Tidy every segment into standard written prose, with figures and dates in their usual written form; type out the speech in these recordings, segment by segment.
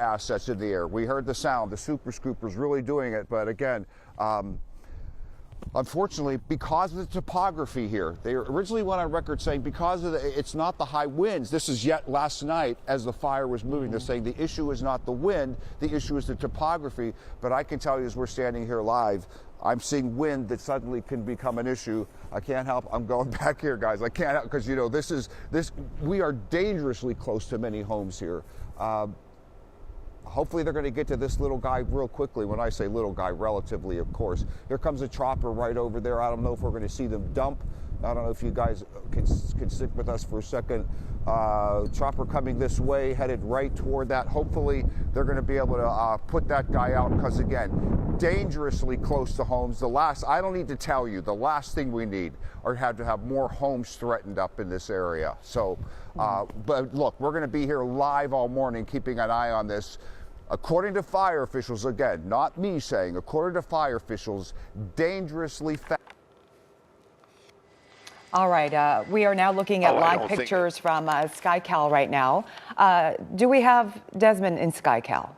assets in the air. We heard the sound, the super scoopers really doing it, but again, unfortunately, because of the topography here, they originally went on record saying because of it's not the high winds. This is yet last night as the fire was moving. They're saying the issue is not the wind, the issue is the topography. But I can tell you as we're standing here live, I'm seeing wind that suddenly can become an issue. I can't help. I'm going back here, guys. I can't help because, you know, we are dangerously close to many homes here. Hopefully they're going to get to this little guy real quickly. When I say little guy, relatively, of course. Here comes a chopper right over there. I don't know if we're going to see them dump. I don't know if you guys can stick with us for a second. Chopper coming this way, headed right toward that. Hopefully they're going to be able to put that guy out because, again, dangerously close to homes. I don't need to tell you, the last thing we need are to have more homes threatened up in this area. So, but look, we're going to be here live all morning, keeping an eye on this. According to fire officials, again, not me saying, according to fire officials, dangerously fast. All right, we are now looking at live pictures from SkyCal right now. Do we have Desmond in SkyCal?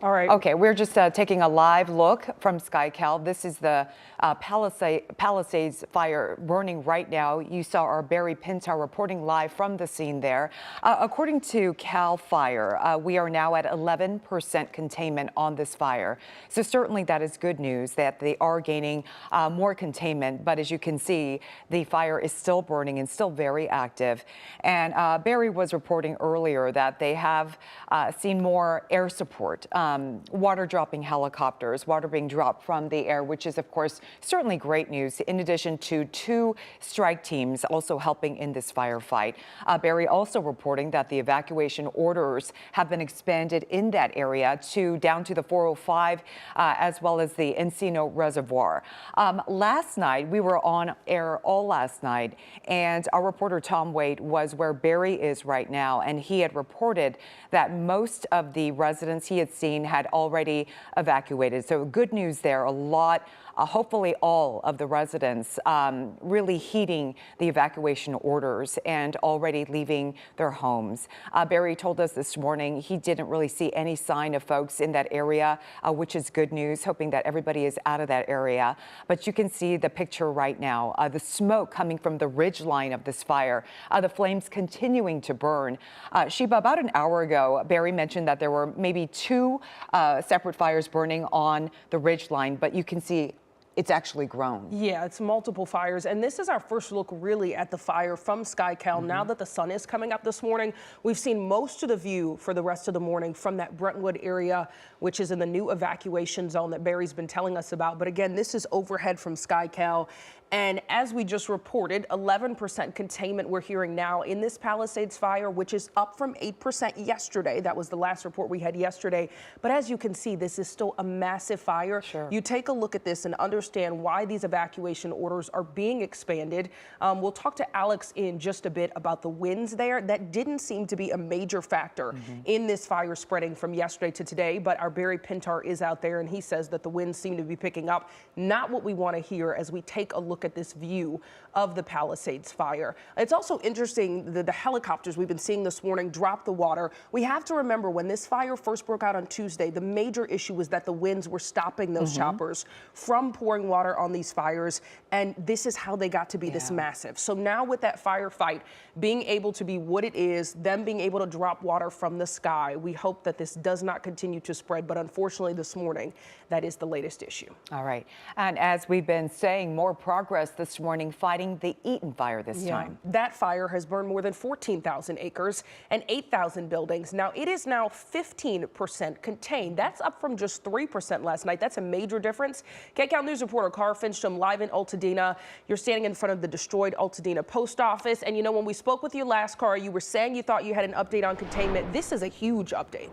All right. Okay, we're just taking a live look from SkyCal. This is the Palisades Fire burning right now. You saw our Barry Pintar reporting live from the scene there. According to Cal Fire, we are now at 11% containment on this fire. So certainly that is good news that they are gaining more containment. But as you can see, the fire is still burning and still very active. And Barry was reporting earlier that they have seen more air support. Water dropping helicopters, water being dropped from the air, which is, of course, certainly great news, in addition to 2 strike teams also helping in this firefight. Barry also reporting that the evacuation orders have been expanded in that area down to the 405 as well as the Encino Reservoir. Last night, we were on air all last night, and our reporter Tom Waite was where Barry is right now, and he had reported that most of the residents he had seen had already evacuated. So good news there. A lot, hopefully all of the residents really heeding the evacuation orders and already leaving their homes. Barry told us this morning he didn't really see any sign of folks in that area, which is good news, hoping that everybody is out of that area. But you can see the picture right now, the smoke coming from the ridge line of this fire, the flames continuing to burn. Sheba, about an hour ago, Barry mentioned that there were maybe 2 separate fires burning on the ridge line, but you can see it's actually grown. Yeah, it's multiple fires. And this is our first look really at the fire from SkyCal. Now that the sun is coming up this morning, we've seen most of the view for the rest of the morning from that Brentwood area, which is in the new evacuation zone that Barry's been telling us about. But again, this is overhead from SkyCal. And as we just reported, 11% containment we're hearing now in this Palisades fire, which is up from 8% yesterday. That was the last report we had yesterday. But as you can see, this is still a massive fire. Sure. You take a look at this and understand why these evacuation orders are being expanded. We'll talk to Alex in just a bit about the winds there. That didn't seem to be a major factor in this fire spreading from yesterday to today. But our Barry Pintar is out there, and he says that the winds seem to be picking up. Not what we want to hear as we take a look at this view of the Palisades fire. It's also interesting that the helicopters we've been seeing this morning drop the water. We have to remember when this fire first broke out on Tuesday, the major issue was that the winds were stopping those choppers from pouring water on these fires. And this is how they got to be this massive. So now with that firefight being able to be what it is, them being able to drop water from the sky, we hope that this does not continue to spread. But unfortunately this morning, that is the latest issue. All right. And as we've been saying, more progress this morning fighting the Eaton fire this time. That fire has burned more than 14,000 acres and 8,000 buildings. Now it is now 15% contained. That's up from just 3% last night. That's a major difference. KCAL News reporter Carl Finstrom live in Altadena. You're standing in front of the destroyed Altadena post office. And you know, when we spoke with you last, Carl, you were saying you thought you had an update on containment. This is a huge update.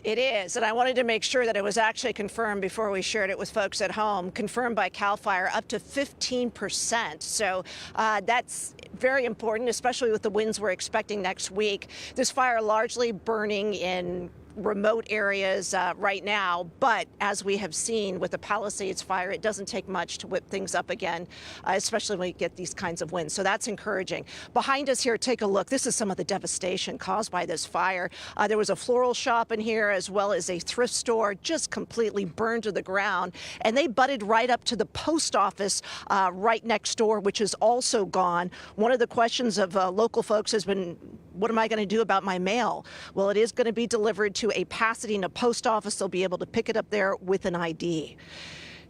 It is, and I wanted to make sure that it was actually confirmed before we shared it with folks at home, confirmed by CAL FIRE, up to 15%. So that's very important, especially with the winds we're expecting next week. This fire largely burning in remote areas right now. But as we have seen with the Palisades fire, it doesn't take much to whip things up again, especially when you get these kinds of winds. So that's encouraging. Behind us here, take a look. This is some of the devastation caused by this fire. There was a floral shop in here as well as a thrift store just completely burned to the ground. And they butted right up to the post office right next door, which is also gone. One of the questions of local folks has been, what am I going to do about my mail? Well, it is going to be delivered to a Pasadena post office. They'll be able to pick it up there with an ID.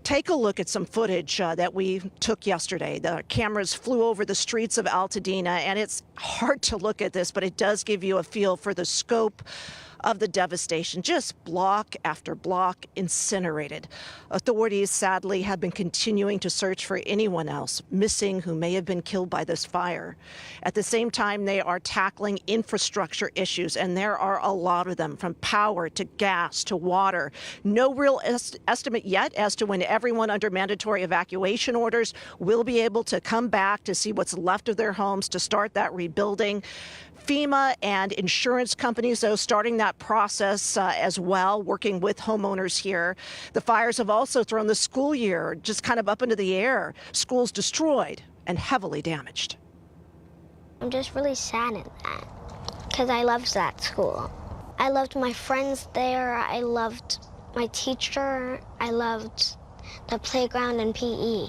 Take a look at some footage that we took yesterday. The cameras flew over the streets of Altadena, and it's hard to look at this, but it does give you a feel for the scope of the devastation. Just block after block incinerated. Authorities, sadly, have been continuing to search for anyone else missing who may have been killed by this fire. At the same time, they are tackling infrastructure issues, and there are a lot of them, from power to gas to water. No real estimate yet as to when everyone under mandatory evacuation orders will be able to come back to see what's left of their homes to start that rebuilding. FEMA and insurance companies, though, starting that process as well, working with homeowners here. The fires have also thrown the school year just kind of up into the air. Schools destroyed and heavily damaged. I'm just really sad at that because I loved that school. I loved my friends there. I loved my teacher. I loved the playground and PE.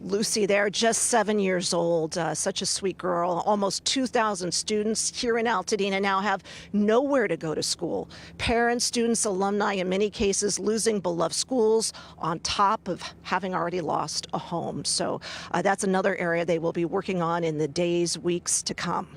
Lucy there, just 7 years old, such a sweet girl. Almost 2,000 students here in Altadena now have nowhere to go to school. Parents, students, alumni, in many cases losing beloved schools on top of having already lost a home. So that's another area they will be working on in the days, weeks to come.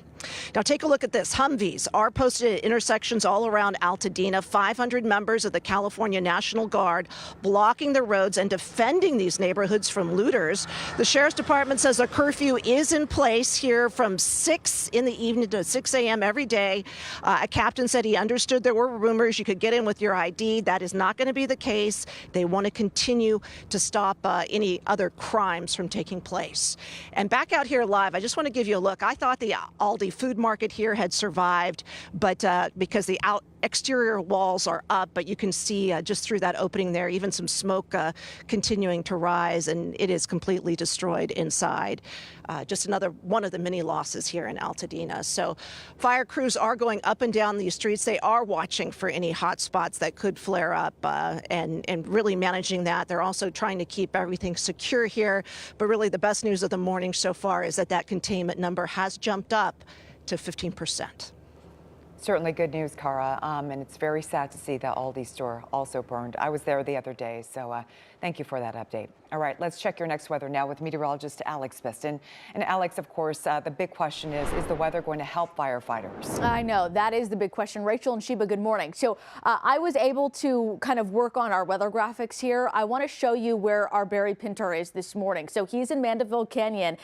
Now take a look at this. Humvees are posted at intersections all around Altadena. 500 members of the California National Guard blocking the roads and defending these neighborhoods from looters. The Sheriff's Department says a curfew is in place here from 6 in the evening to 6 a.m. every day. A captain said he understood there were rumors you could get in with your ID. That is not going to be the case. They want to continue to stop any other crimes from taking place. And back out here live, I just want to give you a look. I thought the Aldi food market here had survived, but because the exterior walls are up, but you can see just through that opening there, even some smoke continuing to rise, and it is completely destroyed inside. Just another one of the many losses here in Altadena. So fire crews are going up and down these streets. They are watching for any hot spots that could flare up and really managing that. They're also trying to keep everything secure here. But really the best news of the morning so far is that containment number has jumped up to 15%. Certainly good news, Cara, and it's very sad to see the Aldi store also burned. I was there the other day, so thank you for that update. All right, let's check your next weather now with meteorologist Alex Piston. And Alex, of course, the big question is the weather going to help firefighters? I know, that is the big question. Rachel and Sheba, good morning. So I was able to kind of work on our weather graphics here. I want to show you where our Barry Pinter is this morning. So he's in Mandeville Canyon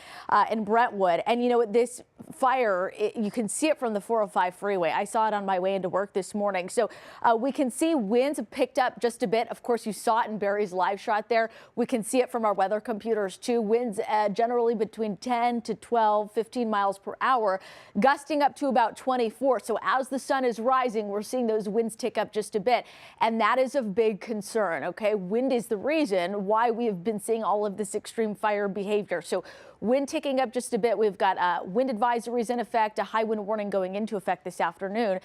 in Brentwood. And you know, this fire, you can see it from the 405 freeway. I saw it on my way into work this morning. So we can see winds have picked up just a bit. Of course, you saw it in Barry's live shot there. We can see it from our weather computers too. Winds generally between 10 to 12, 15 miles per hour, gusting up to about 24. So as the sun is rising, we're seeing those winds tick up just a bit. And that is of big concern. Okay, wind is the reason why we have been seeing all of this extreme fire behavior. So wind ticking up just a bit. We've got wind advisories in effect, a high wind warning going into effect this afternoon.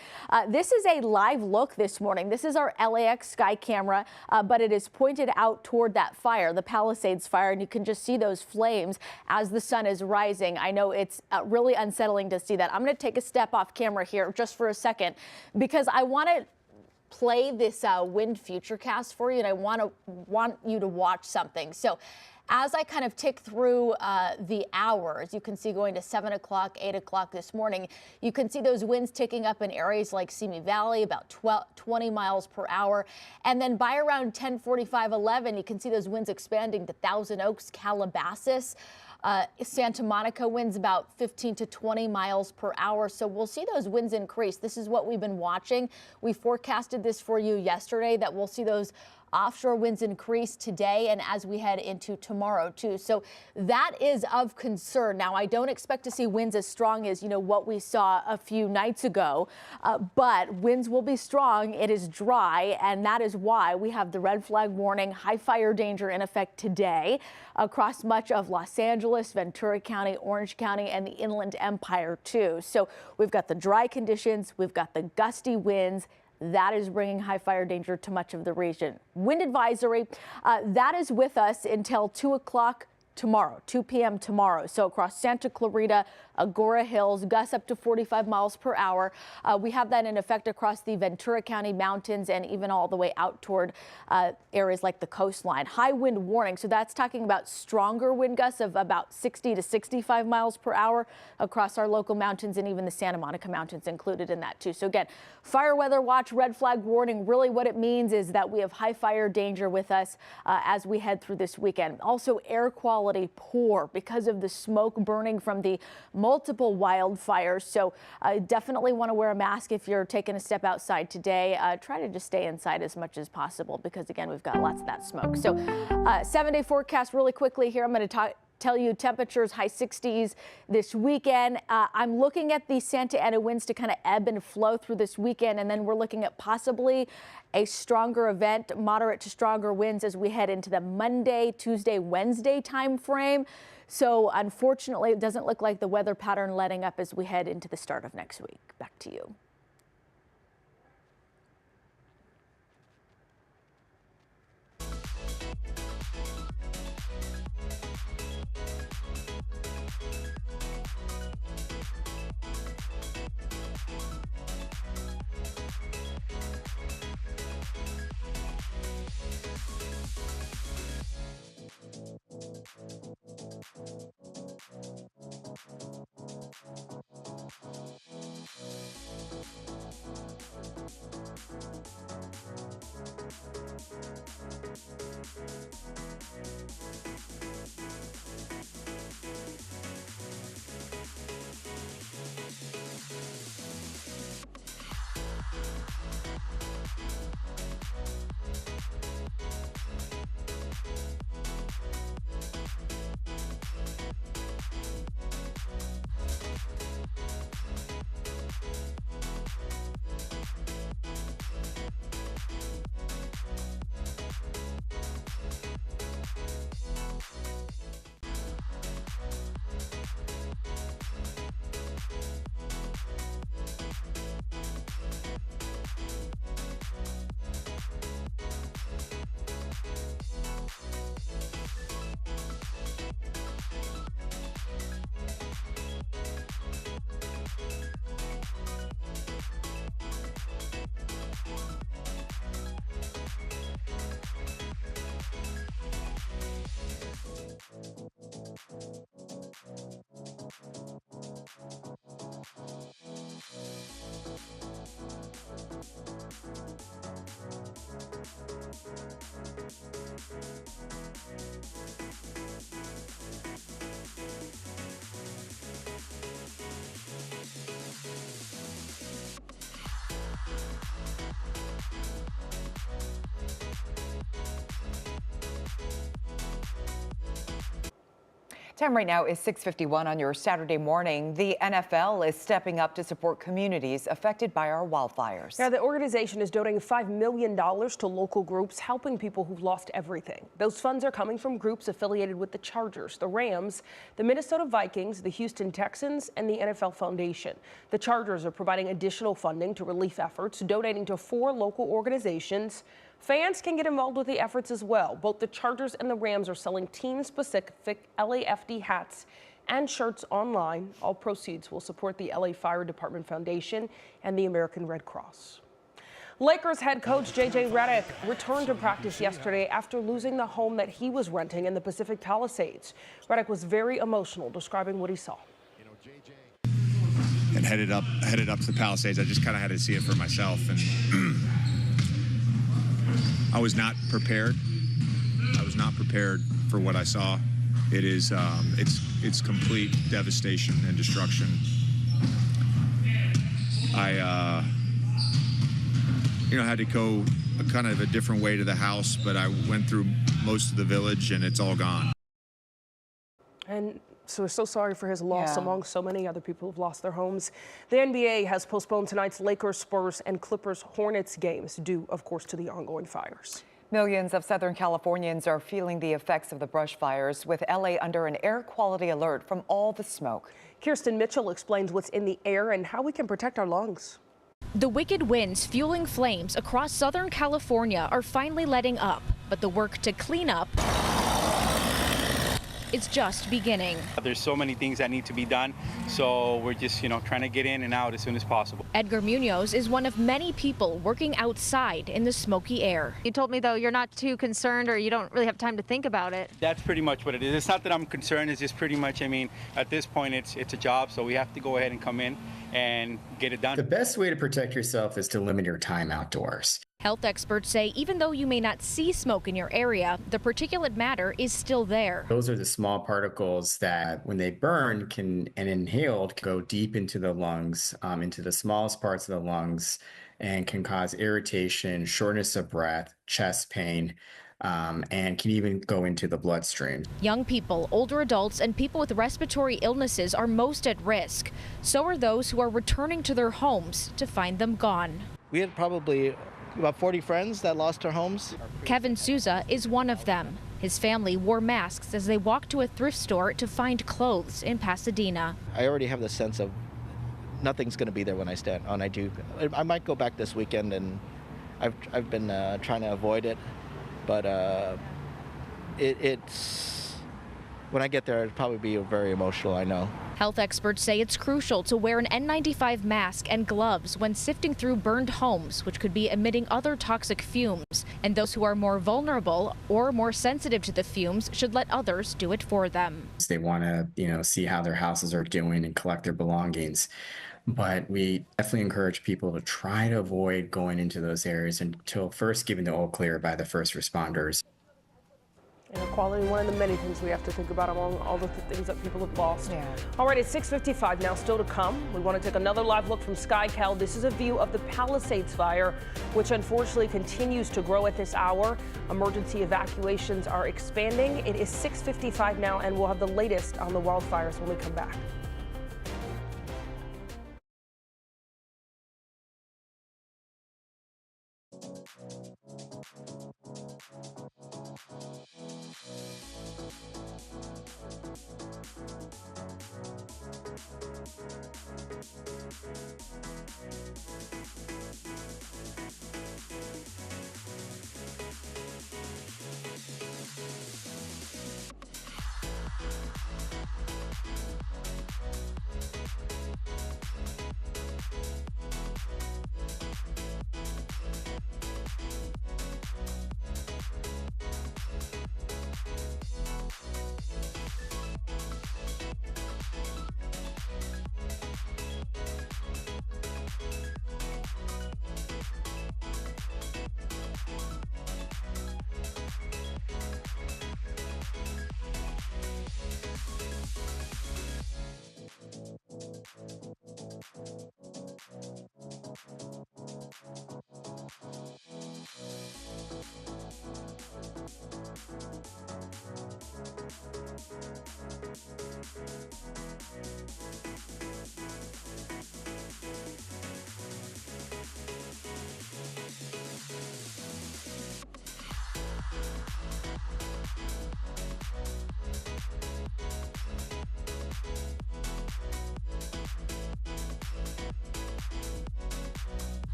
This is a live look this morning. This is our LAX sky camera, but it is pointed out toward that fire, the Palisades Fire, and you can just see those flames as the sun is rising. I know it's really unsettling to see that. I'm going to take a step off camera here just for a second because I want to play this wind futurecast for you, and I want you to watch something. So as I kind of tick through the hours, you can see going to 7 o'clock, 8 o'clock this morning, you can see those winds ticking up in areas like Simi Valley, about 20 miles per hour. And then by around 10:45, 11, you can see those winds expanding to Thousand Oaks, Calabasas. Santa Monica winds about 15 to 20 miles per hour. So we'll see those winds increase. This is what we've been watching. We forecasted this for you yesterday that we'll see those Offshore winds increase today and as we head into tomorrow too. So that is of concern. Now, I don't expect to see winds as strong as, what we saw a few nights ago, but winds will be strong. It is dry, and that is why we have the red flag warning, high fire danger in effect today across much of Los Angeles, Ventura County, Orange County, and the Inland Empire too. So we've got the dry conditions, we've got the gusty winds. That is bringing high fire danger to much of the region. Wind advisory, that is with us until 2 o'clock tomorrow, 2 p.m. tomorrow. So across Santa Clarita, Agora Hills, gusts up to 45 miles per hour. We have that in effect across the Ventura County mountains and even all the way out toward areas like the coastline. High wind warning. So that's talking about stronger wind gusts of about 60 to 65 miles per hour across our local mountains, and even the Santa Monica Mountains included in that too. So again, fire weather watch, red flag warning. Really what it means is that we have high fire danger with us as we head through this weekend. Also air quality poor because of the smoke burning from the multiple wildfires. So definitely want to wear a mask if you're taking a step outside today. Try to just stay inside as much as possible because, again, we've got lots of that smoke. So 7-day forecast really quickly here. I'm going to tell you temperatures high 60s this weekend. I'm looking at the Santa Ana winds to kind of ebb and flow through this weekend, and then we're looking at possibly a stronger event, moderate to stronger winds as we head into the Monday, Tuesday, Wednesday time frame. So unfortunately, it doesn't look like the weather pattern letting up as we head into the start of next week. Back to you. Time right now is 6:51 on your Saturday morning. The NFL is stepping up to support communities affected by our wildfires. Now, the organization is donating $5 million to local groups helping people who've lost everything. Those funds are coming from groups affiliated with the Chargers, the Rams, the Minnesota Vikings, the Houston Texans, and the NFL Foundation. The Chargers are providing additional funding to relief efforts, donating to 4 local organizations. Fans can get involved with the efforts as well. Both the Chargers and the Rams are selling team-specific LAFD hats and shirts online. All proceeds will support the LA Fire Department Foundation and the American Red Cross. Lakers head coach J.J. Redick returned to practice yesterday after losing the home that he was renting in the Pacific Palisades. Redick was very emotional, describing what he saw. And headed up to the Palisades. I just kind of had to see it for myself, and I was not prepared. I was not prepared for what I saw. It is, it's complete devastation and destruction. had to go a kind of a different way to the house, but I went through most of the village and it's all gone. And so we're so sorry for his loss, Yeah. among so many other people who've lost their homes. The NBA has postponed tonight's Lakers, Spurs, and Clippers Hornets games due, of course, to the ongoing fires. Millions of Southern Californians are feeling the effects of the brush fires, with LA under an air quality alert from all the smoke. Kirsten Mitchell explains what's in the air and how we can protect our lungs. The wicked winds fueling flames across Southern California are finally letting up, but the work to clean up is just beginning. There's so many things that need to be done, so we're just, trying to get in and out as soon as possible. Edgar Munoz is one of many people working outside in the smoky air. You told me, though, you're not too concerned or you don't really have time to think about it. That's pretty much what it is. It's not that I'm concerned, it's just pretty much, at this point it's a job, so we have to go ahead and come in and get it done. The best way to protect yourself is to limit your time outdoors. Health experts say even though you may not see smoke in your area, the particulate matter is still there. Those are the small particles that, when they burn and inhaled, can go deep into the lungs, into the smallest parts of the lungs, and can cause irritation, shortness of breath, chest pain, and can even go into the bloodstream. Young people, older adults, and people with respiratory illnesses are most at risk. So are those who are returning to their homes to find them gone. We had probably about 40 friends that lost their homes. Kevin Souza is one of them. His family wore masks as they walked to a thrift store to find clothes in Pasadena. I already have the sense of nothing's going to be there when I do. I might go back this weekend, and I've been trying to avoid it, but it's when I get there, it'll probably be very emotional, I know. Health experts say it's crucial to wear an N95 mask and gloves when sifting through burned homes, which could be emitting other toxic fumes. And those who are more vulnerable or more sensitive to the fumes should let others do it for them. They want to, see how their houses are doing and collect their belongings. But we definitely encourage people to try to avoid going into those areas until first given the all clear by the first responders. Inequality, one of the many things we have to think about among all the things that people have lost. Yeah. All right, it's 6:55 now, still to come. We want to take another live look from SkyCal. This is a view of the Palisades Fire, which unfortunately continues to grow at this hour. Emergency evacuations are expanding. It is 6:55 now, and we'll have the latest on the wildfires when we come back.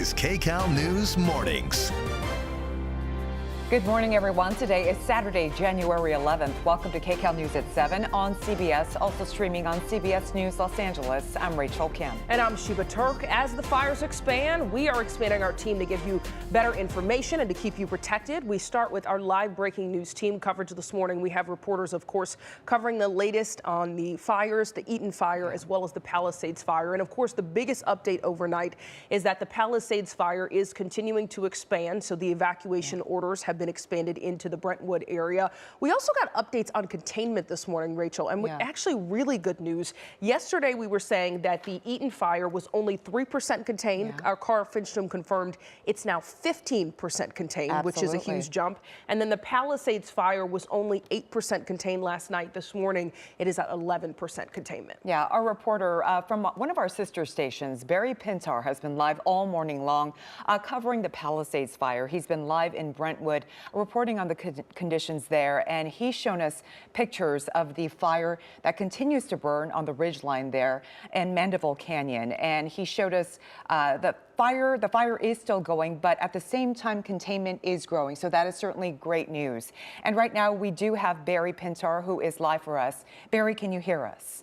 is KCAL News Mornings. Good morning, everyone. Today is Saturday, January 11th. Welcome to KCAL News at 7 on CBS, also streaming on CBS News Los Angeles. I'm Rachel Kim. And I'm Sheba Turk. As the fires expand, we are expanding our team to give you better information and to keep you protected. We start with our live breaking news team coverage this morning. We have reporters, of course, covering the latest on the fires, the Eaton fire, as well as the Palisades fire. And of course, the biggest update overnight is that the Palisades fire is continuing to expand. So the evacuation orders have been expanded into the Brentwood area. We also got updates on containment this morning, Rachel, and actually really good news. Yesterday, we were saying that the Eaton fire was only 3% contained. Our Cara Fincham confirmed it's now 15% contained, which is a huge jump. And then the Palisades fire was only 8% contained last night. This morning, it is at 11% containment. Yeah, our reporter from one of our sister stations, Barry Pintar, has been live all morning long covering the Palisades fire. He's been live in Brentwood, reporting on the conditions there, and he's shown us pictures of the fire that continues to burn on the ridgeline there in Mandeville Canyon. And he showed us the fire is still going, but at the same time, containment is growing. So that is certainly great news. And right now, we do have Barry Pintar, who is live for us. Barry, can you hear us?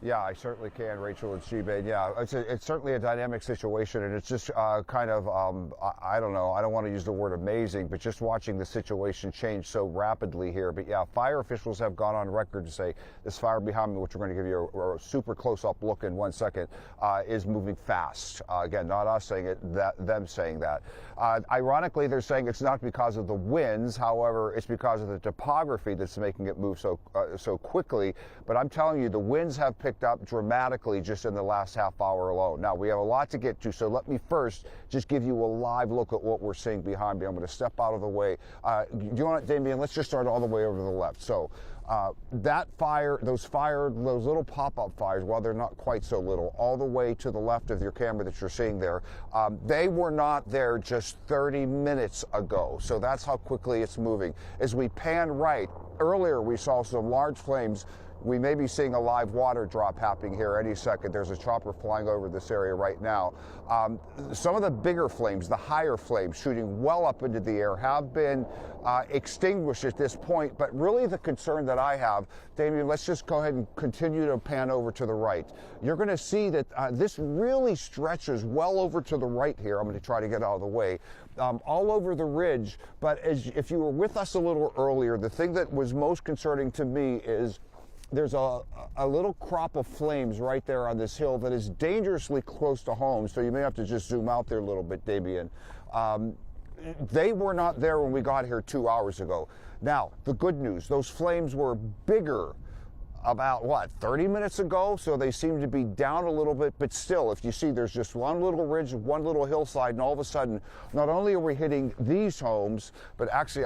Yeah, I certainly can, Rachel and Sheba. Yeah, it's certainly a dynamic situation, and it's just kind of, I don't know, I don't want to use the word amazing, but just watching the situation change so rapidly here. But yeah, fire officials have gone on record to say this fire behind me, which we're going to give you a super close-up look in 1 second, is moving fast. Again, not us saying it, them saying that. Ironically, they're saying it's not because of the winds. However, it's because of the topography that's making it move so quickly. But I'm telling you, the winds have picked up dramatically just in the last half hour alone. Now, we have a lot to get to, so let me first just give you a live look at what we're seeing behind me. I'm going to step out of the way. Do you want it, Damien? Let's just start all the way over to the left. So that fire, those little pop-up fires, while they're not quite so little, all the way to the left of your camera that you're seeing there, they were not there just 30 minutes ago. So that's how quickly it's moving. As we pan right, earlier we saw some large flames. We may be seeing a live water drop happening here any second. There's a chopper flying over this area right now. Some of the bigger flames, the higher flames shooting well up into the air, have been extinguished at this point. But really the concern that I have, Damien, let's just go ahead and continue to pan over to the right. You're going to see that this really stretches well over to the right here. I'm going to try to get out of the way. All over the ridge. But if you were with us a little earlier, the thing that was most concerning to me is there's a little crop of flames right there on this hill that is dangerously close to home, so you may have to just zoom out there a little bit, Damien. They were not there when we got here 2 hours ago. Now, the good news, those flames were bigger about, 30 minutes ago? So they seem to be down a little bit, but still, if you see, there's just one little ridge, one little hillside, and all of a sudden, not only are we hitting these homes, but actually,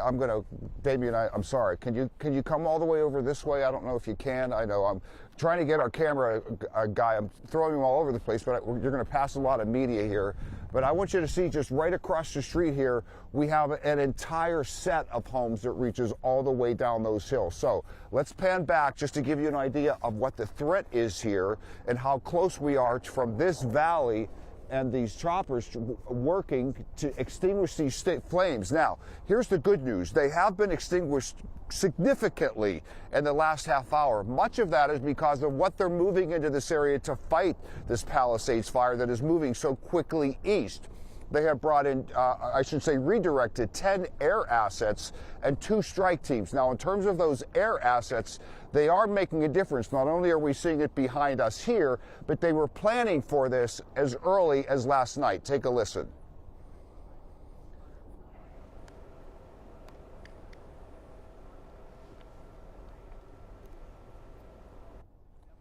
Damien, I'm sorry, can you come all the way over this way? I don't know if you can. I know I'm trying to get our camera guy, I'm throwing him all over the place, but you're going to pass a lot of media here. But I want you to see just right across the street here, we have an entire set of homes that reaches all the way down those hills. So let's pan back just to give you an idea of what the threat is here and how close we are from this valley and these choppers working to extinguish these flames. Now, here's the good news. They have been extinguished significantly in the last half hour. Much of that is because of what they're moving into this area to fight this Palisades fire that is moving so quickly east. They have brought in, redirected 10 air assets and 2 strike teams. Now, in terms of those air assets, they are making a difference. Not only are we seeing it behind us here, but they were planning for this as early as last night. Take a listen.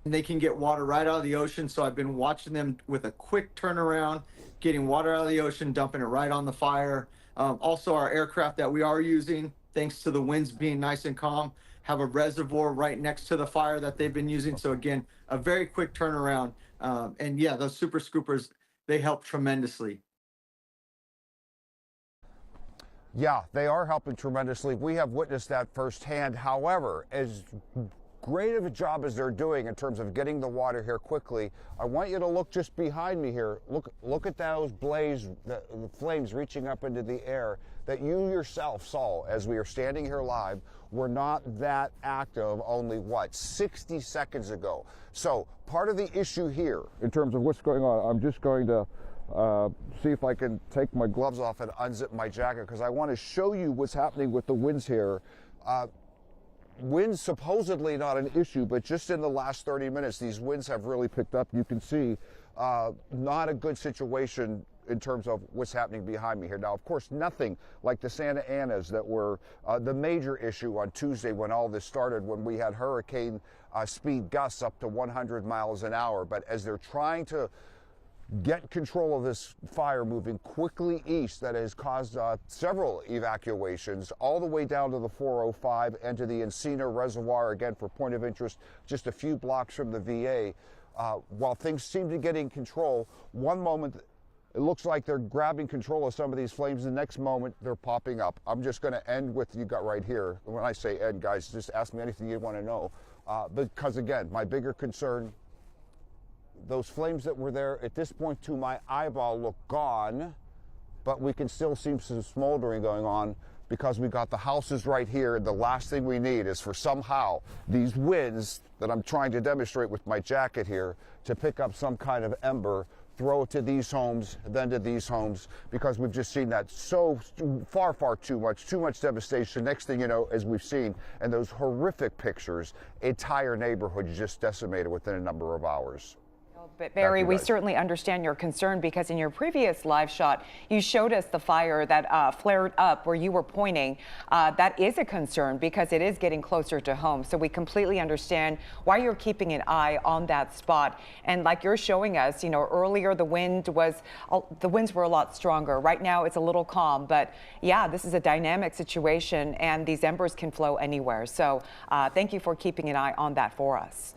They can get water right out of the ocean, so I've been watching them with a quick turnaround, getting water out of the ocean, dumping it right on the fire. Also, our aircraft that we are using, thanks to the winds being nice and calm, have a reservoir right next to the fire that they've been using. So again, a very quick turnaround. And yeah, those super scoopers, they help tremendously. Yeah, they are helping tremendously. We have witnessed that firsthand. However, as great of a job as they're doing in terms of getting the water here quickly, I want you to look just behind me here. Look at those the flames reaching up into the air that you yourself saw as we are standing here live. Were not that active only, 60 seconds ago. So part of the issue here in terms of what's going on, I'm just going to see if I can take my gloves off and unzip my jacket, because I want to show you what's happening with the winds here. Winds supposedly not an issue, but just in the last 30 minutes, these winds have really picked up. You can see not a good situation in terms of what's happening behind me here. Now, of course, nothing like the Santa Anas that were the major issue on Tuesday when all this started, when we had hurricane speed gusts up to 100 miles an hour. But as they're trying to get control of this fire moving quickly east, that has caused several evacuations all the way down to the 405 and to the Encina Reservoir, again, for point of interest, just a few blocks from the VA. While things seem to get in control, one moment it looks like they're grabbing control of some of these flames, the next moment they're popping up. I'm just going to end with you got right here. When I say end, guys, just ask me anything you want to know, because again, my bigger concern, those flames that were there at this point to my eyeball look gone, but we can still see some smoldering going on because we got the houses right here. The last thing we need is for somehow these winds that I'm trying to demonstrate with my jacket here to pick up some kind of ember, throw it to these homes, then to these homes, because we've just seen that so far too much devastation. Next thing you know, as we've seen in those horrific pictures, entire neighborhoods just decimated within a number of hours. But Barry, we certainly understand your concern, because in your previous live shot, you showed us the fire that flared up where you were pointing. That is a concern because it is getting closer to home. So we completely understand why you're keeping an eye on that spot. And like you're showing us, you know, earlier the winds were a lot stronger. Right now it's a little calm, but yeah, this is a dynamic situation and these embers can flow anywhere. So thank you for keeping an eye on that for us.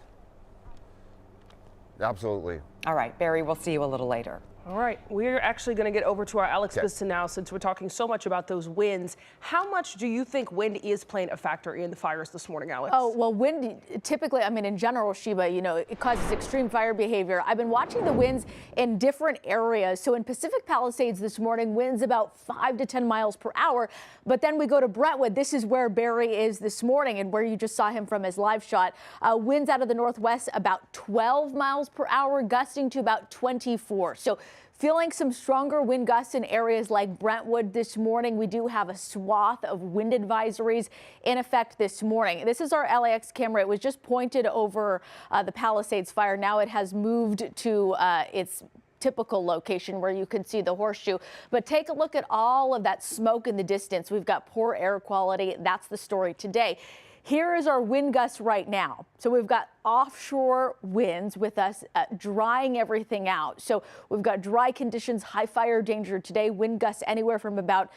Absolutely. All right, Barry, we'll see you a little later. All right, we're actually going to get over to our Alex Bisson now, since we're talking so much about those winds. How much do you think wind is playing a factor in the fires this morning, Alex? Oh, well, wind typically, I mean, in general, Sheba, you know, it causes extreme fire behavior. I've been watching the winds in different areas. So in Pacific Palisades this morning, winds about 5 to 10 miles per hour. But then we go to Brentwood. This is where Barry is this morning and where you just saw him from his live shot. Winds out of the northwest about 12 miles per hour, gusting to about 24. So feeling some stronger wind gusts in areas like Brentwood this morning. We do have a swath of wind advisories in effect this morning. This is our LAX camera. It was just pointed over the Palisades Fire. Now it has moved to its typical location where you can see the horseshoe. But take a look at all of that smoke in the distance. We've got poor air quality. That's the story today. Here is our wind gusts right now. So we've got offshore winds with us drying everything out. So we've got dry conditions, high fire danger today, wind gusts anywhere from about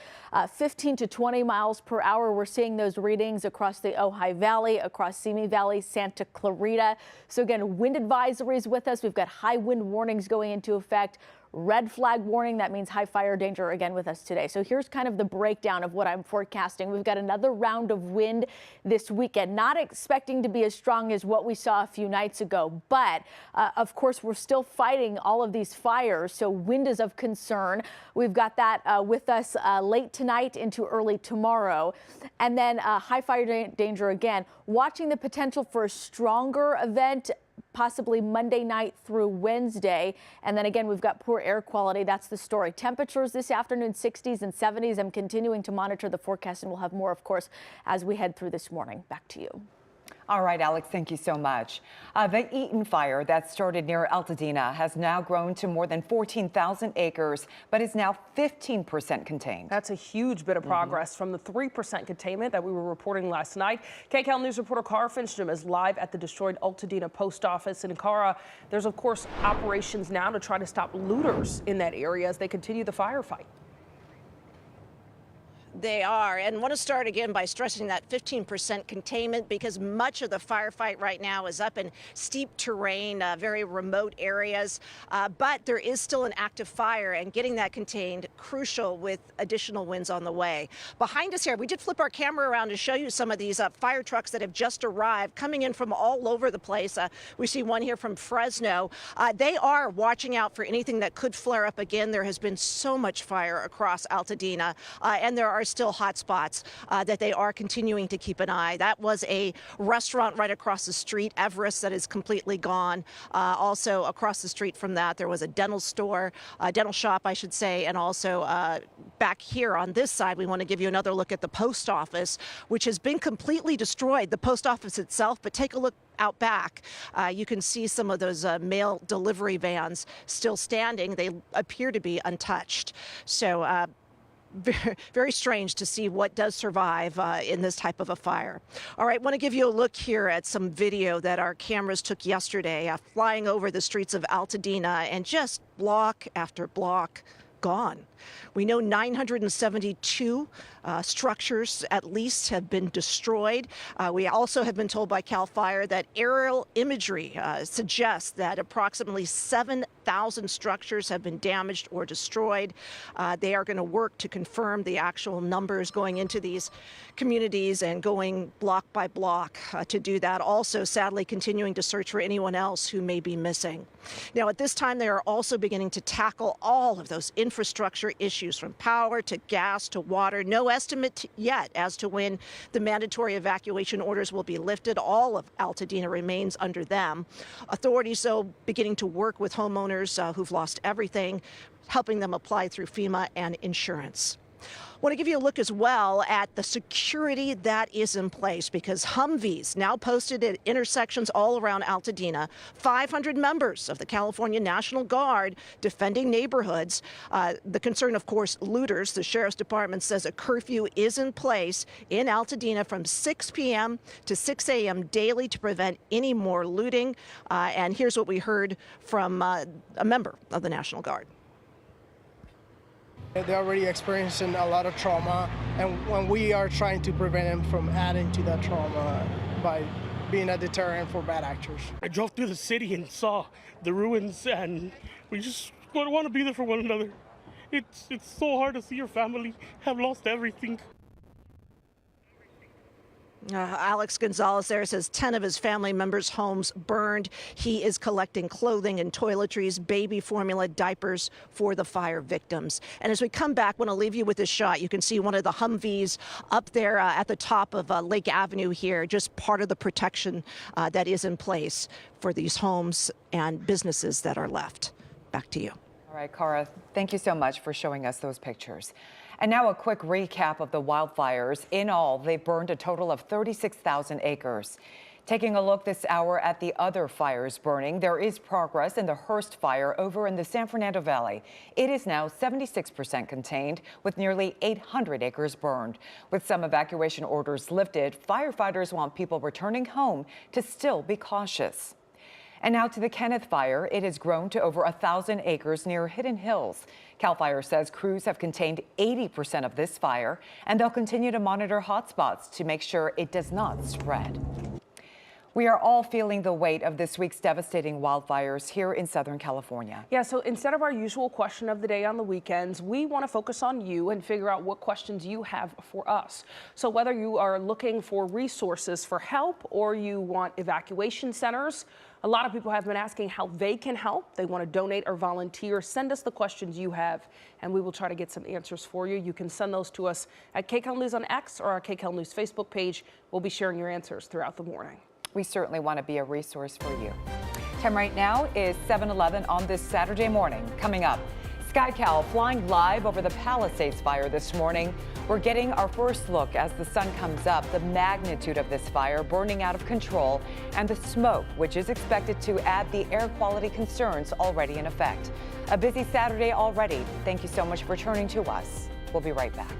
15 to 20 miles per hour. We're seeing those readings across the Ojai Valley, across Simi Valley, Santa Clarita. So again, wind advisories with us. We've got high wind warnings going into effect. Red flag warning, that means high fire danger again with us today. So here's kind of the breakdown of what I'm forecasting. We've got another round of wind this weekend, not expecting to be as strong as what we saw a few nights ago. But of course, we're still fighting all of these fires. So wind is of concern. We've got that with us late tonight into early tomorrow. And then high fire danger again, watching the potential for a stronger event possibly Monday night through Wednesday. And then again, we've got poor air quality. That's the story. Temperatures this afternoon, 60s and 70s. I'm continuing to monitor the forecast, and we'll have more, of course, as we head through this morning. Back to you. All right, Alex, thank you so much. The Eaton fire that started near Altadena has now grown to more than 14,000 acres, but is now 15% contained. That's a huge bit of progress from the 3% containment that we were reporting last night. KCAL News reporter Cara Finstrom is live at the destroyed Altadena post office. And Cara, there's of course operations now to try to stop looters in that area as they continue the firefight. They are, and want to start again by stressing that 15% containment, because much of the firefight right now is up in steep terrain, very remote areas, but there is still an active fire, and getting that contained crucial with additional winds on the way. Behind us here, we did flip our camera around to show you some of these fire trucks that have just arrived, coming in from all over the place. We see one here from Fresno. They are watching out for anything that could flare up again. There has been so much fire across Altadena, and there are still hot spots that they are continuing to keep an eye. That was a restaurant right across the street, Everest, that is completely gone. Also across the street from that, there was a dental store, dental shop, I should say, and also back here on this side, we want to give you another look at the post office, which has been completely destroyed, the post office itself, but take a look out back. You can see some of those mail delivery vans still standing. They appear to be untouched. So very strange to see what does survive in this type of a fire. All right, want to give you a look here at some video that our cameras took yesterday, flying over the streets of Altadena, and just block after block gone. We know 972 structures at least have been destroyed. We also have been told by CAL FIRE that aerial imagery suggests that approximately 7,000 structures have been damaged or destroyed. They are going to work to confirm the actual numbers going into these communities and going block by block to do that. Also, sadly, continuing to search for anyone else who may be missing. Now, at this time, they are also beginning to tackle all of those infrastructure issues, from power to gas to water. No estimate yet as to when the mandatory evacuation orders will be lifted. All of Altadena remains under them. Authorities, though, beginning to work with homeowners who've lost everything, helping them apply through FEMA and insurance. I want to give you a look as well at the security that is in place, because Humvees now posted at intersections all around Altadena, 500 members of the California National Guard defending neighborhoods. The concern, of course, looters. The Sheriff's Department says a curfew is in place in Altadena from 6 p.m. to 6 a.m. daily to prevent any more looting. And here's what we heard from a member of the National Guard. They're already experiencing a lot of trauma, and when we are trying to prevent them from adding to that trauma by being a deterrent for bad actors. I drove through the city and saw the ruins, and we just want to be there for one another. It's so hard to see your family have lost everything. Alex Gonzalez there says 10 of his family members' homes burned. He is collecting clothing and toiletries, baby formula, diapers for the fire victims. And as we come back, I want to leave you with this shot. You can see one of the Humvees up there at the top of Lake Avenue here, just part of the protection that is in place for these homes and businesses that are left. Back to you. All right, Cara, thank you so much for showing us those pictures. And now a quick recap of the wildfires. In all, they've burned a total of 36,000 acres. Taking a look this hour at the other fires burning, there is progress in the Hearst fire over in the San Fernando Valley. It is now 76% contained, with nearly 800 acres burned. With some evacuation orders lifted, firefighters want people returning home to still be cautious. And now to the Kenneth fire. It has grown to over 1,000 acres near Hidden Hills. CAL FIRE says crews have contained 80% of this fire, and they'll continue to monitor hotspots to make sure it does not spread. We are all feeling the weight of this week's devastating wildfires here in Southern California. Yeah, so instead of our usual question of the day on the weekends, we want to focus on you and figure out what questions you have for us. So whether you are looking for resources for help or you want evacuation centers, a lot of people have been asking how they can help. They want to donate or volunteer. Send us the questions you have, and we will try to get some answers for you. You can send those to us at KCAL News on X or our KCAL News Facebook page. We'll be sharing your answers throughout the morning. We certainly want to be a resource for you. Time right now is 7:11 on this Saturday morning. Coming up, SkyCal flying live over the Palisades Fire this morning. We're getting our first look as the sun comes up, the magnitude of this fire burning out of control, and the smoke, which is expected to add the air quality concerns already in effect. A busy Saturday already. Thank you so much for turning to us. We'll be right back.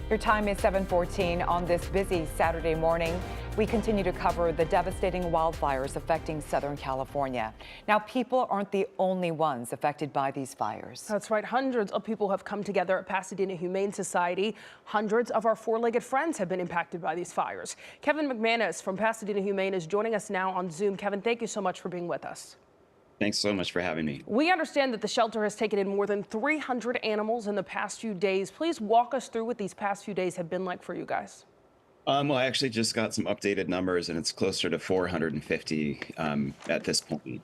Your time is 7:14 on this busy Saturday morning. We continue to cover the devastating wildfires affecting Southern California. Now, people aren't the only ones affected by these fires. That's right. Hundreds of people have come together at Pasadena Humane Society. Hundreds of our four-legged friends have been impacted by these fires. Kevin McManus from Pasadena Humane is joining us now on Zoom. Kevin, thank you so much for being with us. Thanks so much for having me. We understand that the shelter has taken in more than 300 animals in the past few days. Please walk us through what these past few days have been like for you guys. Well, I actually just got some updated numbers, and it's closer to 450 at this point,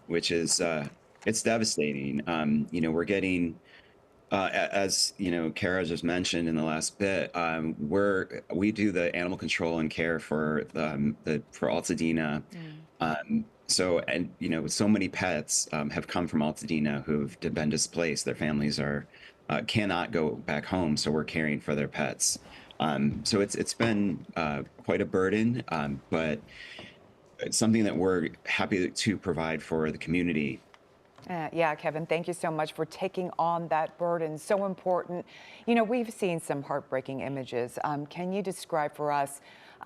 which is it's devastating. We're getting, as Kara just mentioned in the last bit, we do the animal control and care for for Altadena. So many pets have come from Altadena who've been displaced. Their families cannot go back home, so we're caring for their pets. So it's been quite a burden, but it's something that we're happy to provide for the community. Yeah, Kevin, thank you so much for taking on that burden. So important. We've seen some heartbreaking images. Can you describe for us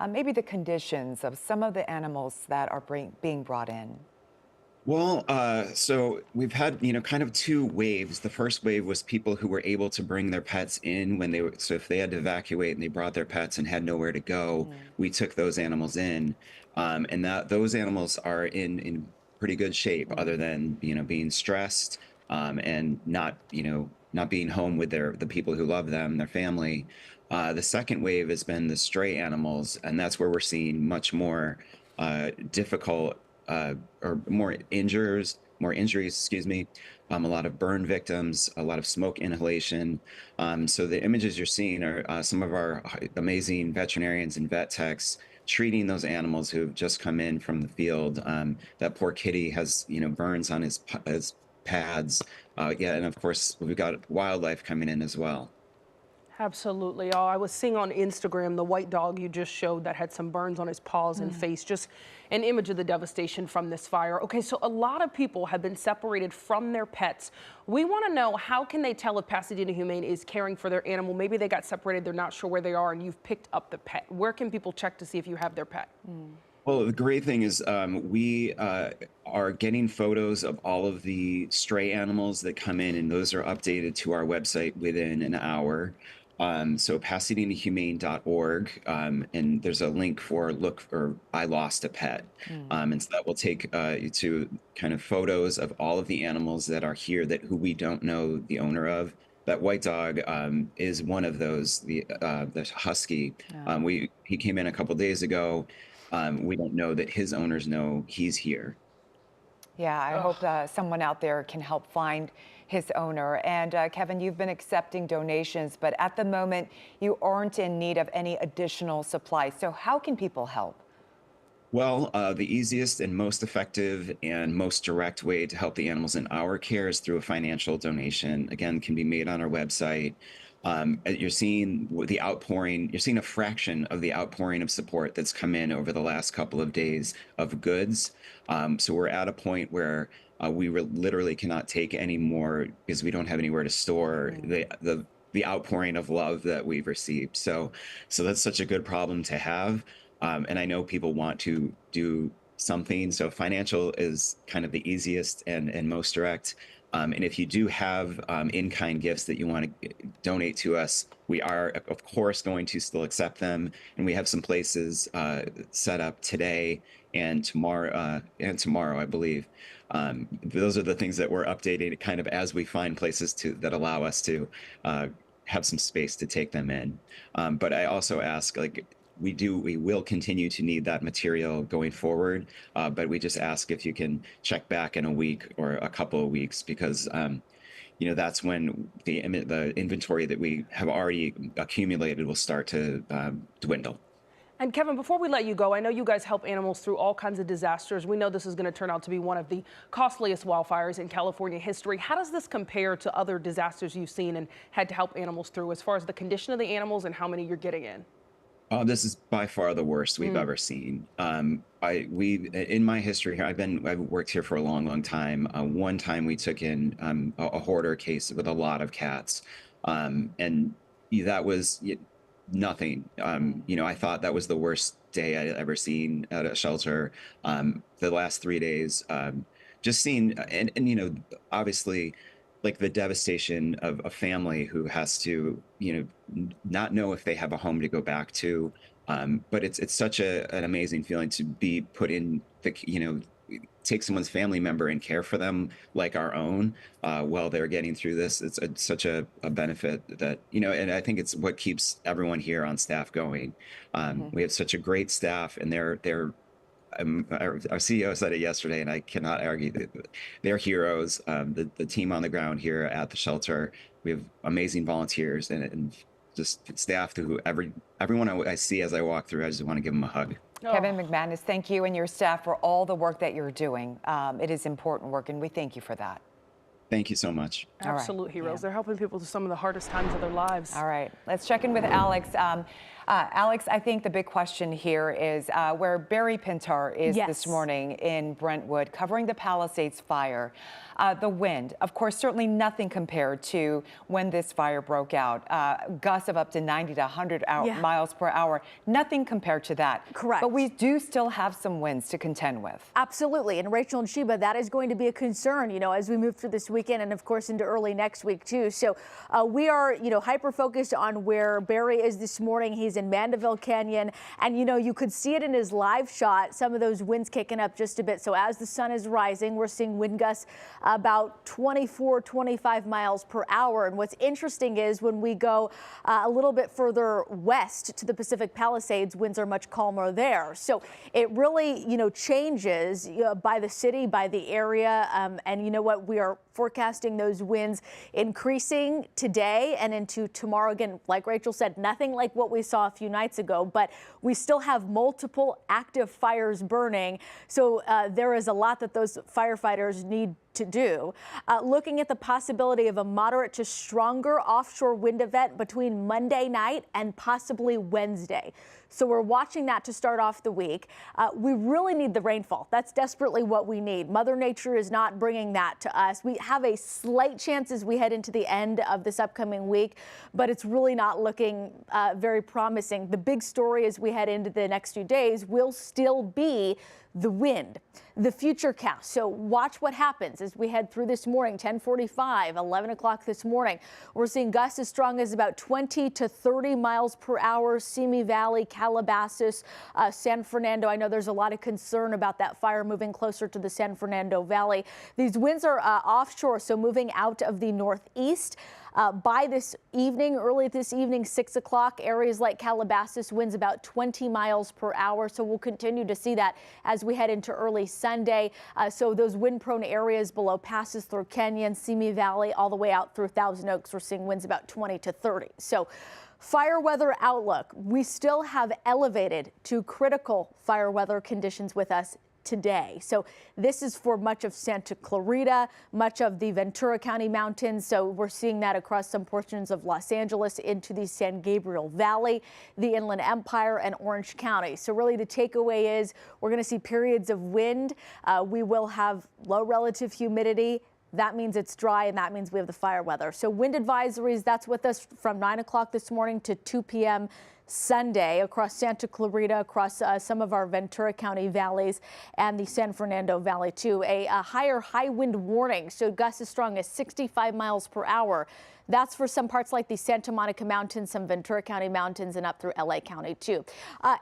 maybe the conditions of some of the animals that are being brought in? Well, so we've had, kind of two waves. The first wave was people who were able to bring their pets in so if they had to evacuate and they brought their pets and had nowhere to go, we took those animals in. And those animals are in pretty good shape, other than, being stressed and not being home with the people who love them, their family. The second wave has been the stray animals, and that's where we're seeing much more difficult or more injuries, a lot of burn victims, a lot of smoke inhalation. So the images you're seeing are some of our amazing veterinarians and vet techs treating those animals who have just come in from the field. That poor kitty has, burns on his pads. And of course, we've got wildlife coming in as well. Absolutely. Oh, I was seeing on Instagram the white dog you just showed that had some burns on his paws and face, just an image of the devastation from this fire. Okay, so a lot of people have been separated from their pets. We want to know, how can they tell if Pasadena Humane is caring for their animal? Maybe they got separated, they're not sure where they are, and you've picked up the pet. Where can people check to see if you have their pet? Well, the great thing is we are getting photos of all of the stray animals that come in, and those are updated to our website within an hour. So PasadenaHumane.org, and there's a link for I lost a pet. And so that will take you to kind of photos of all of the animals that are here who we don't know the owner of. That white dog is one of those, the husky. He came in a couple days ago. We don't know that his owners know he's here. Yeah, I hope someone out there can help find his owner. And Kevin, you've been accepting donations, but at the moment you aren't in need of any additional supplies. So how can people help? Well, the easiest and most effective and most direct way to help the animals in our care is through a financial donation. Again, can be made on our website. You're seeing the outpouring, you're seeing a fraction of the outpouring of support that's come in over the last couple of days of goods. So we're at a point where we literally cannot take any more because we don't have anywhere to store the outpouring of love that we've received. So that's such a good problem to have. And I know people want to do something. So financial is kind of the easiest and most direct. And if you do have in-kind gifts that you want to donate to us, we are, of course, going to still accept them. And we have some places set up today and tomorrow, I believe. Those are the things that we're updating kind of as we find places that allow us to have some space to take them in. But I also ask, we will continue to need that material going forward, but we just ask if you can check back in a week or a couple of weeks, because that's when the inventory that we have already accumulated will start to dwindle. And Kevin, before we let you go, I know you guys help animals through all kinds of disasters. We know this is going to turn out to be one of the costliest wildfires in California history. How does this compare to other disasters you've seen and had to help animals through, as far as the condition of the animals and how many you're getting in? This is by far the worst we've ever seen. In my history here, I've worked here for a long, long time. One time we took in a hoarder case with a lot of cats, and that was nothing. I thought that was the worst day I'd ever seen at a shelter. The last 3 days, just seeing, and obviously, like the devastation of a family who has to, not know if they have a home to go back to. But it's such an amazing feeling to be put in take someone's family member and care for them like our own while they're getting through this. It's such a benefit that, and I think it's what keeps everyone here on staff going. We have such a great staff, and they're our CEO said it yesterday, and I cannot argue that they're heroes. The team on the ground here at the shelter, we have amazing volunteers and just staff who everyone I see as I walk through, I just want to give them a hug. Kevin McManus, thank you and your staff for all the work that you're doing. It is important work, and we thank you for that. Thank you so much. Absolute heroes. They're helping people through some of the hardest times of their lives. All right, let's check in with Alex. Alex, I think the big question here is where Barry Pintar is this morning in Brentwood, covering the Palisades Fire. The wind, of course, certainly nothing compared to when this fire broke out. Gusts of up to 90 to 100 miles per hour. Nothing compared to that. Correct. But we do still have some winds to contend with. Absolutely. And Rachel and Sheba, that is going to be a concern, as we move through this weekend and, of course, into early next week, too. So we are, hyper-focused on where Barry is this morning. He's in Mandeville Canyon. And, you could see it in his live shot, some of those winds kicking up just a bit. So as the sun is rising, we're seeing wind gusts about 24, 25 miles per hour. And what's interesting is when we go a little bit further west to the Pacific Palisades, winds are much calmer there. So it really, changes by the city, by the area. And you know what? We are forecasting those winds increasing today and into tomorrow. Again, like Rachel said, nothing like what we saw a few nights ago, but we still have multiple active fires burning. So there is a lot that those firefighters need to do. Looking at the possibility of a moderate to stronger offshore wind event between Monday night and possibly Wednesday. So we're watching that to start off the week. We really need the rainfall. That's desperately what we need. Mother Nature is not bringing that to us. We have a slight chance as we head into the end of this upcoming week, but it's really not looking very promising. The big story as we head into the next few days will still be the wind, the future cast. So watch what happens as we head through this morning, 10:45, 11 o'clock this morning. We're seeing gusts as strong as about 20 to 30 miles per hour, Simi Valley, Calabasas, San Fernando. I know there's a lot of concern about that fire moving closer to the San Fernando Valley. These winds are offshore, so moving out of the northeast. By this evening, early this evening, 6 o'clock, areas like Calabasas winds about 20 miles per hour. So we'll continue to see that as we head into early Sunday. So those wind-prone areas below passes through Canyon, Simi Valley, all the way out through Thousand Oaks, we're seeing winds about 20 to 30. So fire weather outlook, we still have elevated to critical fire weather conditions with us today. So this is for much of Santa Clarita, much of the Ventura County Mountains. So we're seeing that across some portions of Los Angeles into the San Gabriel Valley, the Inland Empire, and Orange County. So really the takeaway is we're going to see periods of wind. We will have low relative humidity. That means it's dry, and that means we have the fire weather. So wind advisories, that's with us from 9 o'clock this morning to 2 p.m. Sunday across Santa Clarita, across some of our Ventura County valleys and the San Fernando Valley too. A higher high wind warning, so gusts as strong as 65 miles per hour. That's for some parts like the Santa Monica Mountains, some Ventura County Mountains, and up through LA County too.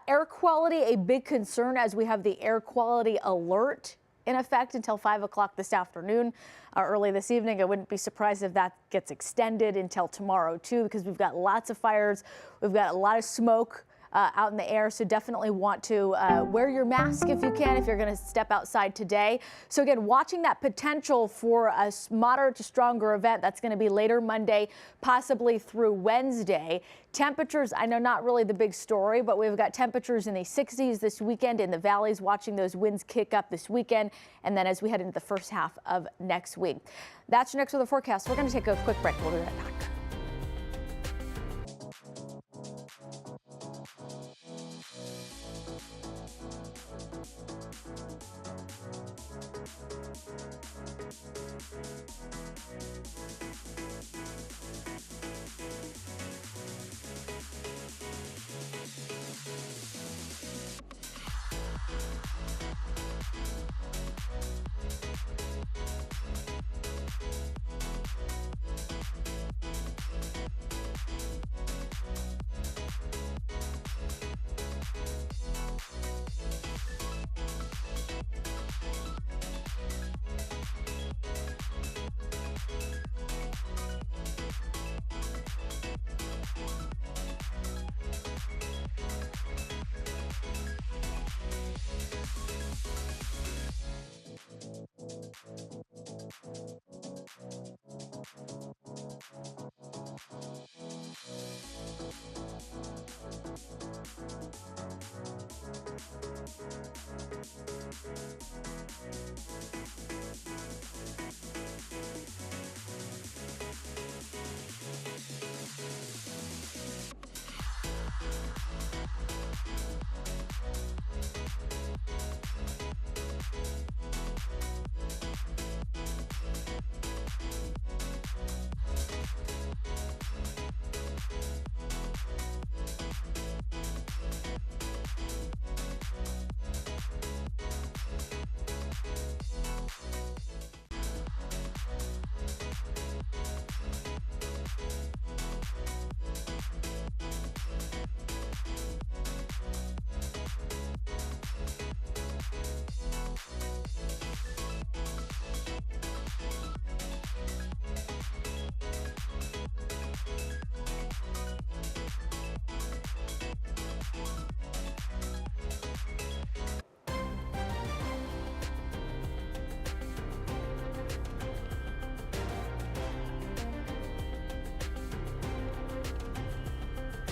Air quality, a big concern as we have the air quality alert in effect until 5 o'clock this afternoon. Early this evening, I wouldn't be surprised if that gets extended until tomorrow too, because we've got lots of fires. We've got a lot of smoke out in the air, so definitely want to wear your mask if you can, if you're going to step outside today. So again, watching that potential for a moderate to stronger event. That's going to be later Monday, possibly through Wednesday. Temperatures, I know not really the big story, but we've got temperatures in the 60s this weekend in the valleys, watching those winds kick up this weekend, and then as we head into the first half of next week. That's your next weather forecast. We're going to take a quick break. We'll be right back.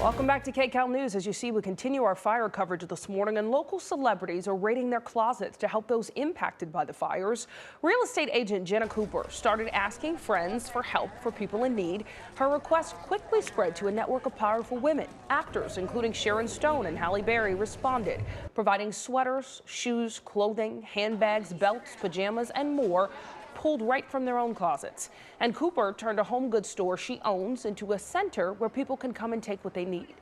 Welcome back to KCAL News. As you see, we continue our fire coverage this morning, and local celebrities are raiding their closets to help those impacted by the fires. Real estate agent Jenna Cooper started asking friends for help for people in need. Her request quickly spread to a network of powerful women. Actors, including Sharon Stone and Halle Berry, responded, providing sweaters, shoes, clothing, handbags, belts, pajamas, and more, pulled right from their own closets. And Cooper turned a home goods store she owns into a center where people can come and take what they need.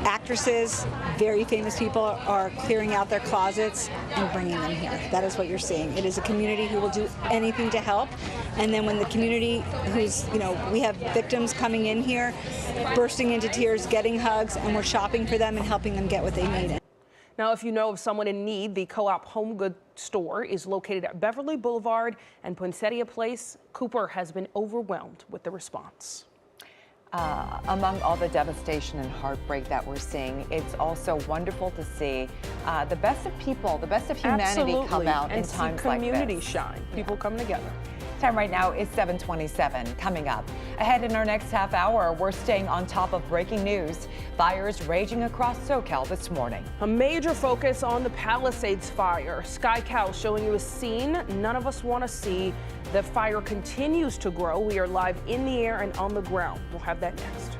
Actresses, very famous people are clearing out their closets and bringing them here. That is what you're seeing. It is a community who will do anything to help. And then when the community who's, we have victims coming in here, bursting into tears, getting hugs, and we're shopping for them and helping them get what they need. Now, if you know of someone in need, the Co-op Home Goods store is located at Beverly Boulevard and Poinsettia Place. Cooper has been overwhelmed with the response. Among all the devastation and heartbreak that we're seeing, it's also wonderful to see the best of people, the best of humanity come out in times like this. Community shine, people come together. Time right now is 7:27. Coming up ahead in our next half hour, we're staying on top of breaking news. Fires raging across SoCal this morning. A major focus on the Palisades Fire. SkyCal showing you a scene none of us want to see. The fire continues to grow. We are live in the air and on the ground. We'll have that next.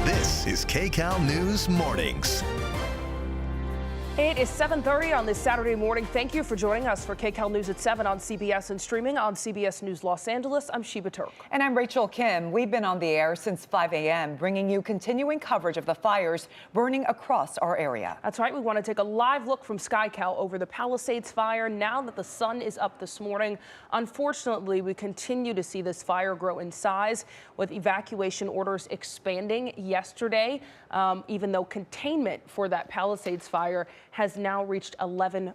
This is KCAL News Mornings. It is 7:30 on this Saturday morning. Thank you for joining us for KCAL News at 7 on CBS and streaming on CBS News Los Angeles. I'm Sheba Turk. And I'm Rachel Kim. We've been on the air since 5 a.m., bringing you continuing coverage of the fires burning across our area. That's right. We want to take a live look from SkyCal over the Palisades Fire now that the sun is up this morning. Unfortunately, we continue to see this fire grow in size, with evacuation orders expanding yesterday, even though containment for that Palisades Fire has now reached 11%.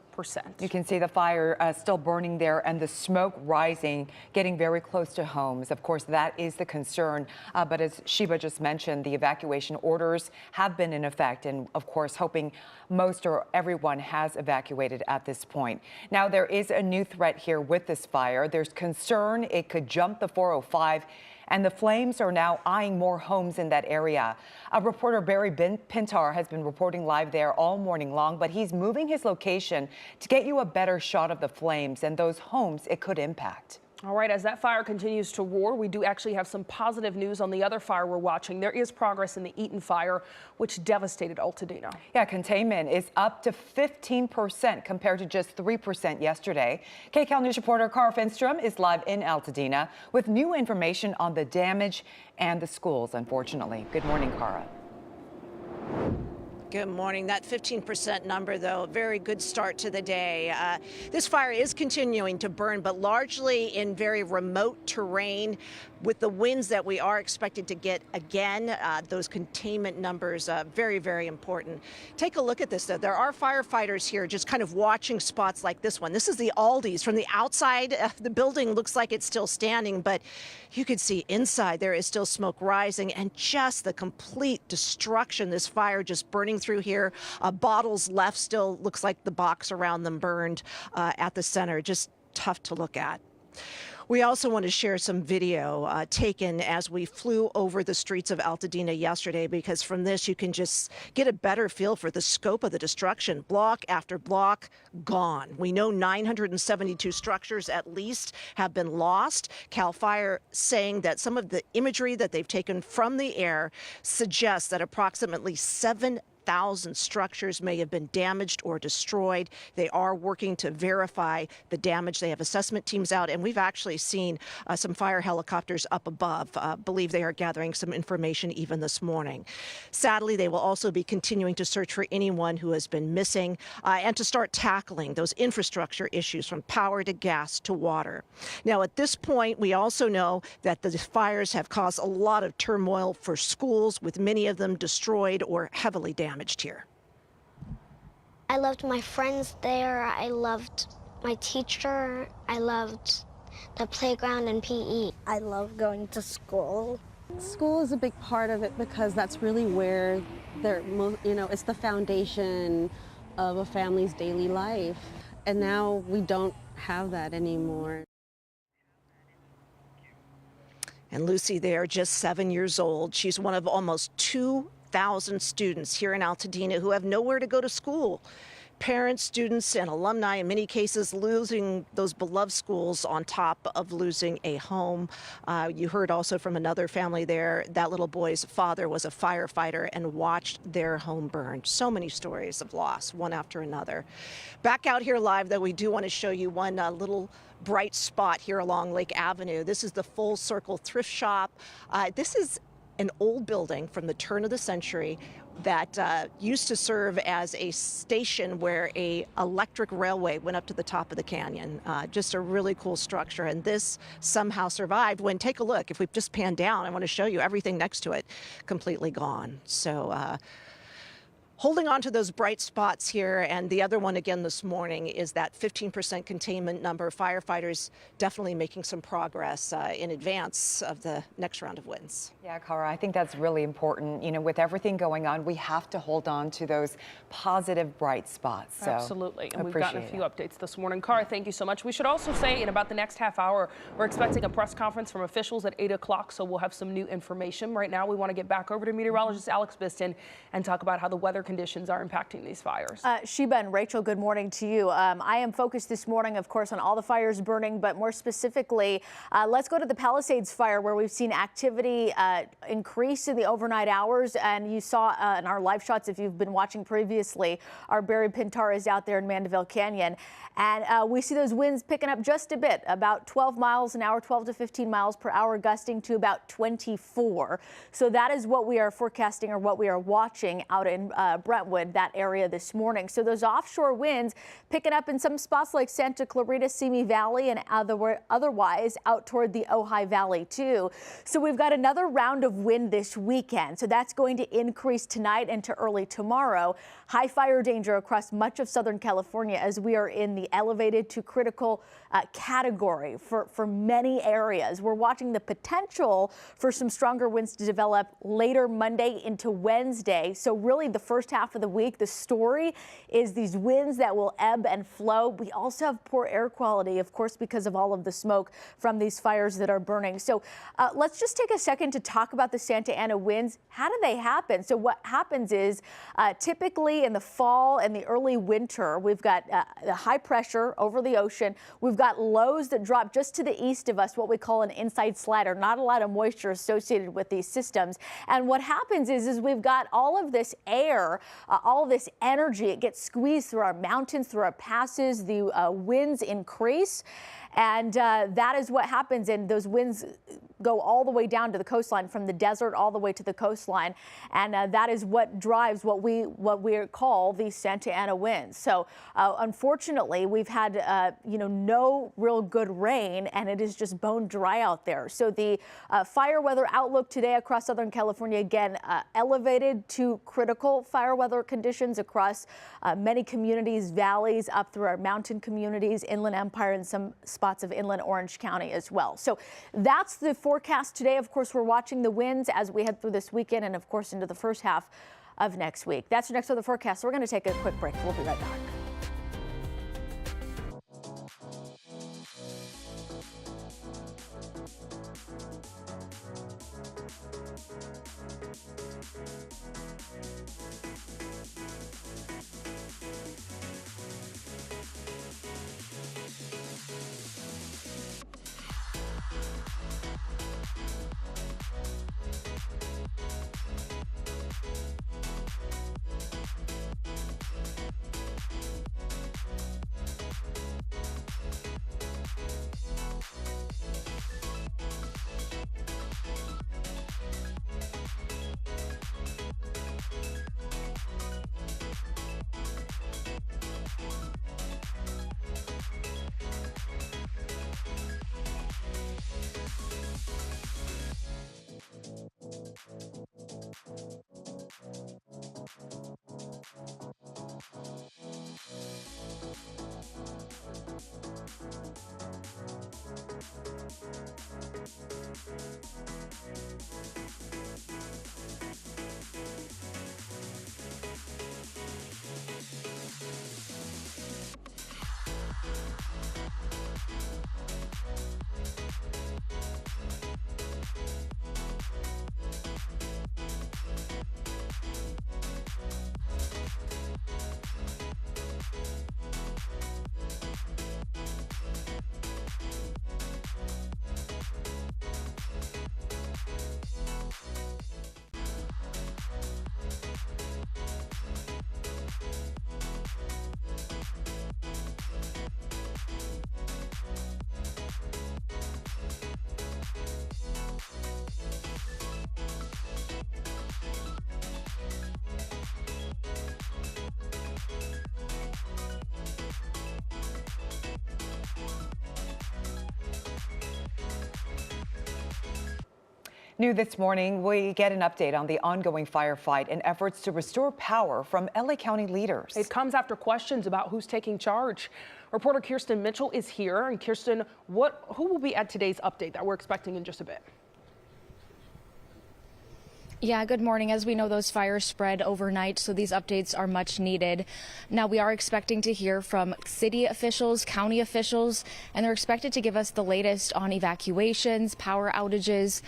You can see the fire still burning there and the smoke rising, getting very close to homes. Of course, that is the concern. But as Sheba just mentioned, the evacuation orders have been in effect, and of course, hoping most or everyone has evacuated at this point. Now, there is a new threat here with this fire. There's concern it could jump the 405. And the flames are now eyeing more homes in that area. Reporter Barry Pintar has been reporting live there all morning long, but he's moving his location to get you a better shot of the flames and those homes it could impact. All right, as that fire continues to roar, we do actually have some positive news on the other fire we're watching. There is progress in the Eaton fire, which devastated Altadena. Yeah, containment is up to 15% compared to just 3% yesterday. KCAL News reporter Cara Finstrom is live in Altadena with new information on the damage and the schools, unfortunately. Good morning, Cara. Good morning. That 15% number, though, a very good start to the day. This fire is continuing to burn, but largely in very remote terrain. With the winds that we are expected to get again, those containment numbers, very, very important. Take a look at this, though. There are firefighters here just kind of watching spots like this one. This is the Aldi's. From the outside, the building looks like it's still standing, but you could see inside there is still smoke rising and just the complete destruction. This fire just burning through here. Bottles left, still looks like the box around them burned at the center. Just tough to look at. We also want to share some video taken as we flew over the streets of Altadena yesterday, because from this you can just get a better feel for the scope of the destruction. Block after block gone. We know 972 structures at least have been lost. CAL FIRE saying that some of the imagery that they've taken from the air suggests that approximately 7,000 structures may have been damaged or destroyed. They are working to verify the damage. They have assessment teams out, and we've actually seen some fire helicopters up above. Believe they are gathering some information even this morning. Sadly, they will also be continuing to search for anyone who has been missing and to start tackling those infrastructure issues from power to gas to water. Now, at this point, we also know that the fires have caused a lot of turmoil for schools, with many of them destroyed or heavily damaged here. I loved my friends there. I loved my teacher. I loved the playground and PE. I love going to school. School is a big part of it because that's really where it's the foundation of a family's daily life. And now we don't have that anymore. And Lucy there, just 7 years old. She's one of almost 2,000 students here in Altadena who have nowhere to go to school. Parents, students, and alumni, in many cases, losing those beloved schools on top of losing a home. You heard also from another family there, that little boy's father was a firefighter and watched their home burn. So many stories of loss, one after another. Back out here live, though, we do want to show you one little bright spot here along Lake Avenue. This is the Full Circle Thrift Shop. This is an old building from the turn of the century that used to serve as a station where a electric railway went up to the top of the canyon. Just a really cool structure, and this somehow survived when, take a look, if we just pan down, I want to show you everything next to it completely gone. So holding on to those bright spots here. And the other one again this morning is that 15% containment number. Firefighters definitely making some progress in advance of the next round of winds. Yeah, Cara, I think that's really important. You know, with everything going on, we have to hold on to those positive, bright spots. So absolutely. And we've gotten a few updates this morning. Cara, thank you so much. We should also say in about the next half hour, we're expecting a press conference from officials at 8 o'clock. So we'll have some new information. Right now, we want to get back over to meteorologist Alex Biston and talk about how the weather conditions are impacting these fires. Sheba and Rachel, good morning to you. I am focused this morning, of course, on all the fires burning, but more specifically, let's go to the Palisades Fire, where we've seen activity increase in the overnight hours. And you saw in our live shots, if you've been watching previously, our Barry Pintar is out there in Mandeville Canyon. And we see those winds picking up just a bit, about 12 miles an hour, 12 to 15 miles per hour, gusting to about 24. So that is what we are forecasting, or what we are watching out in Brentwood, that area this morning. So those offshore winds picking up in some spots like Santa Clarita, Simi Valley, and otherwise out toward the Ojai Valley too. So we've got another round of wind this weekend. So that's going to increase tonight into early tomorrow. High fire danger across much of Southern California as we are in the elevated to critical category for many areas. We're watching the potential for some stronger winds to develop later Monday into Wednesday. So really the first first half of the week. The story is these winds that will ebb and flow. We also have poor air quality, of course, because of all of the smoke from these fires that are burning. So let's just take a second to talk about the Santa Ana winds. How do they happen? So what happens is typically in the fall and the early winter, we've got the high pressure over the ocean. We've got lows that drop just to the east of us, what we call an inside slider, not a lot of moisture associated with these systems. And what happens is we've got all of this air, all of this energy. It gets squeezed through our mountains, through our passes. The winds increase. And that is what happens, and those winds go all the way down to the coastline, from the desert all the way to the coastline, and that is what drives what we call the Santa Ana winds. So unfortunately, we've had no real good rain, and it is just bone dry out there. So the fire weather outlook today across Southern California, again, elevated to critical fire weather conditions across many communities, valleys, up through our mountain communities, Inland Empire, and some spots of inland Orange County as well. So that's the forecast today. Of course, we're watching the winds as we head through this weekend and, of course, into the first half of next week. That's your next weather forecast. So we're going to take a quick break. We'll be right back. New this morning, we get an update on the ongoing firefight and efforts to restore power from LA County leaders. It comes after questions about who's taking charge. Reporter Kirsten Mitchell is here. And Kirsten, who will be at today's update that we're expecting in just a bit? Yeah, good morning. As we know, those fires spread overnight, so these updates are much needed. Now, we are expecting to hear from city officials, county officials, and they're expected to give us the latest on evacuations, power outages,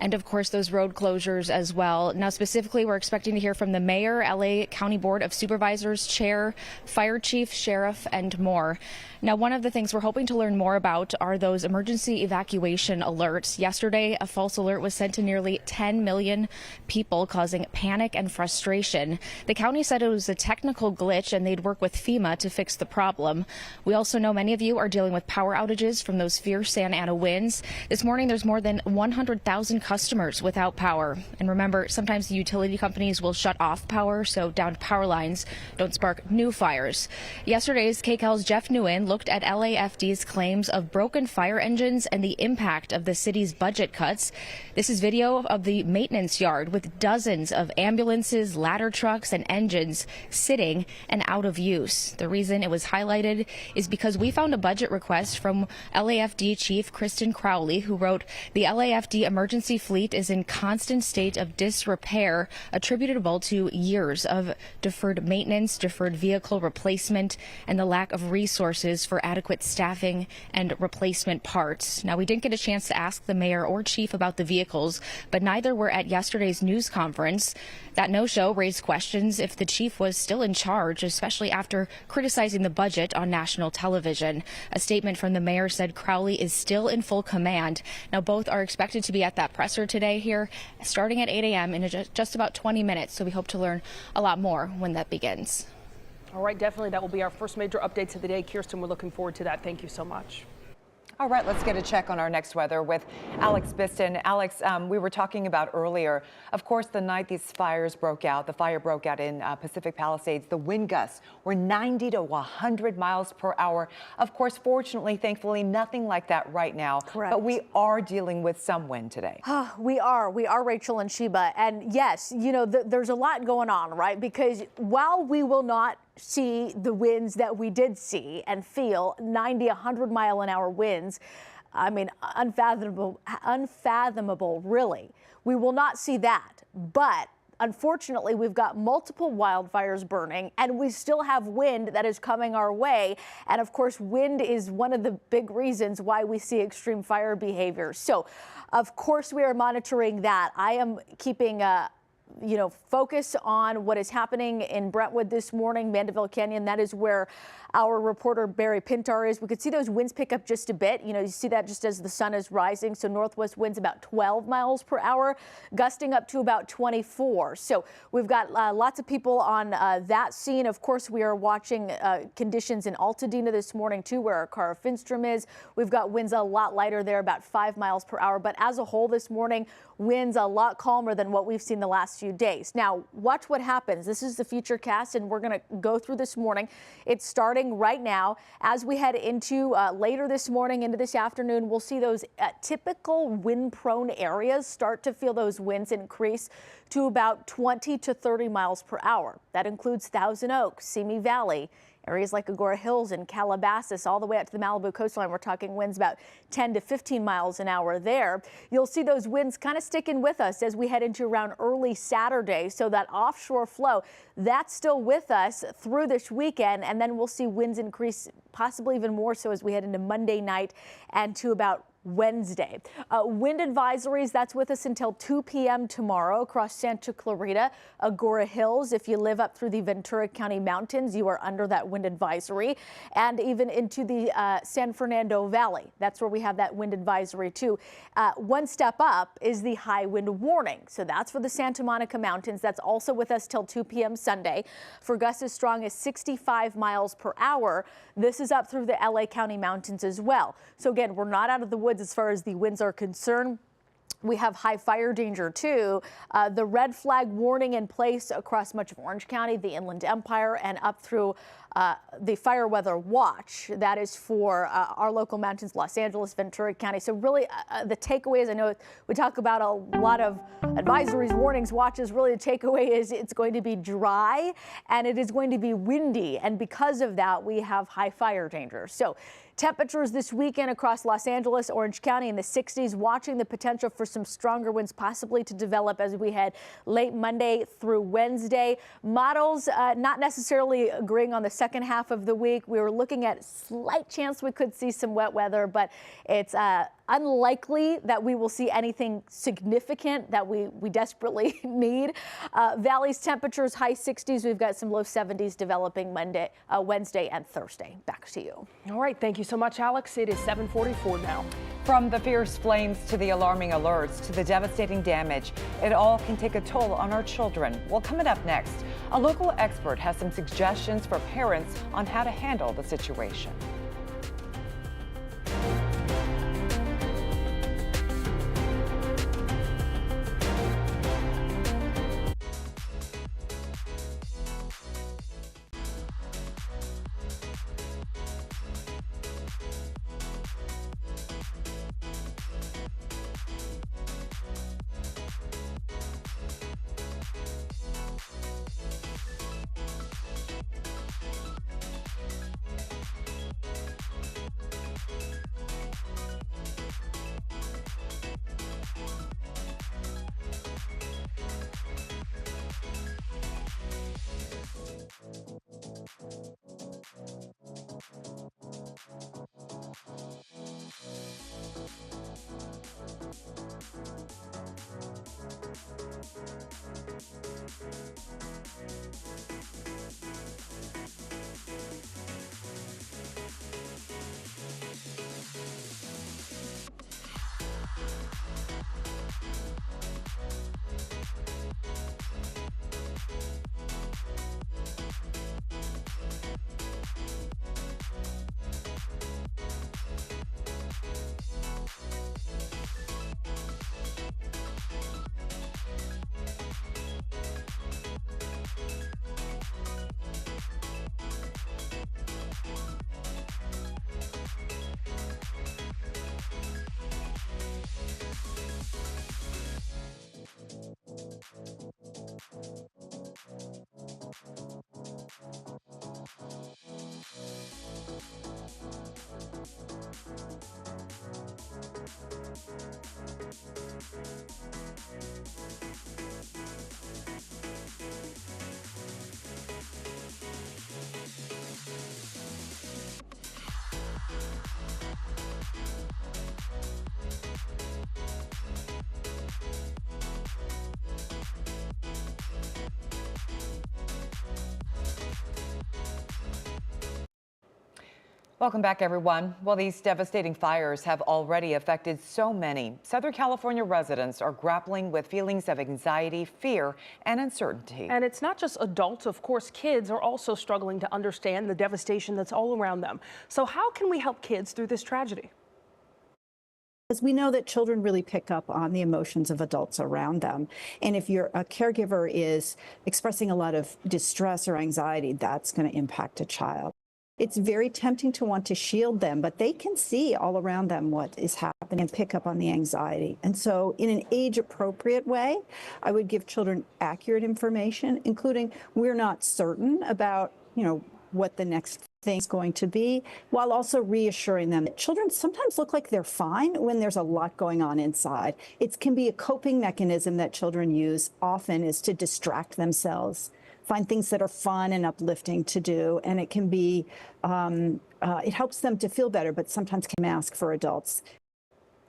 and of course those road closures as well. Now, specifically, we're expecting to hear from the mayor, LA County Board of Supervisors, chair, fire chief, sheriff, and more. Now, one of the things we're hoping to learn more about are those emergency evacuation alerts. Yesterday, a false alert was sent to nearly 10 million people, causing panic and frustration. The county said it was a technical glitch and they'd work with FEMA to fix the problem. We also know many of you are dealing with power outages from those fierce Santa Ana winds. This morning, there's more than 100,000 customers without power. And remember, sometimes the utility companies will shut off power, so downed power lines don't spark new fires. Yesterday's KCAL's Jeff Nguyen looked at LAFD's claims of broken fire engines and the impact of the city's budget cuts. This is video of the maintenance yard with dozens of ambulances, ladder trucks, and engines sitting and out of use. The reason it was highlighted is because we found a budget request from LAFD Chief Kristen Crowley, who wrote, "The LAFD Emergency emergency fleet is in constant state of disrepair, attributable to years of deferred maintenance, deferred vehicle replacement, and the lack of resources for adequate staffing and replacement parts. Now, we didn't get a chance to ask the mayor or chief about the vehicles, but neither were at yesterday's news conference. That no-show raised questions if the chief was still in charge, especially after criticizing the budget on national television. A statement from the mayor said Crowley is still in full command. Now, both are expected to be at that presser today here, starting at 8 a.m. in just about 20 minutes. So we hope to learn a lot more when that begins. All right, definitely. That will be our first major updates of the day. Kirsten, we're looking forward to that. Thank you so much. All right, let's get a check on our next weather with Alex Biston. Alex, we were talking about earlier, of course, the night these fires broke out, the fire broke out in Pacific Palisades, the wind gusts were 90 to 100 miles per hour. Of course, fortunately, thankfully, nothing like that right now. Correct. But we are dealing with some wind today. We are, Rachel and Sheba. And yes, you know, there's a lot going on, right? Because while we will not see the winds that we did see and feel, 90, 100 mile an hour winds, I mean, unfathomable, really. We will not see that. But unfortunately, we've got multiple wildfires burning, and we still have wind that is coming our way. And of course, wind is one of the big reasons why we see extreme fire behavior. So, of course, we are monitoring that. I am keeping focus on what is happening in Brentwood this morning, Mandeville Canyon. That is where our reporter Barry Pintar is. We could see those winds pick up just a bit. You know, you see that just as the sun is rising. So northwest winds about 12 miles per hour, gusting up to about 24. So we've got lots of people on that scene. Of course, we are watching conditions in Altadena this morning, too, where our Cara Finstrom is. We've got winds a lot lighter there, about 5 miles per hour. But as a whole this morning, winds a lot calmer than what we've seen the last few days. Now, watch what happens. This is the future cast, and we're going to go through this morning. It's starting right now. As we head into later this morning, into this afternoon, we'll see those typical wind-prone areas start to feel those winds increase to about 20 to 30 miles per hour. That includes Thousand Oaks, Simi Valley, areas like Agora Hills and Calabasas, all the way out to the Malibu coastline. We're talking winds about 10 to 15 miles an hour there. You'll see those winds kind of sticking with us as we head into around early Saturday. So that offshore flow, that's still with us through this weekend. And then we'll see winds increase possibly even more so as we head into Monday night and to about Wednesday. Wind advisories, that's with us until 2 p.m. tomorrow across Santa Clarita, Agora Hills. If you live up through the Ventura County Mountains, you are under that wind advisory, and even into the San Fernando Valley. That's where we have that wind advisory too. One step up is the high wind warning. So that's for the Santa Monica Mountains. That's also with us till 2 p.m. Sunday. For gusts as strong as 65 miles per hour. This is up through the LA County Mountains as well. So again, we're not out of the woods as far as the winds are concerned. We have high fire danger too. The red flag warning in place across much of Orange County, the Inland Empire, and up through the fire weather watch. That is for our local mountains, Los Angeles, Ventura County. So really the takeaway is, I know we talk about a lot of advisories, warnings, watches. Really the takeaway is it's going to be dry and it is going to be windy. And because of that, we have high fire danger. So temperatures this weekend across Los Angeles, Orange County in the 60s, watching the potential for some stronger winds possibly to develop as we head late Monday through Wednesday. Models not necessarily agreeing on the second half of the week. We were looking at slight chance we could see some wet weather, but it's unlikely that we will see anything significant that we desperately need. Valley's temperatures high 60s. We've got some low 70s developing Monday, Wednesday and Thursday. Back to you. All right. Thank you so much, Alex. It is 7:44 now. From the fierce flames to the alarming alerts to the devastating damage, it all can take a toll on our children. Well, coming up next, a local expert has some suggestions for parents on how to handle the situation. Welcome back, everyone. Well, these devastating fires have already affected so many. Southern California residents are grappling with feelings of anxiety, fear, and uncertainty. And it's not just adults, of course, kids are also struggling to understand the devastation that's all around them. So how can we help kids through this tragedy? Because we know that children really pick up on the emotions of adults around them. And if a caregiver is expressing a lot of distress or anxiety, that's going to impact a child. It's very tempting to want to shield them, but they can see all around them what is happening and pick up on the anxiety. And so in an age-appropriate way, I would give children accurate information, including we're not certain about, what the next thing's going to be, while also reassuring them that children sometimes look like they're fine when there's a lot going on inside. It can be a coping mechanism that children use often is to distract themselves, find things that are fun and uplifting to do, and it can be, it helps them to feel better, but sometimes can mask for adults.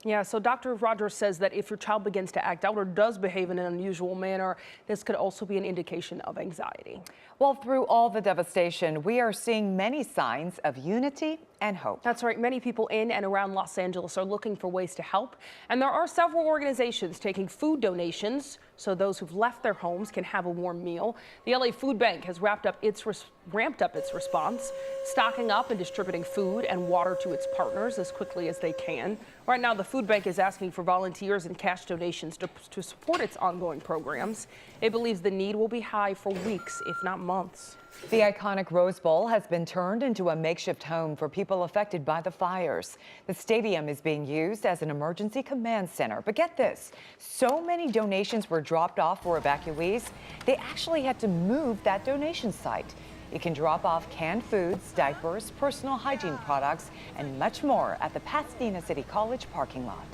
Yeah, so Dr. Rogers says that if your child begins to act out or does behave in an unusual manner, this could also be an indication of anxiety. Well, through all the devastation, we are seeing many signs of unity and hope. That's right. Many people in and around Los Angeles are looking for ways to help. And there are several organizations taking food donations so those who've left their homes can have a warm meal. The LA Food Bank has ramped up its response, stocking up and distributing food and water to its partners as quickly as they can. Right now, the food bank is asking for volunteers and cash donations to support its ongoing programs. It believes the need will be high for weeks, if not months. The iconic Rose Bowl has been turned into a makeshift home for people affected by the fires. The stadium is being used as an emergency command center. But get this, so many donations were dropped off for evacuees, they actually had to move that donation site. You can drop off canned foods, diapers, personal hygiene products, and much more at the Pasadena City College parking lot.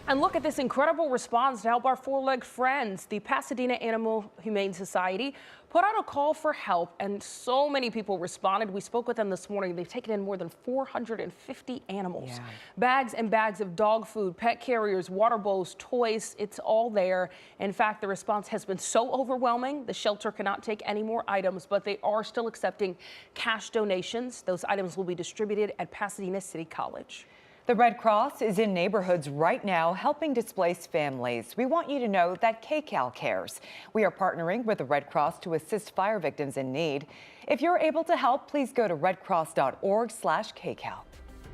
And look at this incredible response to help our four-legged friends. The Pasadena Animal Humane Society put out a call for help, and so many people responded. We spoke with them this morning. They've taken in more than 450 animals. Yeah. Bags and bags of dog food, pet carriers, water bowls, toys, it's all there. In fact, the response has been so overwhelming, the shelter cannot take any more items, but they are still accepting cash donations. Those items will be distributed at Pasadena City College. The Red Cross is in neighborhoods right now helping displaced families. We want you to know that KCAL cares. We are partnering with the Red Cross to assist fire victims in need. If you're able to help, please go to redcross.org/KCAL.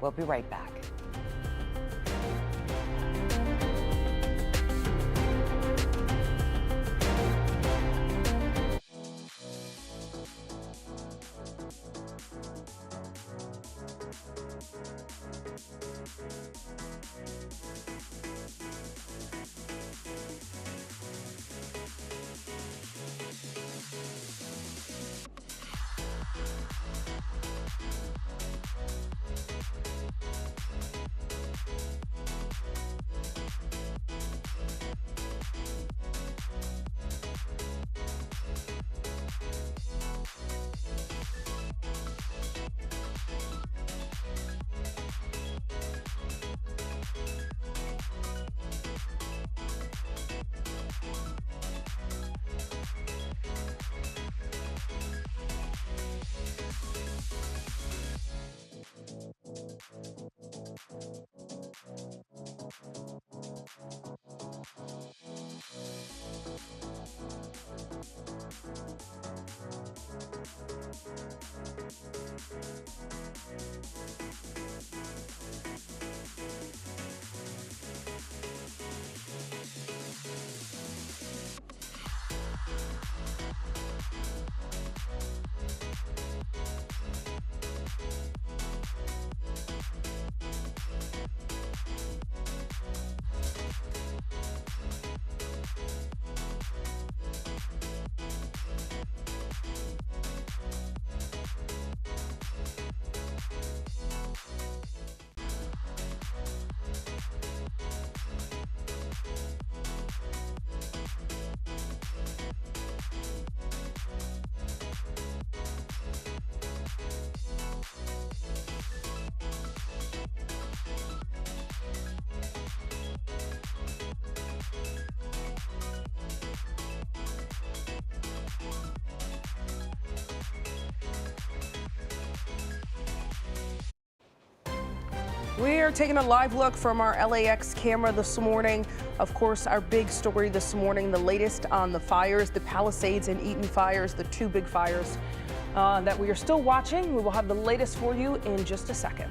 We'll be right back. We're taking a live look from our LAX camera this morning. Of course, our big story this morning, the latest on the fires, the Palisades and Eaton fires, the two big fires that we are still watching. We will have the latest for you in just a second.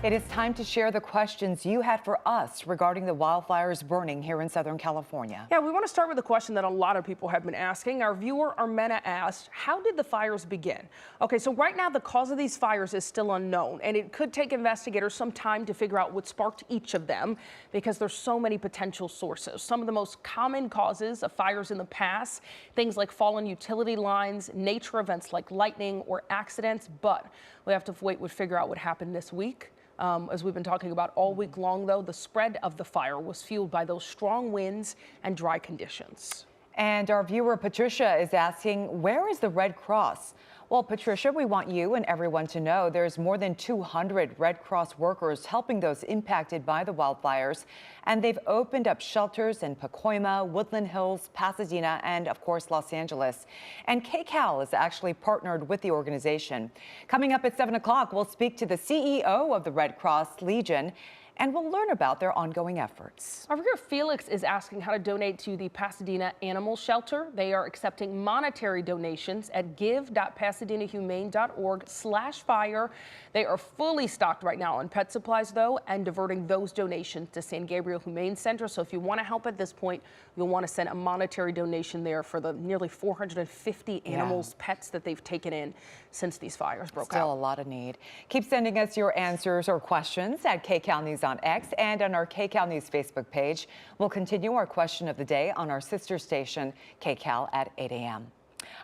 It is time to share the questions you had for us regarding the wildfires burning here in Southern California. Yeah, we want to start with a question that a lot of people have been asking. Our viewer Armena asked, how did the fires begin? Okay, so right now the cause of these fires is still unknown, and it could take investigators some time to figure out what sparked each of them because there's so many potential sources. Some of the most common causes of fires in the past, things like fallen utility lines, nature events like lightning or accidents, but we have to wait and figure out what happened this week. As we've been talking about all week long, though, the spread of the fire was fueled by those strong winds and dry conditions. And our viewer Patricia is asking, where is the Red Cross? Well, Patricia, we want you and everyone to know there's more than 200 Red Cross workers helping those impacted by the wildfires. And they've opened up shelters in Pacoima, Woodland Hills, Pasadena, and of course, Los Angeles. And KCAL is actually partnered with the organization. Coming up at 7 o'clock, we'll speak to the CEO of the Red Cross Legion, and we'll learn about their ongoing efforts. Over here, Felix is asking how to donate to the Pasadena Animal Shelter. They are accepting monetary donations at give.pasadenahumane.org/fire. They are fully stocked right now on pet supplies, though, and diverting those donations to San Gabriel Humane Center. So if you want to help at this point, you'll want to send a monetary donation there for the nearly 450 animals, pets that they've taken in since these fires broke out. Still a lot of need. Keep sending us your answers or questions at KCAL News on X and on our KCAL News Facebook page. We'll continue our question of the day on our sister station, KCAL, at 8 a.m.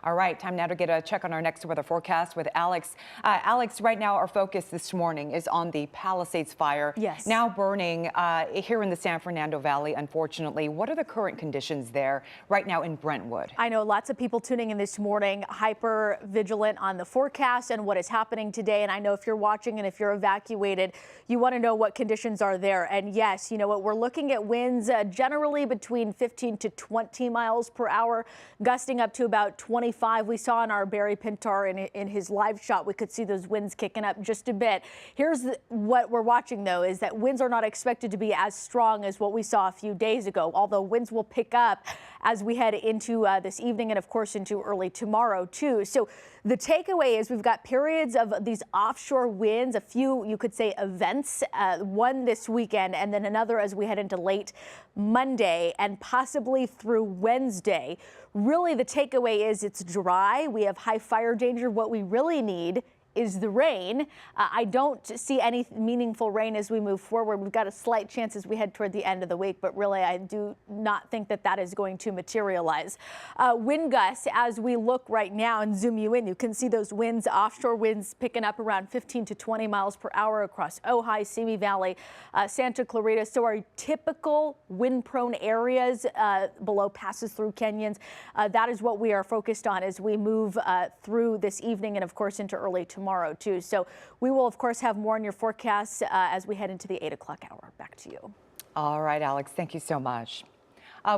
All right, time now to get a check on our next weather forecast with Alex. Alex, right now our focus this morning is on the Palisades Fire. Yes. Now burning here in the San Fernando Valley, unfortunately. What are the current conditions there right now in Brentwood? I know lots of people tuning in this morning, hyper vigilant on the forecast and what is happening today. And I know if you're watching and if you're evacuated, you want to know what conditions are there. And yes, you know what, we're looking at winds generally between 15 to 20 miles per hour, gusting up to about 25. We saw in our Barry Pintar in his live shot, we could see those winds kicking up just a bit. Here's what we're watching, though, is that winds are not expected to be as strong as what we saw a few days ago, although winds will pick up as we head into this evening and, of course, into early tomorrow, too. So the takeaway is we've got periods of these offshore winds, a few, you could say, events, one this weekend and then another as we head into late Monday and possibly through Wednesday. Really, the takeaway is it's dry. We have high fire danger. What we really need is the rain. I don't see any meaningful rain as we move forward. We've got a slight chance as we head toward the end of the week, but really I do not think that that is going to materialize. Wind gusts, as we look right now and zoom you in, you can see those winds, offshore winds picking up around 15 to 20 miles per hour across Ojai, Simi Valley, Santa Clarita. So our typical wind-prone areas below passes through canyons, that is what we are focused on as we move through this evening and, of course, into early tomorrow, too. So we will, of course, have more on your forecasts as we head into the 8 o'clock hour. Back to you. All right, Alex, thank you so much.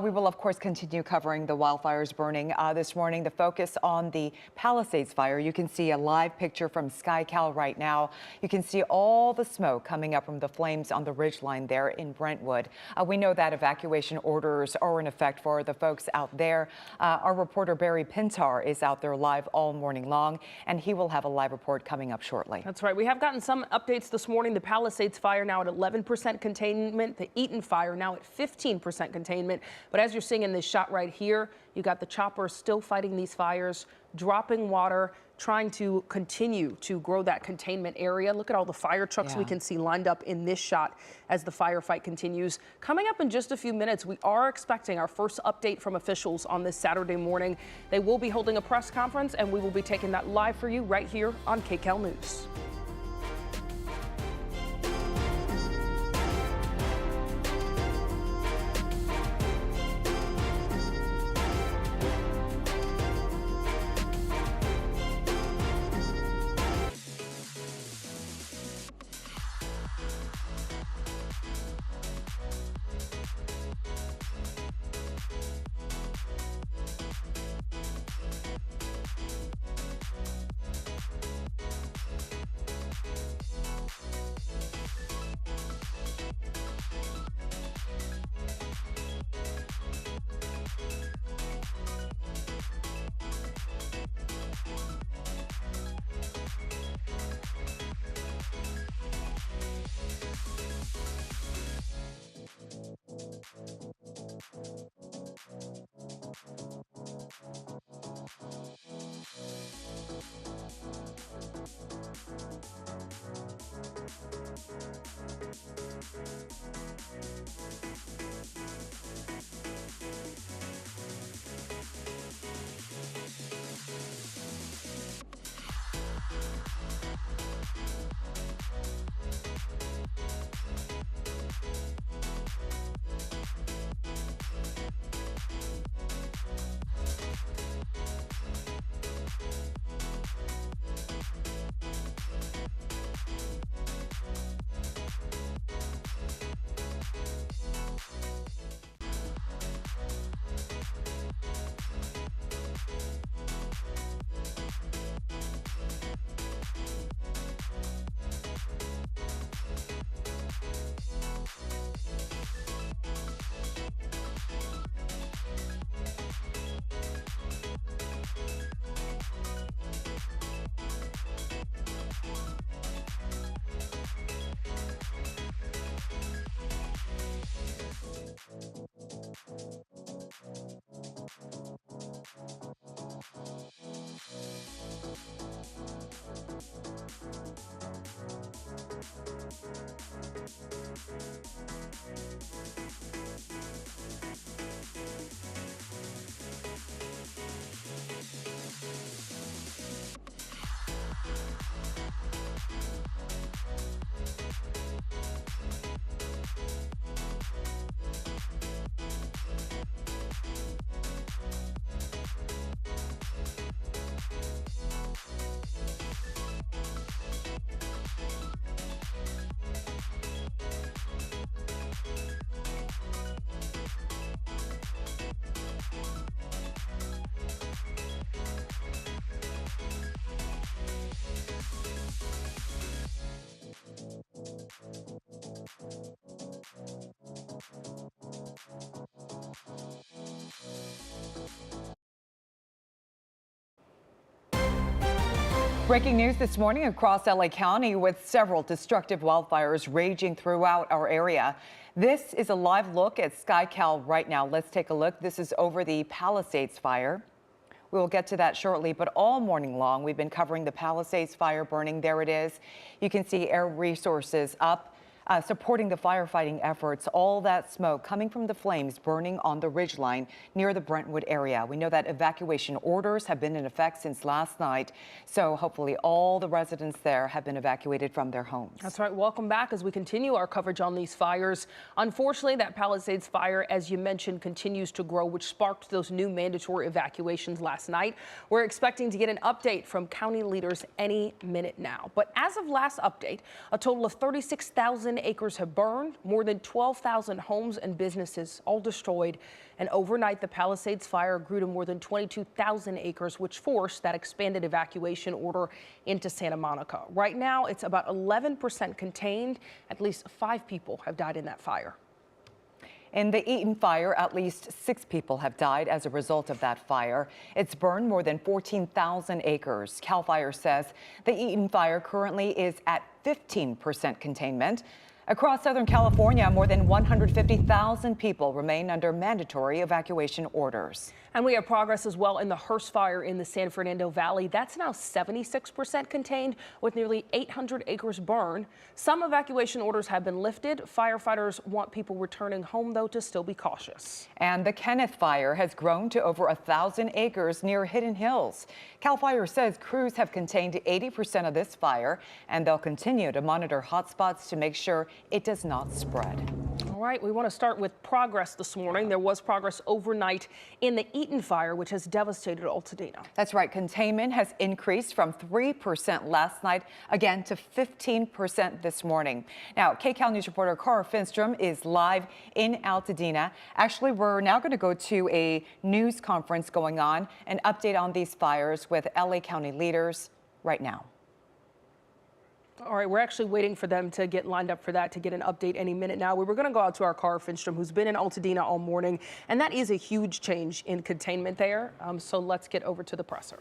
We will, of course, continue covering the wildfires burning this morning. The focus on the Palisades fire. You can see a live picture from SkyCal right now. You can see all the smoke coming up from the flames on the ridgeline there in Brentwood. We know that evacuation orders are in effect for the folks out there. Our reporter Barry Pintar is out there live all morning long, and he will have a live report coming up shortly. That's right. We have gotten some updates this morning. The Palisades fire now at 11% containment. The Eaton fire now at 15% containment. But as you're seeing in this shot right here, you got the choppers still fighting these fires, dropping water, trying to continue to grow that containment area. Look at all the fire trucks we can see lined up in this shot as the firefight continues. Coming up in just a few minutes, we are expecting our first update from officials on this Saturday morning. They will be holding a press conference, and we will be taking that live for you right here on KCAL News. Breaking news this morning across LA County with several destructive wildfires raging throughout our area. This is a live look at SkyCal right now. Let's take a look. This is over the Palisades Fire. We will get to that shortly, but all morning long we've been covering the Palisades Fire burning. There it is. You can see air resources up. Supporting the firefighting efforts, all that smoke coming from the flames burning on the ridgeline near the Brentwood area. We know that evacuation orders have been in effect since last night, so hopefully all the residents there have been evacuated from their homes. That's right. Welcome back as we continue our coverage on these fires. Unfortunately, that Palisades fire, as you mentioned, continues to grow, which sparked those new mandatory evacuations last night. We're expecting to get an update from county leaders any minute now. But as of last update, a total of 36,000 acres have burned, more than 12,000 homes and businesses all destroyed. And overnight, the Palisades fire grew to more than 22,000 acres, which forced that expanded evacuation order into Santa Monica. Right now, it's about 11% contained. At least 5 people have died in that fire. In the Eaton fire, at least 6 people have died as a result of that fire. It's burned more than 14,000 acres. CAL FIRE says the Eaton fire currently is at 15% containment. Across Southern California, more than 150,000 people remain under mandatory evacuation orders. And we have progress as well in the Hearst fire in the San Fernando Valley. That's now 76% contained with nearly 800 acres burned. Some evacuation orders have been lifted. Firefighters want people returning home, though, to still be cautious. And the Kenneth fire has grown to over 1,000 acres near Hidden Hills. CAL FIRE says crews have contained 80% of this fire, and they'll continue to monitor hotspots to make sure it does not spread. All right, we want to start with progress this morning. There was progress overnight in the Eaton fire, which has devastated Altadena. That's right. Containment has increased from 3% last night, again to 15% this morning. Now, KCAL News reporter Cara Finstrom is live in Altadena. Actually, we're now going to go to a news conference going on, an update on these fires with LA County leaders right now. All right, we're actually waiting for them to get lined up for that, to get an update any minute now. We were going to go out to our Cara Finstrom, who's been in Altadena all morning, and that is a huge change in containment there. So let's get over to the presser.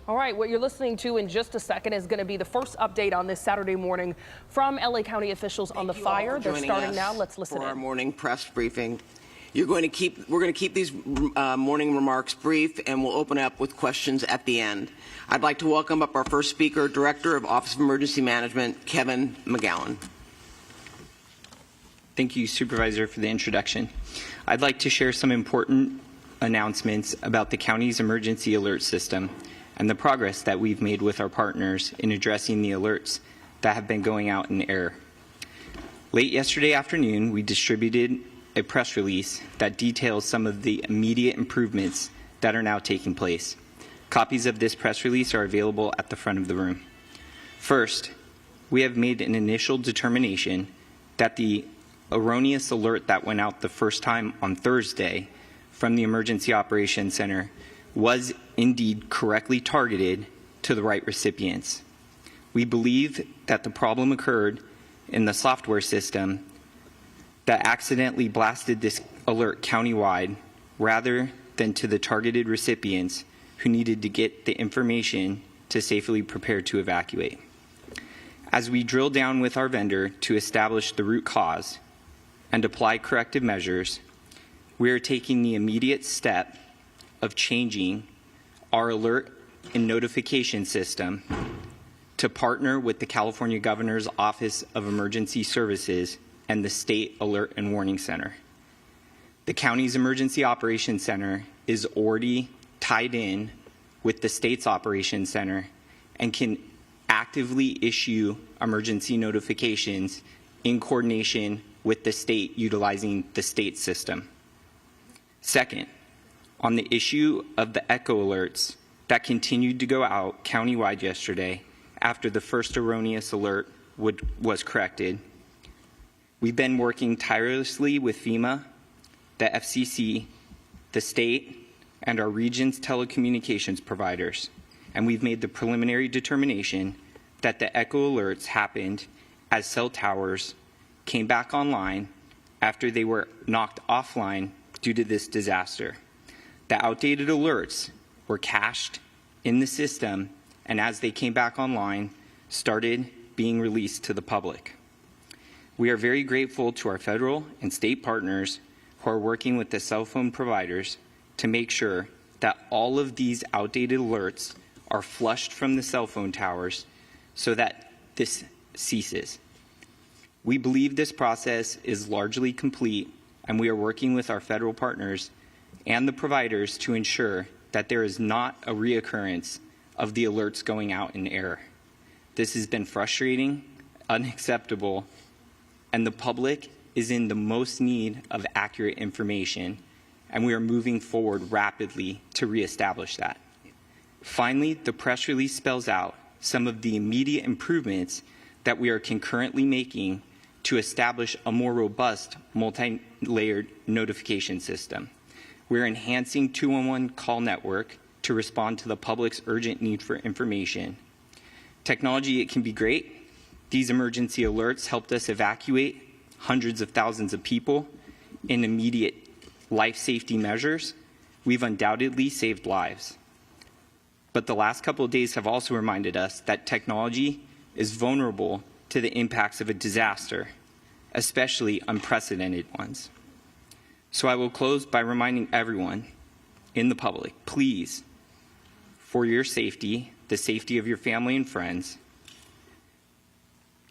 All right, what you're listening to in just a second is going to be the first update on this Saturday morning from LA County officials on the fire. They're starting now. Let's listen for in. Our morning press briefing. We're going to keep these morning remarks brief, and we'll open up with questions at the end. I'd like to welcome up our first speaker, Director of Office of Emergency Management, Kevin McGowan. Thank you, Supervisor, for the introduction. I'd like to share some important announcements about the county's emergency alert system and the progress that we've made with our partners in addressing the alerts that have been going out in error. Late yesterday afternoon, we distributed a press release that details some of the immediate improvements that are now taking place. Copies of this press release are available at the front of the room. First, we have made an initial determination that the erroneous alert that went out the first time on Thursday from the Emergency Operations Center was indeed correctly targeted to the right recipients. We believe that the problem occurred in the software system that accidentally blasted this alert countywide rather than to the targeted recipients who needed to get the information to safely prepare to evacuate. As we drill down with our vendor to establish the root cause and apply corrective measures, we are taking the immediate step of changing our alert and notification system to partner with the California Governor's Office of Emergency Services and the State Alert and Warning Center. The county's Emergency Operations Center is already tied in with the state's Operations Center and can actively issue emergency notifications in coordination with the state utilizing the state system. Second, on the issue of the echo alerts that continued to go out countywide yesterday after the first erroneous alert was corrected, we've been working tirelessly with FEMA, the FCC, the state, and our region's telecommunications providers, and we've made the preliminary determination that the echo alerts happened as cell towers came back online after they were knocked offline due to this disaster. The outdated alerts were cached in the system, and as they came back online, started being released to the public. We are very grateful to our federal and state partners who are working with the cell phone providers to make sure that all of these outdated alerts are flushed from the cell phone towers so that this ceases. We believe this process is largely complete, and we are working with our federal partners and the providers to ensure that there is not a reoccurrence of the alerts going out in error. This has been frustrating, unacceptable, and the public is in the most need of accurate information, and we are moving forward rapidly to reestablish that. Finally, the press release spells out some of the immediate improvements that we are concurrently making to establish a more robust multi-layered notification system. We're enhancing 211 call network to respond to the public's urgent need for information. Technology, it can be great. These emergency alerts helped us evacuate hundreds of thousands of people in immediate life safety measures. We've undoubtedly saved lives. But the last couple of days have also reminded us that technology is vulnerable to the impacts of a disaster, especially unprecedented ones. So I will close by reminding everyone in the public, please, for your safety, the safety of your family and friends,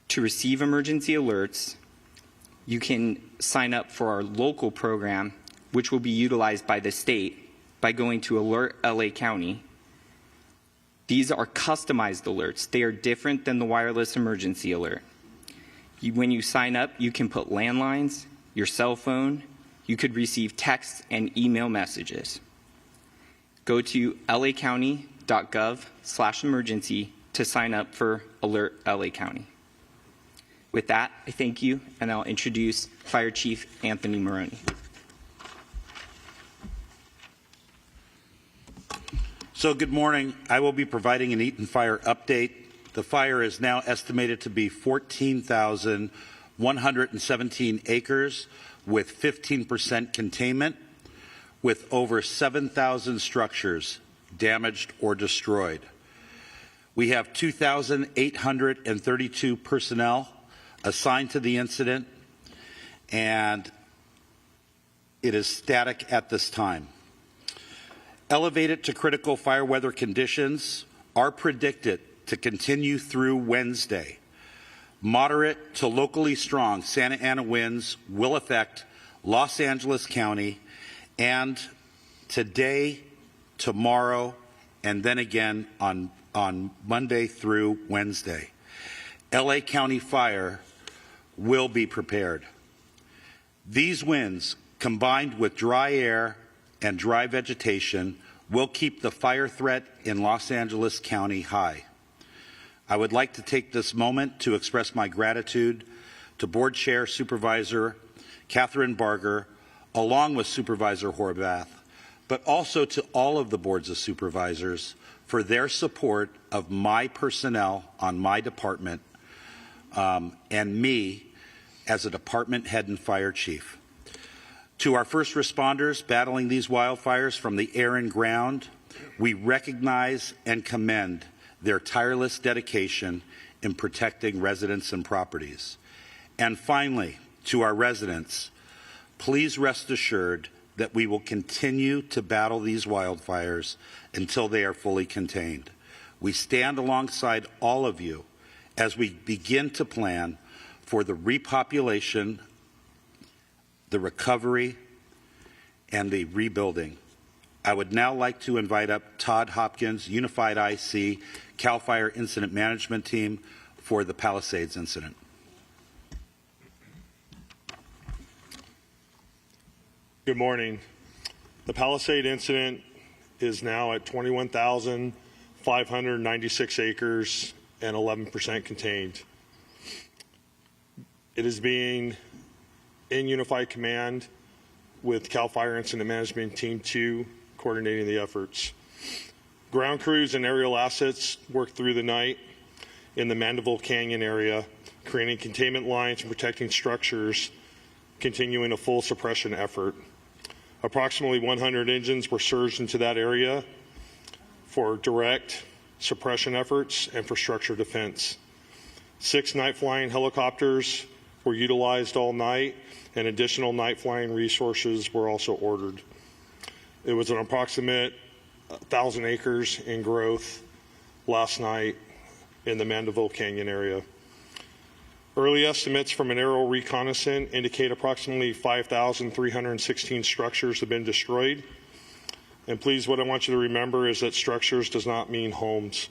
to receive emergency alerts, you can sign up for our local program, which will be utilized by the state by going to Alert LA County. These are customized alerts. They are different than the wireless emergency alert. When you sign up, you can put landlines, your cell phone, you could receive text and email messages. Go to lacounty.gov/emergency to sign up for Alert LA County. With that, I thank you, and I'll introduce Fire Chief Anthony Maroney. So good morning. I will be providing an Eaton fire update. The fire is now estimated to be 14,117 acres with 15% containment, with over 7,000 structures damaged or destroyed. We have 2,832 personnel assigned to the incident, and it is static at this time. Elevated to critical fire weather conditions are predicted to continue through Wednesday. Moderate to locally strong Santa Ana winds will affect Los Angeles County, and today, tomorrow, and then again on Monday through Wednesday. LA County Fire will be prepared. These winds, combined with dry air and dry vegetation, will keep the fire threat in Los Angeles County high. I would like to take this moment to express my gratitude to Board Chair Supervisor Catherine Barger, along with Supervisor Horvath, but also to all of the boards of supervisors for their support of my personnel on my department and me as a department head and fire chief. To our first responders battling these wildfires from the air and ground, we recognize and commend their tireless dedication in protecting residents and properties. And finally, to our residents, please rest assured that we will continue to battle these wildfires until they are fully contained. We stand alongside all of you as we begin to plan for the repopulation, the recovery, and the rebuilding. I would now like to invite up Todd Hopkins, Unified IC, CAL FIRE Incident Management Team for the Palisades incident. Good morning. The Palisade incident is now at 21,596 acres and 11% contained. It is being in unified command with CAL FIRE Incident Management Team 2 coordinating the efforts. Ground crews and aerial assets worked through the night in the Mandeville Canyon area, creating containment lines and protecting structures, continuing a full suppression effort. Approximately 100 engines were surged into that area for direct suppression efforts and for structure defense. 6 night flying helicopters were utilized all night, and additional night flying resources were also ordered. It was an approximate 1,000 acres in growth last night in the Mandeville Canyon area. Early estimates from an aerial reconnaissance indicate approximately 5,316 structures have been destroyed. And please, what I want you to remember is that structures does not mean homes.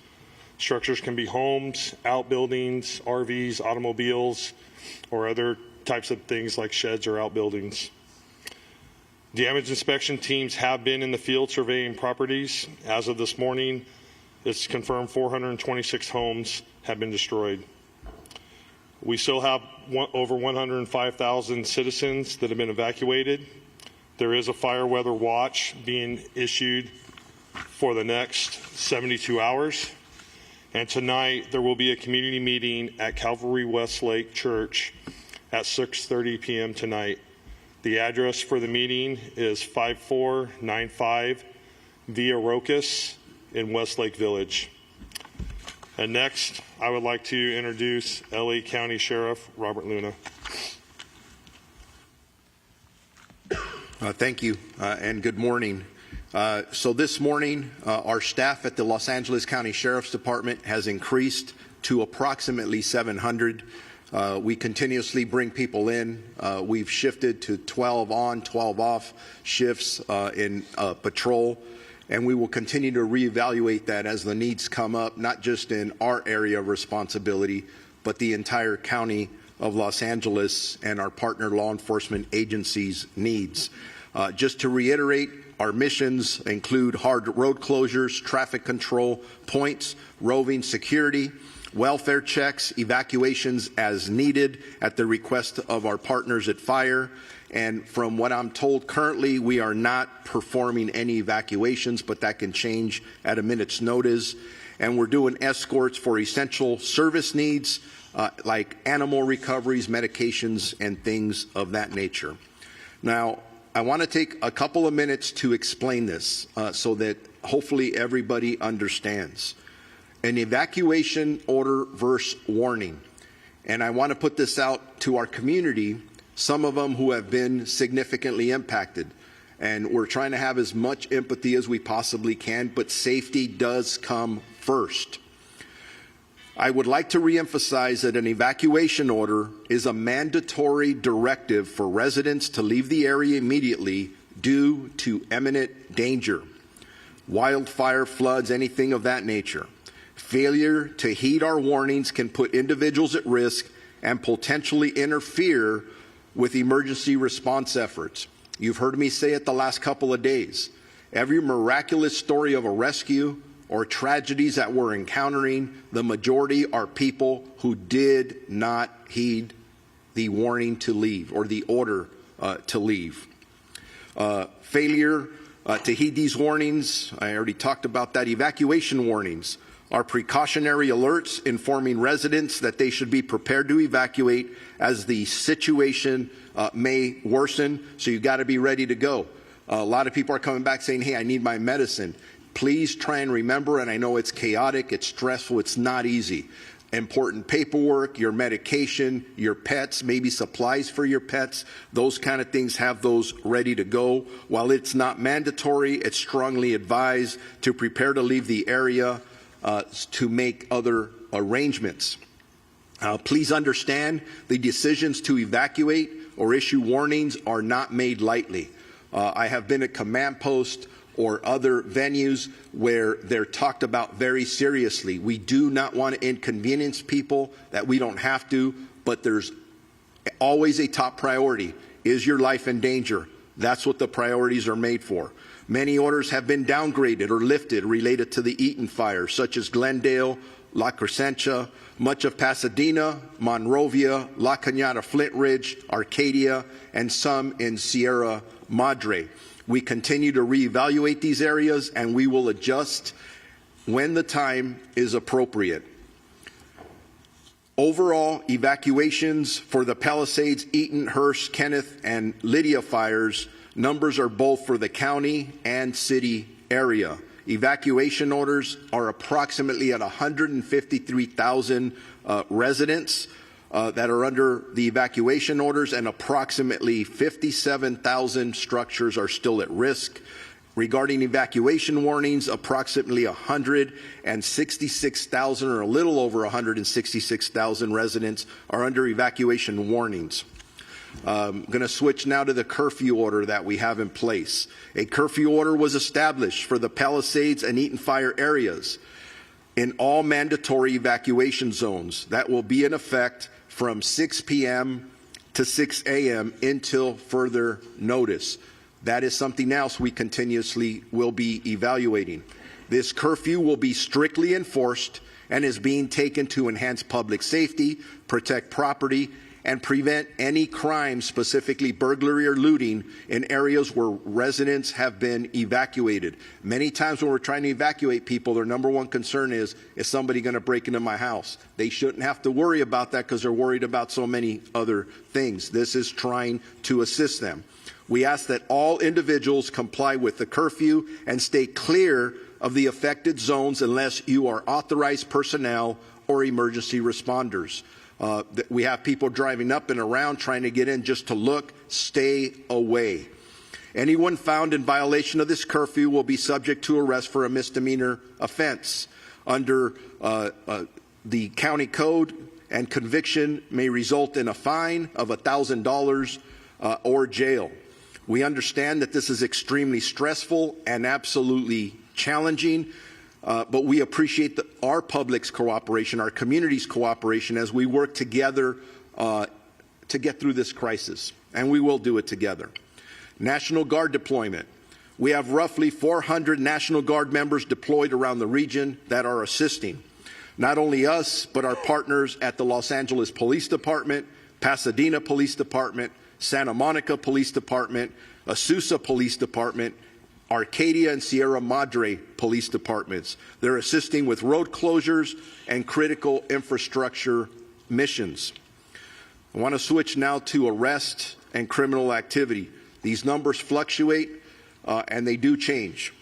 Structures can be homes, outbuildings, RVs, automobiles, or other types of things like sheds or outbuildings. Damage inspection teams have been in the field surveying properties. As of this morning, it's confirmed 426 homes have been destroyed. We still have over 105,000 citizens that have been evacuated. There is a fire weather watch being issued for the next 72 hours. And tonight there will be a community meeting at Calvary Westlake Church at 6:30 p.m. tonight. The address for the meeting is 5495 Via Rocas in Westlake Village. And next, I would like to introduce LA County Sheriff Robert Luna. Thank you, and good morning. So this morning, our staff at the Los Angeles County Sheriff's Department has increased to approximately 700. We continuously bring people in. We've shifted to 12 on, 12 off shifts in patrol. And we will continue to reevaluate that as the needs come up, not just in our area of responsibility, but the entire county of Los Angeles and our partner law enforcement agencies' needs. Just to reiterate, our missions include hard road closures, traffic control points, roving security, welfare checks, evacuations as needed at the request of our partners at Fire. And from what I'm told currently, we are not performing any evacuations, but that can change at a minute's notice. And we're doing escorts for essential service needs like animal recoveries, medications, and things of that nature. Now, I want to take a couple of minutes to explain this so that hopefully everybody understands. An evacuation order versus warning. And I want to put this out to our community, some of them who have been significantly impacted. And we're trying to have as much empathy as we possibly can, but safety does come first. I would like to reemphasize that an evacuation order is a mandatory directive for residents to leave the area immediately due to imminent danger. Wildfire, floods, anything of that nature. Failure to heed our warnings can put individuals at risk and potentially interfere with emergency response efforts. You've heard me say it the last couple of days. Every miraculous story of a rescue or tragedies that we're encountering, the majority are people who did not heed the warning to leave or the order to leave. Failure to heed these warnings, I already talked about that. Evacuation warnings are precautionary alerts informing residents that they should be prepared to evacuate as the situation may worsen. So you've got to be ready to go. A lot of people are coming back saying, hey, I need my medicine. Please try and remember, and I know it's chaotic, it's stressful, it's not easy. Important paperwork, your medication, your pets, maybe supplies for your pets, those kind of things, have those ready to go. While it's not mandatory, it's strongly advised to prepare to leave the area to make other arrangements. Please understand, the decisions to evacuate or issue warnings are not made lightly. I have been at command posts or other venues where they're talked about very seriously. We do not want to inconvenience people that we don't have to, but there's always a top priority. Is your life in danger? That's what the priorities are made for. Many orders have been downgraded or lifted related to the Eaton fire, such as Glendale, La Crescentia, much of Pasadena, Monrovia, La Cañada, Flint Ridge, Arcadia, and some in Sierra Madre. We continue to reevaluate these areas, and we will adjust when the time is appropriate. Overall, evacuations for the Palisades, Eaton, Hearst, Kenneth, and Lydia fires, numbers are both for the county and city area. Evacuation orders are approximately at 153,000 residents that are under the evacuation orders, and approximately 57,000 structures are still at risk. Regarding evacuation warnings, approximately 166,000 or a little over 166,000 residents are under evacuation warnings. I'm going to switch now to the curfew order that we have in place. A curfew order was established for the Palisades and Eaton fire areas in all mandatory evacuation zones that will be in effect from 6 p.m. to 6 a.m. until further notice. That is something else we continuously will be evaluating. This curfew will be strictly enforced and is being taken to enhance public safety, protect property, and prevent any crime, specifically burglary or looting, in areas where residents have been evacuated. Many times when we're trying to evacuate people, their number one concern is somebody going to break into my house? They shouldn't have to worry about that because they're worried about so many other things. This is trying to assist them. We ask that all individuals comply with the curfew and stay clear of the affected zones unless you are authorized personnel or emergency responders. We have people driving up and around trying to get in just to look. Stay away. Anyone found in violation of this curfew will be subject to arrest for a misdemeanor offense under the county code, and conviction may result in a fine of $1,000 or jail. We understand that this is extremely stressful and absolutely challenging, but we appreciate our public's cooperation, our community's cooperation as we work together to get through this crisis, and we will do it together. National Guard deployment. We have roughly 400 National Guard members deployed around the region that are assisting not only us, but our partners at the Los Angeles Police Department, Pasadena Police Department, Santa Monica Police Department, Azusa Police Department, Arcadia and Sierra Madre Police Departments. They're assisting with road closures and critical infrastructure missions. I want to switch now to arrest and criminal activity. These numbers fluctuate and they do change.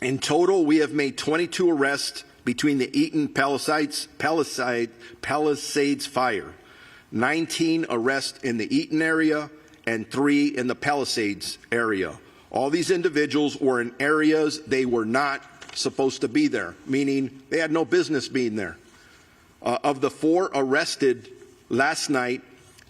In total, we have made 22 arrests between the Eaton Palisades Fire. 19 arrests in the Eaton area and 3 in the Palisades area. All these individuals were in areas they were not supposed to be there, meaning they had no business being there. Of the 4 arrested last night,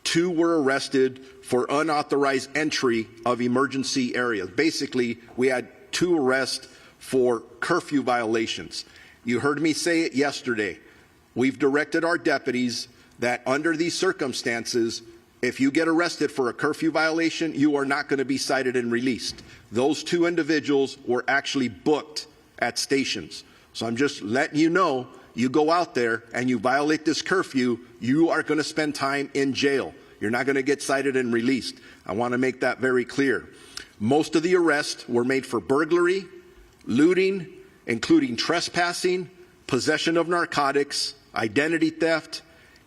2 were arrested for unauthorized entry of emergency areas. Basically, we had 2 arrests for curfew violations. You heard me say it yesterday. We've directed our deputies that under these circumstances, if you get arrested for a curfew violation, you are not going to be cited and released. Those 2 individuals were actually booked at stations. So I'm just letting you know, you go out there and you violate this curfew, you are going to spend time in jail. You're not going to get cited and released. I want to make that very clear. Most of the arrests were made for burglary, looting, including trespassing, possession of narcotics, identity theft,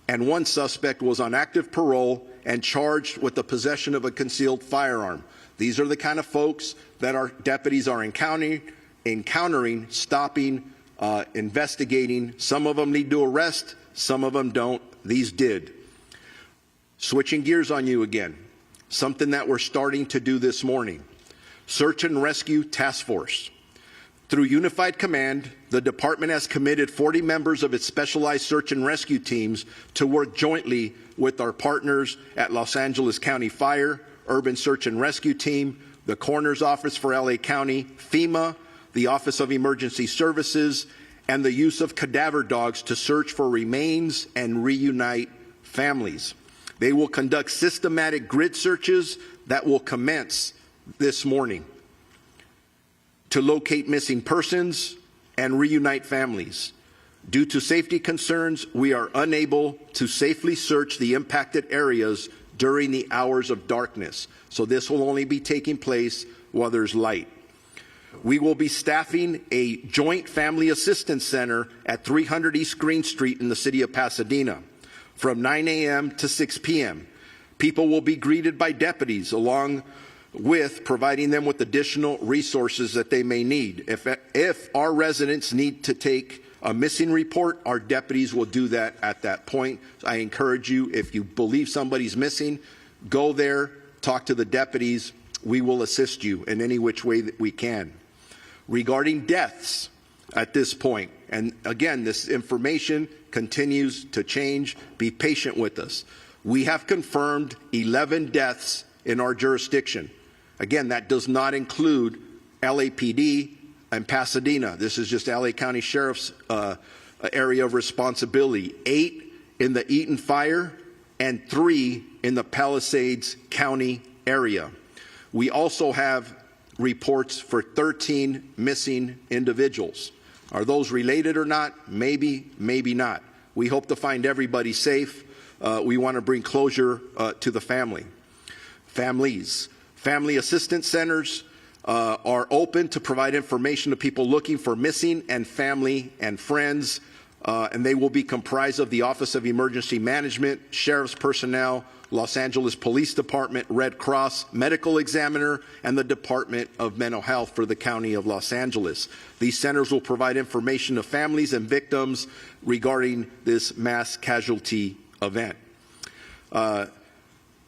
and 1 suspect was on active parole and charged with the possession of a concealed firearm. These are the kind of folks that our deputies are encountering, stopping, investigating. Some of them need to arrest, some of them don't. These did. Switching gears on you again, something that we're starting to do this morning. Search and Rescue Task Force. Through Unified Command, the department has committed 40 members of its specialized search and rescue teams to work jointly with our partners at Los Angeles County Fire, Urban Search and Rescue Team, the Coroner's Office for LA County, FEMA, the Office of Emergency Services, and the use of cadaver dogs to search for remains and reunite families. They will conduct systematic grid searches that will commence this morning to locate missing persons and reunite families. Due to safety concerns, we are unable to safely search the impacted areas during the hours of darkness. So this will only be taking place while there's light. We will be staffing a joint family assistance center at 300 East Green Street in the city of Pasadena. from 9 a.m. to 6 p.m. People will be greeted by deputies along with providing them with additional resources that they may need. If our residents need to take a missing report, our deputies will do that at that point. I encourage you, if you believe somebody's missing, go there, talk to the deputies. We will assist you in any which way that we can. Regarding deaths at this point, and again, this information continues to change. Be patient with us. We have confirmed 11 deaths in our jurisdiction. Again, that does not include LAPD and Pasadena. This is just LA County Sheriff's area of responsibility. 8 in the Eaton fire and 3 in the Palisades County area. We also have reports for 13 missing individuals. Are those related or not? Maybe, maybe not. We hope to find everybody safe. We want to bring closure to the families. Family assistance centers are open to provide information to people looking for missing and family and friends, and they will be comprised of the Office of Emergency Management, Sheriff's personnel, Los Angeles Police Department, Red Cross, Medical Examiner, and the Department of Mental Health for the County of Los Angeles. These centers will provide information to families and victims regarding this mass casualty event. A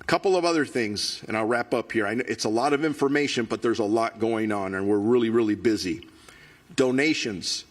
couple of other things, and I'll wrap up here. I know it's a lot of information, but there's a lot going on, and we're really, really busy. Donations.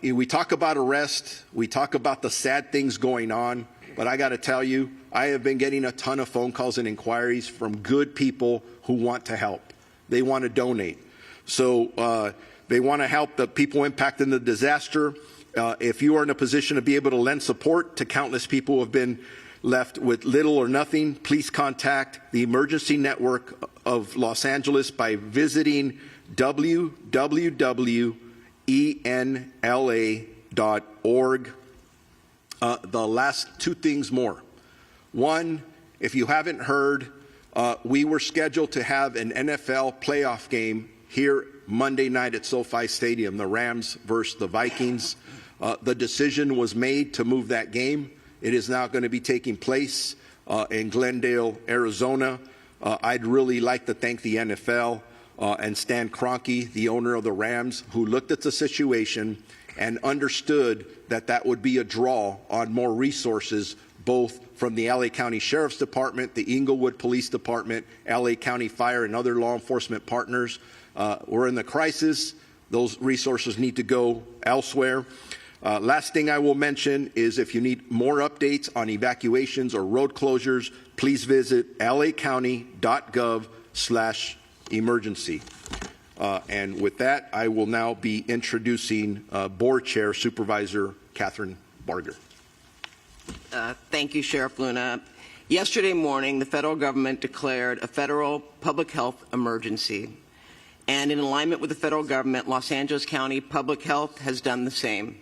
We talk about arrest. We talk about the sad things going on, but I got to tell you, I have been getting a ton of phone calls and inquiries from good people who want to help. They want to donate. So they want to help the people impacted in the disaster. If you are in a position to be able to lend support to countless people who have been left with little or nothing, please contact the Emergency Network of Los Angeles by visiting www.enla.org. The last 2 things more. One, if you haven't heard, we were scheduled to have an NFL playoff game here Monday night at SoFi Stadium, the Rams versus the Vikings. The decision was made to move that game. It is now going to be taking place in Glendale, Arizona. I'd really like to thank the NFL and Stan Kroenke, the owner of the Rams, who looked at the situation and understood that that would be a draw on more resources, both from the LA County Sheriff's Department, the Inglewood Police Department, LA County Fire, and other law enforcement partners. We're in the crisis. Those resources need to go elsewhere. Last thing I will mention is if you need more updates on evacuations or road closures, please visit lacounty.gov/emergency. And with that, I will now be introducing Board Chair Supervisor Catherine Barger. Thank you, Sheriff Luna. Yesterday morning, the federal government declared a federal public health emergency. And in alignment with the federal government, Los Angeles County Public Health has done the same.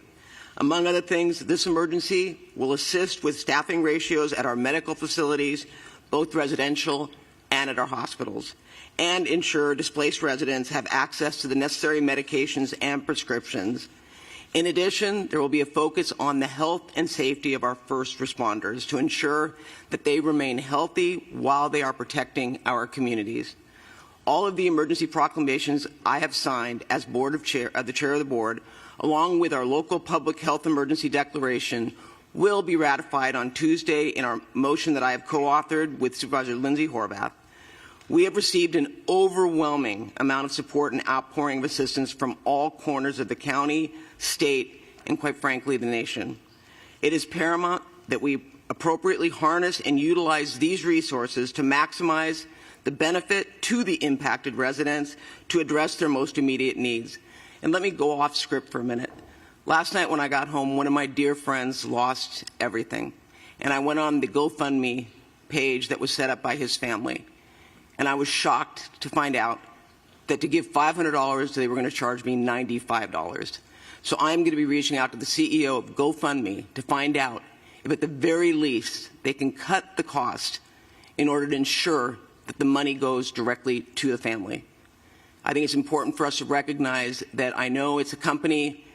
Among other things, this emergency will assist with staffing ratios at our medical facilities, both residential and at our hospitals, and ensure displaced residents have access to the necessary medications and prescriptions. In addition, there will be a focus on the health and safety of our first responders to ensure that they remain healthy while they are protecting our communities. All of the emergency proclamations I have signed as the chair of the board, along with our local public health emergency declaration, will be ratified on Tuesday in our motion that I have co-authored with Supervisor Lindsay Horvath. We have received an overwhelming amount of support and outpouring of assistance from all corners of the county, state, and quite frankly, the nation. It is paramount that we appropriately harness and utilize these resources to maximize the benefit to the impacted residents to address their most immediate needs. And let me go off script for a minute. Last night when I got home, one of my dear friends lost everything. And I went on the GoFundMe page that was set up by his family. And I was shocked to find out that to give $500, they were going to charge me $95. So I'm going to be reaching out to the CEO of GoFundMe to find out if at the very least they can cut the cost in order to ensure that the money goes directly to the family. I think it's important for us to recognize that I know it's a company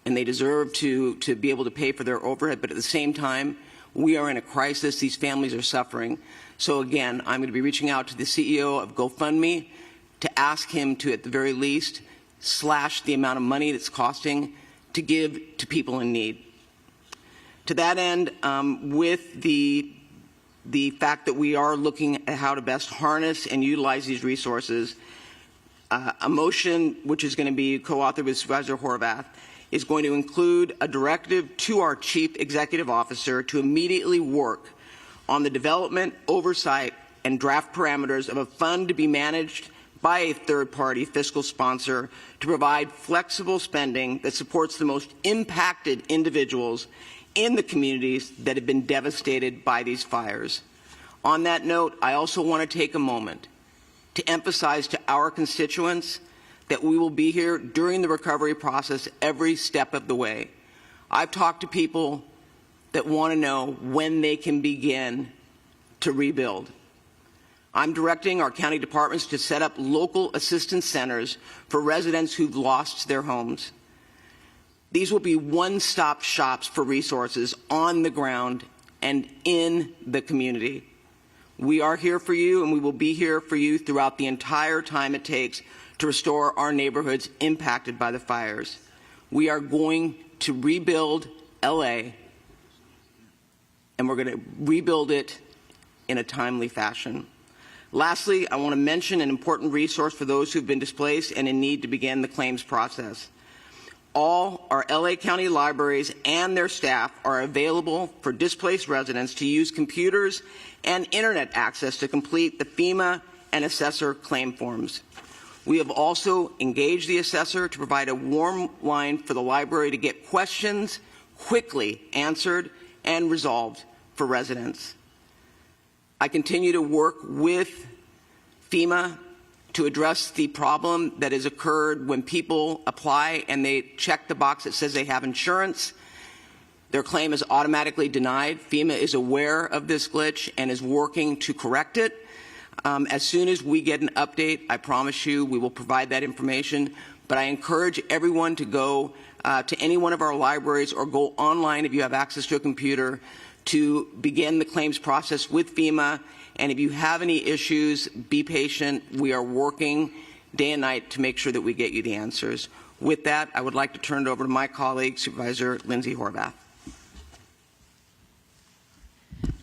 and they deserve to be able to pay for their overhead, but at the same time, We are in a crisis. These families are suffering. So again, I'm going to be reaching out to the CEO of GoFundMe to ask him to, at the very least, slash the amount of money that's costing to give to people in need. To that end, with the fact that we are looking at how to best harness and utilize these resources, a motion which is going to be co-authored with Supervisor Horvath is going to include a directive to our Chief Executive Officer to immediately work on the development, oversight, and draft parameters of a fund to be managed by a third-party fiscal sponsor to provide flexible spending that supports the most impacted individuals in the communities that have been devastated by these fires. On that note, I also want to take a moment to emphasize to our constituents that we will be here during the recovery process every step of the way. I've talked to people that want to know when they can begin to rebuild. I'm directing our county departments to set up local assistance centers for residents who've lost their homes. These will be one-stop shops for resources on the ground and in the community. We are here for you, and we will be here for you throughout the entire time it takes to restore our neighborhoods impacted by the fires. We are going to rebuild LA, and we're going to rebuild it in a timely fashion. Lastly, I want to mention an important resource for those who've been displaced and in need to begin the claims process. All our LA County libraries and their staff are available for displaced residents to use computers and internet access to complete the FEMA and assessor claim forms. We have also engaged the assessor to provide a warm line for the library to get questions quickly answered and resolved for residents. I continue to work with FEMA to address the problem that has occurred when people apply and they check the box that says they have insurance. Their claim is automatically denied. FEMA is aware of this glitch and is working to correct it. As soon as we get an update, I promise you we will provide that information. But I encourage everyone to go to any one of our libraries or go online if you have access to a computer to begin the claims process with FEMA. And if you have any issues, be patient. We are working day and night to make sure that we get you the answers. With that, I would like to turn it over to my colleague, Supervisor Lindsay Horvath.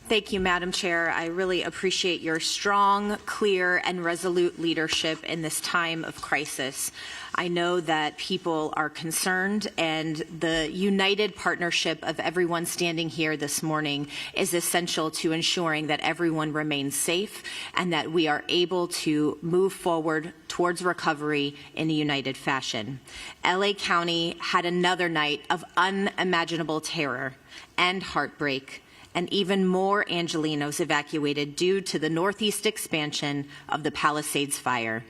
Thank you, Madam Chair. I really appreciate your strong, clear, and resolute leadership in this time of crisis. I know that people are concerned, and the united partnership of everyone standing here this morning is essential to ensuring that everyone remains safe and that we are able to move forward towards recovery in a united fashion. LA County had another night of unimaginable terror and heartbreak, and even more Angelenos evacuated due to the northeast expansion of the Palisades Fire.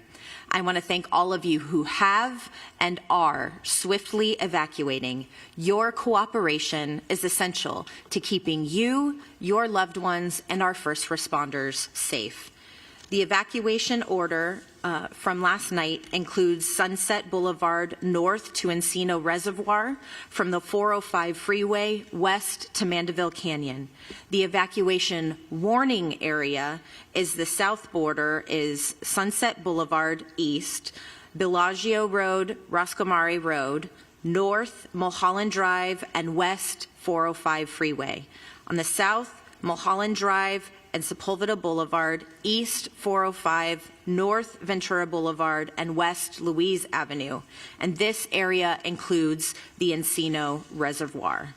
I want to thank all of you who have and are swiftly evacuating. Your cooperation is essential to keeping you, your loved ones, and our first responders safe. The evacuation order from last night includes Sunset Boulevard north to Encino Reservoir, from the 405 freeway west to Mandeville Canyon. The evacuation warning area is the south border is Sunset Boulevard east, Bellagio Road, Roscomari Road, north Mulholland Drive, and west 405 freeway. On the south, Mulholland Drive and Sepulveda Boulevard, east 405, north Ventura Boulevard, and west Louise Avenue. And this area includes the Encino Reservoir.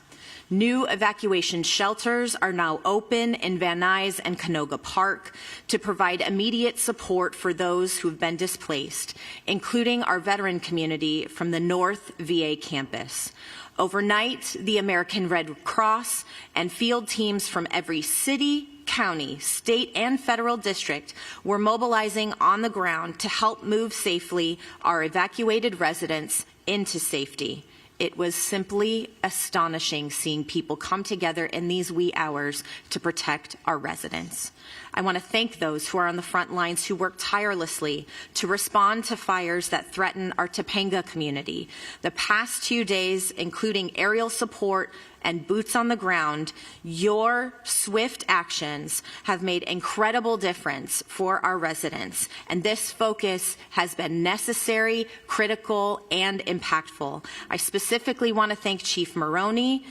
New evacuation shelters are now open in Van Nuys and Canoga Park to provide immediate support for those who have been displaced, including our veteran community from the North VA campus. Overnight, the American Red Cross and field teams from every city, county, state, and federal district were mobilizing on the ground to help move safely our evacuated residents into safety. It was simply astonishing seeing people come together in these wee hours to protect our residents. I want to thank those who are on the front lines who work tirelessly to respond to fires that threaten our Topanga community. The past 2 days, including aerial support and boots on the ground, your swift actions have made incredible difference for our residents. And this focus has been necessary, critical, and impactful. I specifically want to thank Chief Maroney,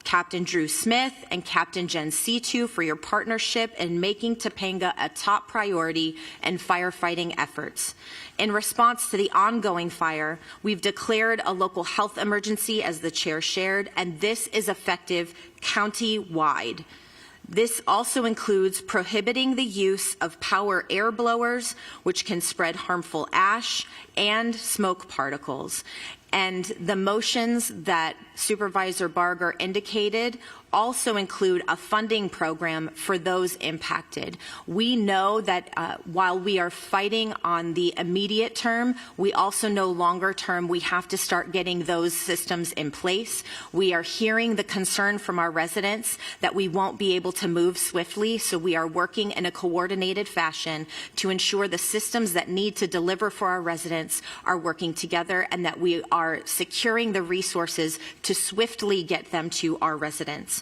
Captain Drew Smith, and Captain Jen Situ for your partnership in making Topanga a top priority in firefighting efforts. In response to the ongoing fire, we've declared a local health emergency, as the chair shared, and this is effective county-wide. This also includes prohibiting the use of power air blowers, which can spread harmful ash and smoke particles. And the motions that Supervisor Barger indicated also include a funding program for those impacted. We know that while we are fighting on the immediate term, we also know longer term we have to start getting those systems in place. We are hearing the concern from our residents that we won't be able to move swiftly, so we are working in a coordinated fashion to ensure the systems that need to deliver for our residents are working together and that we are securing the resources to swiftly get them to our residents.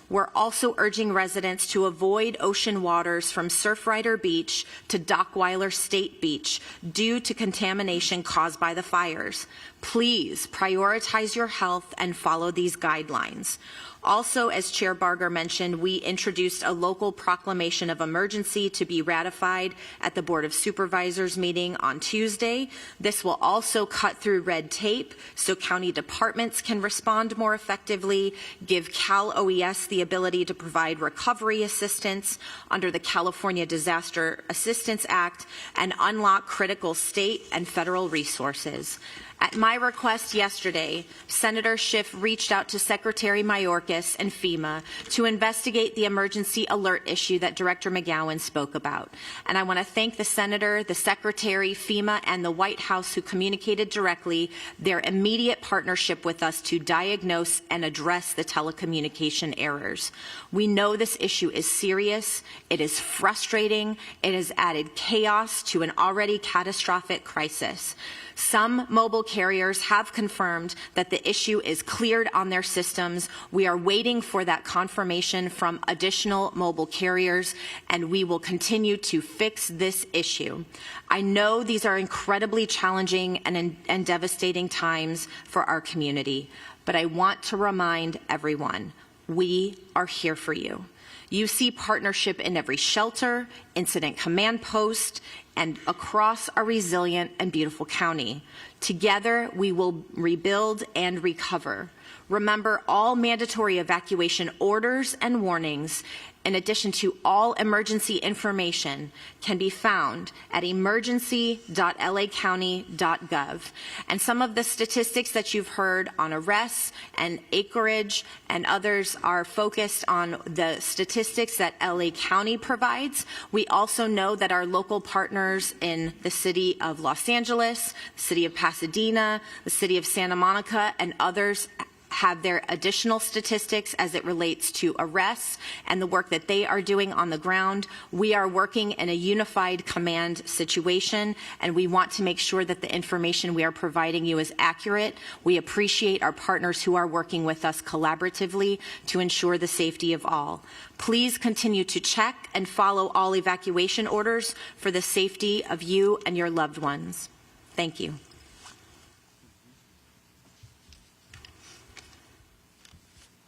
We're also urging residents to avoid ocean waters from Surfrider Beach to Dockweiler State Beach due to contamination caused by the fires. Please prioritize your health and follow these guidelines. Also, as Chair Barger mentioned, we introduced a local proclamation of emergency to be ratified at the Board of Supervisors meeting on Tuesday. This will also cut through red tape so county departments can respond more effectively, give Cal OES the ability to provide recovery assistance under the California Disaster Assistance Act, and unlock critical state and federal resources. At my request yesterday, Senator Schiff reached out to Secretary Mayorkas and FEMA to investigate the emergency alert issue that Director McGowan spoke about. And I want to thank the Senator, the Secretary, FEMA, and the White House who communicated directly their immediate partnership with us to diagnose and address the telecommunication errors. We know this issue is serious, it is frustrating, it has added chaos to an already catastrophic crisis. Some mobile carriers have confirmed that the issue is cleared on their systems. We are waiting for that confirmation from additional mobile carriers, and we will continue to fix this issue. I know these are incredibly challenging and devastating times for our community, but I want to remind everyone, we are here for you. You see partnership in every shelter, incident command post, and across our resilient and beautiful county. Together, we will rebuild and recover. Remember, all mandatory evacuation orders and warnings, in addition to all emergency information, can be found at emergency.lacounty.gov. And some of the statistics that you've heard on arrests and acreage and others are focused on the statistics that LA County provides. We also know that our local partners in the city of Los Angeles, the city of Pasadena, the city of Santa Monica, and others have their additional statistics as it relates to arrests and the work that they are doing on the ground. We are working in a unified command situation, and we want to make sure that the information we are providing you is accurate. We appreciate our partners who are working with us collaboratively to ensure the safety of all. Please continue to check and follow all evacuation orders for the safety of you and your loved ones. Thank you.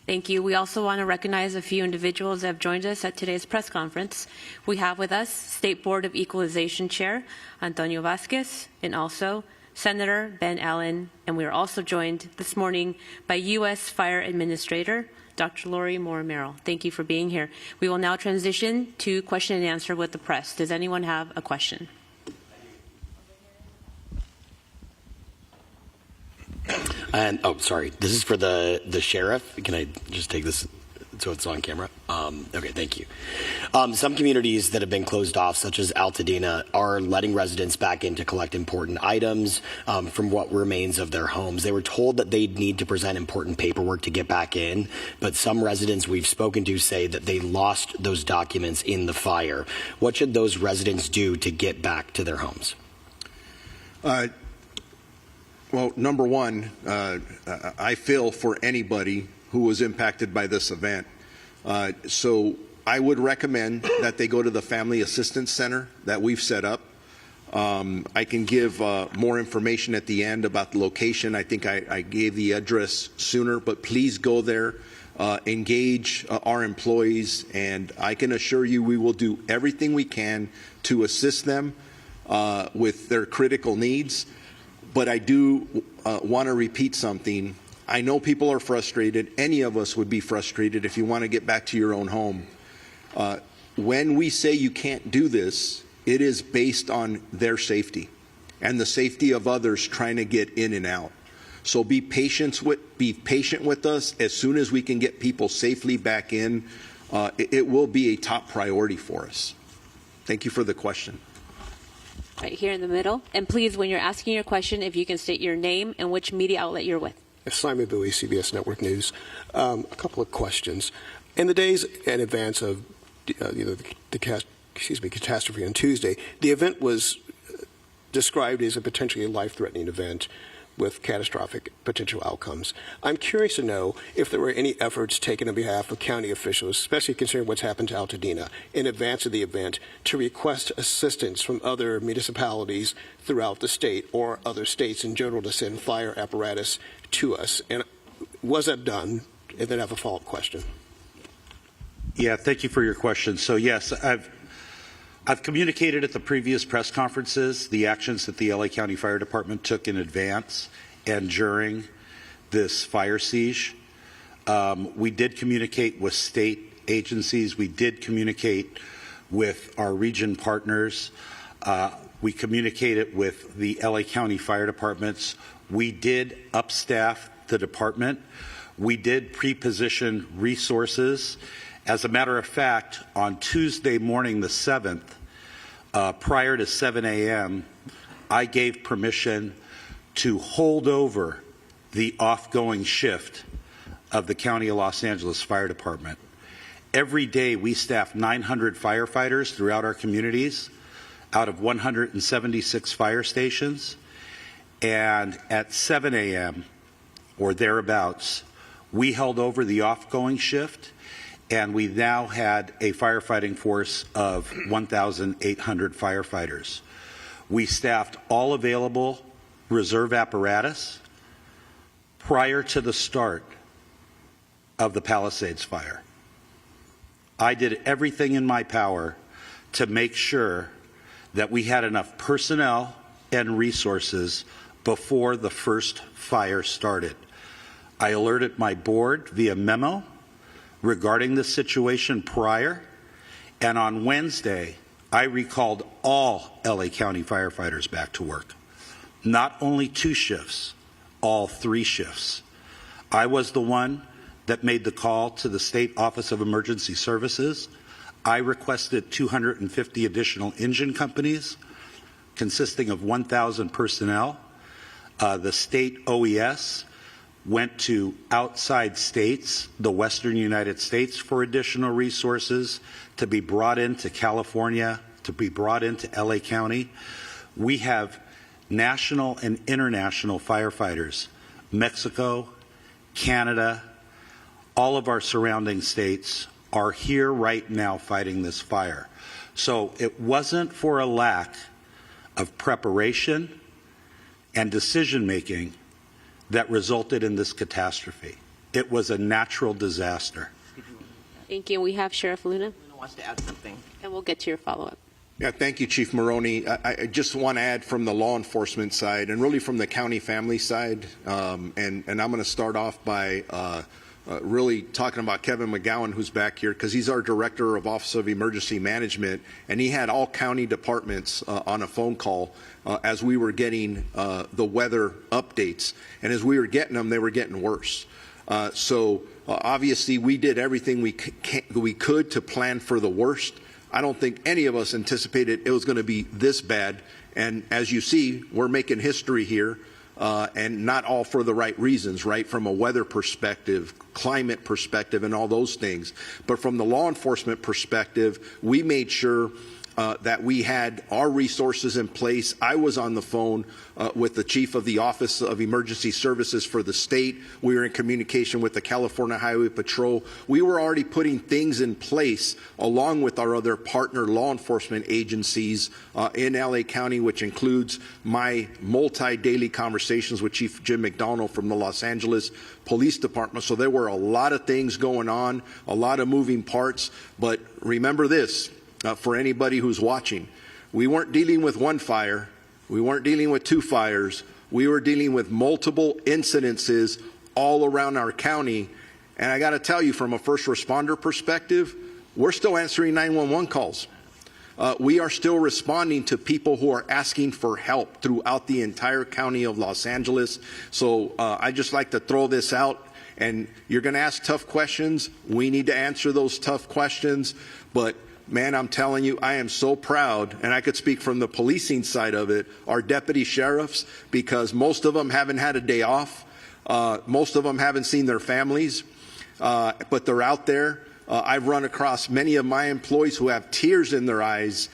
Thank you. We also want to recognize a few individuals that have joined us at today's press conference. We have with us State Board of Equalization Chair Antonio Vasquez and also Senator Ben Allen. And we are also joined this morning by U.S. Fire Administrator Dr. Lori Moore-Merrill. Thank you for being here. We will now transition to question and answer with the press. Does anyone have a question? And sorry, this is for the sheriff. Can I just take this So it's on camera. Okay, thank you. Some communities that have been closed off, such as Altadena, are letting residents back in to collect important items from what remains of their homes. They were told that they'd need to present important paperwork to get back in, but some residents we've spoken to say that they lost those documents in the fire. What should those residents do to get back to their homes? Well, number one, I feel for anybody who was impacted by this event. So I would recommend that they go to the Family Assistance Center that we've set up. I can give more information at the end about the location. I think I gave the address sooner, but please go there, engage our employees, and I can assure you we will do everything we can to assist them with their critical needs. But I do want to repeat something. I know people are frustrated. Any of us would be frustrated if you want to get back to your own home. When we say you can't do this, it is based on their safety and the safety of others trying to get in and out. So be patient with us. As soon as we can get people safely back in, it will be a top priority for us. Thank you for the question. Right here in the middle. And please, when you're asking your question, if you can state your name and which media outlet you're with. Simon Bowie, CBS Network News. A couple of questions. In the days in advance of the catastrophe on Tuesday, the event was described as a potentially life-threatening event with catastrophic potential outcomes. I'm curious to know if there were any efforts taken on behalf of county officials, especially considering what's happened to Altadena, in advance of the event to request assistance from other municipalities throughout the state or other states in general to send fire apparatus to us. And was that done? And then I have a follow-up question. Yeah, thank you for your question. So yes, I've communicated at the previous press conferences the actions that the LA County Fire Department took in advance and during this fire siege. We did communicate with state agencies. We did communicate with our region partners. We communicated with the LA County Fire Departments. We did upstaff the department. We did pre-position resources. As a matter of fact, on Tuesday morning, the 7th, prior to 7 a.m., I gave permission to hold over the off-going shift of the County of Los Angeles Fire Department. Every day, we staff 900 firefighters throughout our communities out of 176 fire stations. And at 7 a.m. or thereabouts, we held over the off-going shift, and we now had a firefighting force of 1,800 firefighters. We staffed all available reserve apparatus prior to the start of the Palisades Fire. I did everything in my power to make sure that we had enough personnel and resources before the first fire started. I alerted my board via memo regarding the situation prior, and on Wednesday, I recalled all LA County firefighters back to work. Not only 2 shifts, all 3 shifts. I was the one that made the call to the State Office of Emergency Services. I requested 250 additional engine companies consisting of 1,000 personnel. The state OES went to outside states, the Western United States, for additional resources to be brought into California, to be brought into LA County. We have national and international firefighters, Mexico, Canada, all of our surrounding states are here right now fighting this fire. So it wasn't for a lack of preparation and decision-making that resulted in this catastrophe. It was a natural disaster. Thank you. We have Sheriff Luna. Luna wants to add something. And we'll get to your follow-up. Yeah, thank you, Chief Maroney. I just want to add from the law enforcement side and really from the county family side, and I'm going to start off by really talking about Kevin McGowan, who's back here, because he's our Director of Office of Emergency Management, and he had all county departments on a phone call as we were getting the weather updates. And as we were getting them, they were getting worse. So obviously we did everything we could to plan for the worst. I don't think any of us anticipated it was going to be this bad. And as you see, we're making history here, and not all for the right reasons, right? From a weather perspective, climate perspective, and all those things. But from the law enforcement perspective, we made sure that we had our resources in place. I was on the phone with the chief of the Office of Emergency Services for the state. We were in communication with the California Highway Patrol. We were already putting things in place along with our other partner law enforcement agencies in LA County, which includes my multi-daily conversations with Chief Jim McDonald from the Los Angeles Police Department. So there were a lot of things going on, a lot of moving parts. But remember this, for anybody who's watching, we weren't dealing with one fire, we weren't dealing with two fires, we were dealing with multiple incidences all around our county. And I got to tell you, from a first responder perspective, we're still answering 911 calls. We are still responding to people who are asking for help throughout the entire county of Los Angeles. So I just like to throw this out. And you're going to ask tough questions. We need to answer those tough questions. But man, I'm telling you, I am so proud, and I could speak from the policing side of it, our deputy sheriffs, because most of them haven't had a day off. Most of them haven't seen their families, but they're out there. I've run across many of my employees who have tears in their eyes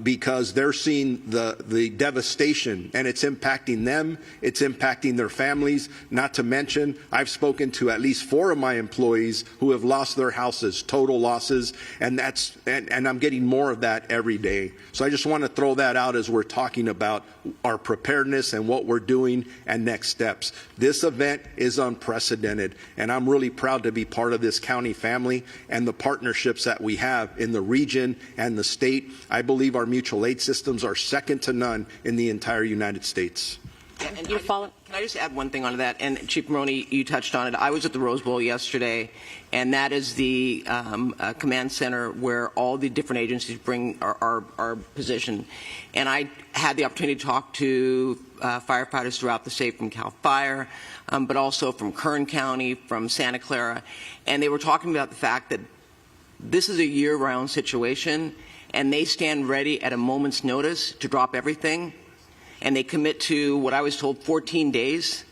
because they're seeing the devastation, and it's impacting them, it's impacting their families. Not to mention, I've spoken to at least 4 of my employees who have lost their houses, total losses, and I'm getting more of that every day. So I just want to throw that out as we're talking about our preparedness and what we're doing and next steps. This event is unprecedented, and I'm really proud to be part of this county family and the partnerships that we have in the region and the state. I believe our mutual aid systems are second to none in the entire United States. And can I just add one thing onto that? And Chief Maroney, you touched on it. I was at the Rose Bowl yesterday, and that is the command center where all the different agencies are positioned. And I had the opportunity to talk to firefighters throughout the state from CAL FIRE, but also from Kern County, from Santa Clara, and they were talking about the fact that this is a year-round situation, and they stand ready at a moment's notice to drop everything. And they commit to, what I was told, 14 days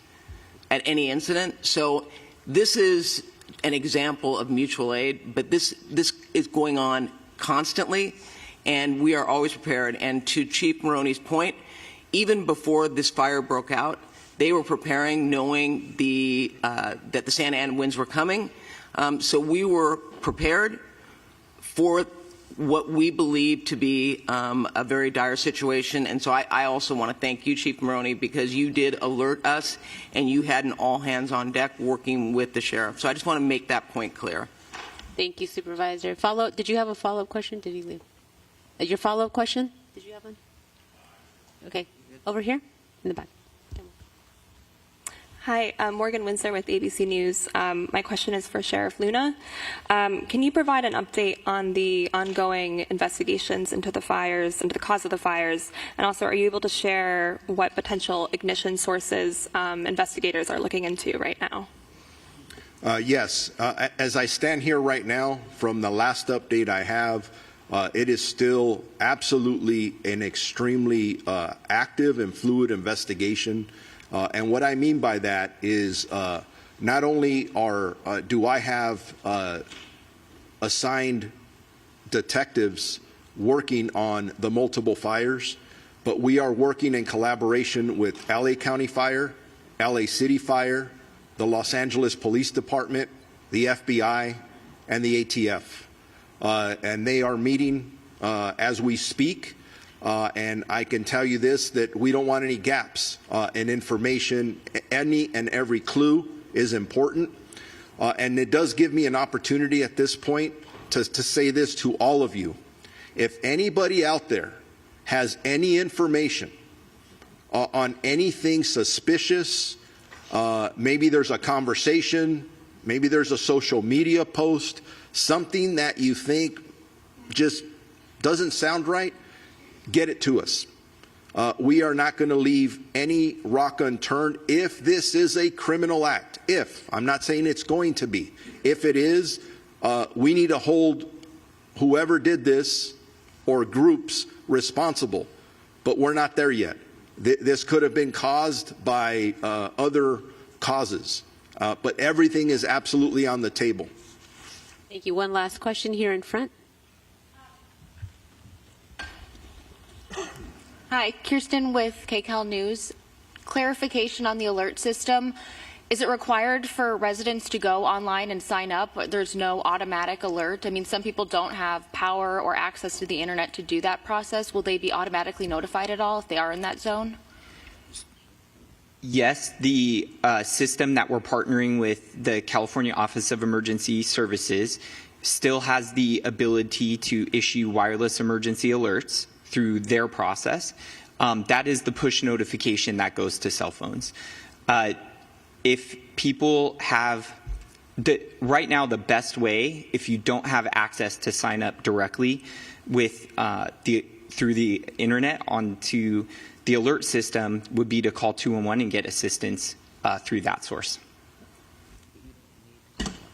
at any incident. So this is an example of mutual aid, but this is going on constantly, and we are always prepared. And to Chief Maroney's point, even before this fire broke out, they were preparing, knowing that the Santa Ana winds were coming. So we were prepared for what we believe to be a very dire situation. And so I also want to thank you, Chief Maroney, because you did alert us and you had an all hands on deck working with the sheriff. So I just want to make that point clear. Thank you, Supervisor. Did you have a follow-up question? Did he leave? Your follow-up question? Did you have one? Okay. Over here in the back. Hi, I'm Morgan Winsler with ABC News. My question is for Sheriff Luna. Can you provide an update on the ongoing investigations into the fires, into the cause of the fires? And also, are you able to share what potential ignition sources investigators are looking into right now? Yes. As I stand here right now, from the last update I have, it is still absolutely an extremely active and fluid investigation. And what I mean by that is not only do I have assigned detectives working on the multiple fires, but we are working in collaboration with LA County Fire, LA City Fire, the Los Angeles Police Department, the FBI, and the ATF. And they are meeting as we speak. And I can tell you this, that we don't want any gaps in information. Any and every clue is important. And it does give me an opportunity at this point to say this to all of you. If anybody out there has any information on anything suspicious, maybe there's a conversation, maybe there's a social media post, something that you think just doesn't sound right, get it to us. We are not going to leave any rock unturned if this is a criminal act. If, I'm not saying it's going to be. If it is, we need to hold whoever did this or groups responsible. But we're not there yet. This could have been caused by other causes. But everything is absolutely on the table. Thank you. One last question here in front. Hi, Kirsten with KCAL News. Clarification on the alert system. Is it required for residents to go online and sign up? There's no automatic alert. I mean, some people don't have power or access to the internet to do that process. Will they be automatically notified at all if they are in that zone? Yes, the system that we're partnering with the California Office of Emergency Services still has the ability to issue wireless emergency alerts through their process. That is the push notification that goes to cell phones. If people have, right now the best way, if you don't have access to sign up directly with through the internet onto the alert system, would be to call 211 and get assistance through that source.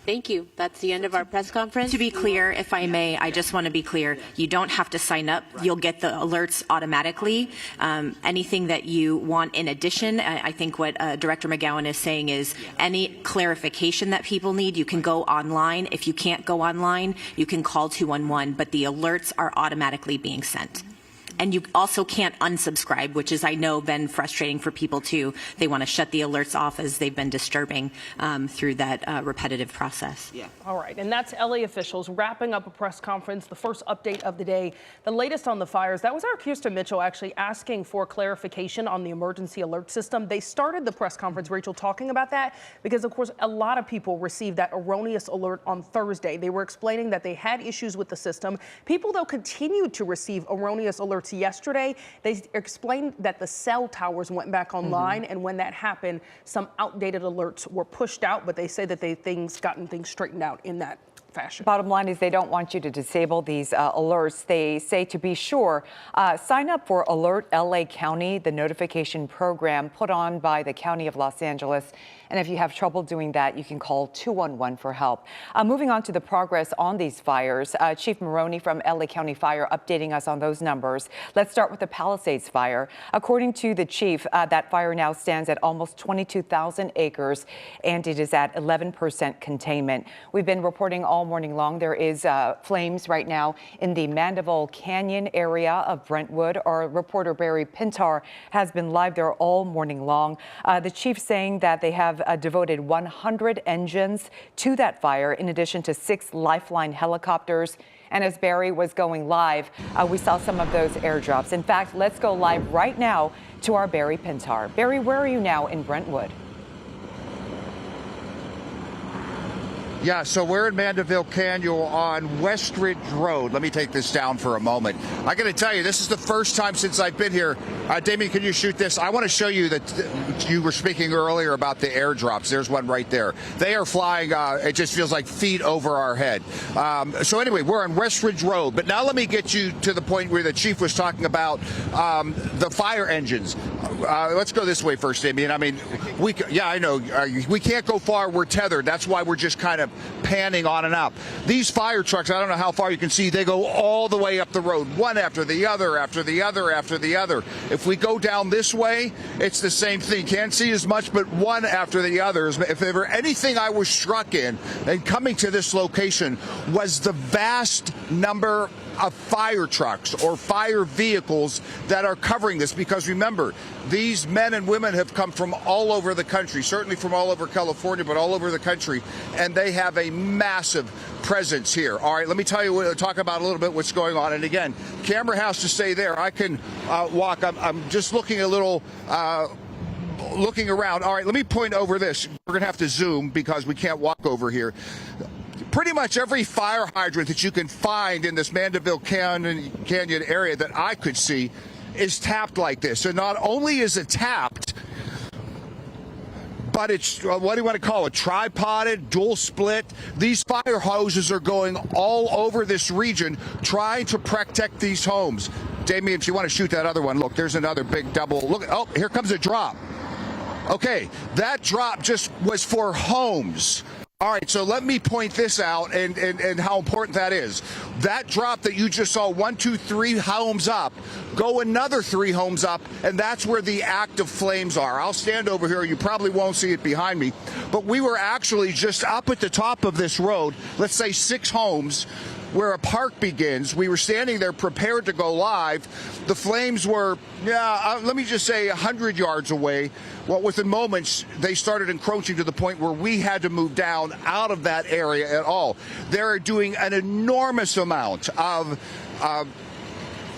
Thank you. That's the end of our press conference. To be clear, if I may, I just want to be clear. You don't have to sign up. You'll get the alerts automatically. Anything that you want in addition, I think what Director McGowan is saying is any clarification that people need, you can go online. If you can't go online, you can call 211, but the alerts are automatically being sent. And you also can't unsubscribe, which is, I know, been frustrating for people too. They want to shut the alerts off as they've been disturbing through that repetitive process. Yeah. All right, and that's LA officials wrapping up a press conference, the first update of the day, the latest on the fires. That was our Kirsten Mitchell actually asking for clarification on the emergency alert system. They started the press conference, Rachel, talking about that because, of course, a lot of people received that erroneous alert on Thursday. They were explaining that they had issues with the system. People, though, continued to receive erroneous alerts yesterday. They explained that the cell towers went back online, and when that happened, some outdated alerts were pushed out, but they say that gotten things straightened out in that fashion. Bottom line is they don't want you to disable these alerts. They say to be sure, sign up for Alert LA County, the notification program put on by the County of Los Angeles. And if you have trouble doing that, you can call 211 for help. Moving on to the progress on these fires, Chief Maroney from LA County Fire updating us on those numbers. Let's start with the Palisades Fire. According to the chief, that fire now stands at almost 22,000 acres, and it is at 11% containment. We've been reporting all morning long. There is flames right now in the Mandeville Canyon area of Brentwood. Our reporter Barry Pintar has been live there all morning long. The chief saying that they have devoted 100 engines to that fire, in addition to 6 Lifeline helicopters. And as Barry was going live, we saw some of those airdrops. In fact, let's go live right now to our Barry Pintar. Barry, where are you now in Brentwood? Yeah, so we're in Mandeville Canyon on Westridge Road. Let me take this down for a moment. I got to tell you, this is the first time since I've been here. Damien, can you shoot this? I want to show you that you were speaking earlier about the airdrops. There's one right there. They are flying, it just feels like feet over our head. So anyway, we're on Westridge Road. But now let me get you to the point where the chief was talking about the fire engines. Let's go this way first, Damien. I mean, I know. We can't go far. We're tethered. That's why we're just kind of panning on and up. These fire trucks, I don't know how far you can see, they go all the way up the road, one after the other, after the other, after the other. If we go down this way, it's the same thing. Can't see as much, but one after the others. If there were anything I was struck in and coming to this location was the vast number of fire trucks or fire vehicles that are covering this, because remember, these men and women have come from all over the country, certainly from all over California, but all over the country, and they have a massive presence here. All right, let me talk about a little bit what's going on. And again, camera has to stay there. I can walk. I'm just looking a little. Looking around. All right, let me point over this. We're going to have to zoom because we can't walk over here. Pretty much every fire hydrant that you can find in this Mandeville Canyon area that I could see is tapped like this. And not only is it tapped, but it's, what do you want to call it, tripoded, dual split. These fire hoses are going all over this region trying to protect these homes. Damien, if you want to shoot that other one, look, there's another big double. Look, oh, here comes a drop. Okay, that drop just was for homes. All right, so let me point this out and how important that is. That drop that you just saw, 1, 2, 3 homes up, go another 3 homes up, and that's where the active flames are. I'll stand over here. You probably won't see it behind me, but we were actually just up at the top of this road, let's say 6 homes, where a park begins. We were standing there prepared to go live. The flames were, let me just say 100 yards away. Well, within moments, they started encroaching to the point where we had to move down out of that area at all. They're doing an enormous amount of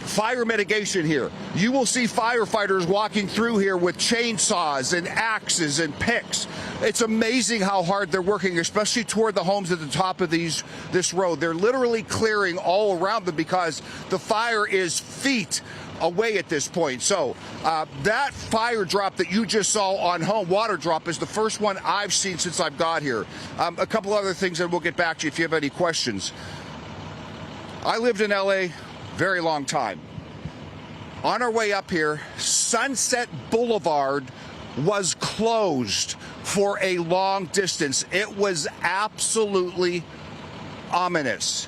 fire mitigation here. You will see firefighters walking through here with chainsaws and axes and picks. It's amazing how hard they're working, especially toward the homes at the top of this road. They're literally clearing all around them because the fire is feet away at this point. So that fire drop that you just saw on home, water drop, is the first one I've seen since I've got here. A couple other things, and we'll get back to you if you have any questions. I lived in LA very long time. On our way up here, Sunset Boulevard was closed for a long distance. It was absolutely ominous.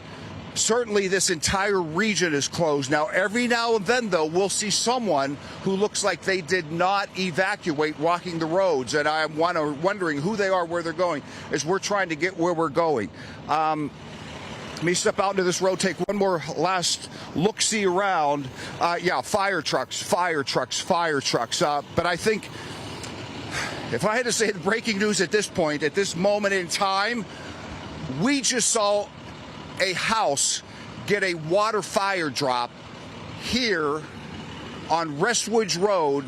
Certainly this entire region is closed. Now, every now and then, though, we'll see someone who looks like they did not evacuate walking the roads, and I'm wondering who they are, where they're going, as we're trying to get where we're going. Let me step out into this road, take one more last look-see around. Yeah, fire trucks. But I think if I had to say the breaking news at this point, at this moment in time, we just saw a house get a water fire drop here on Westwood Road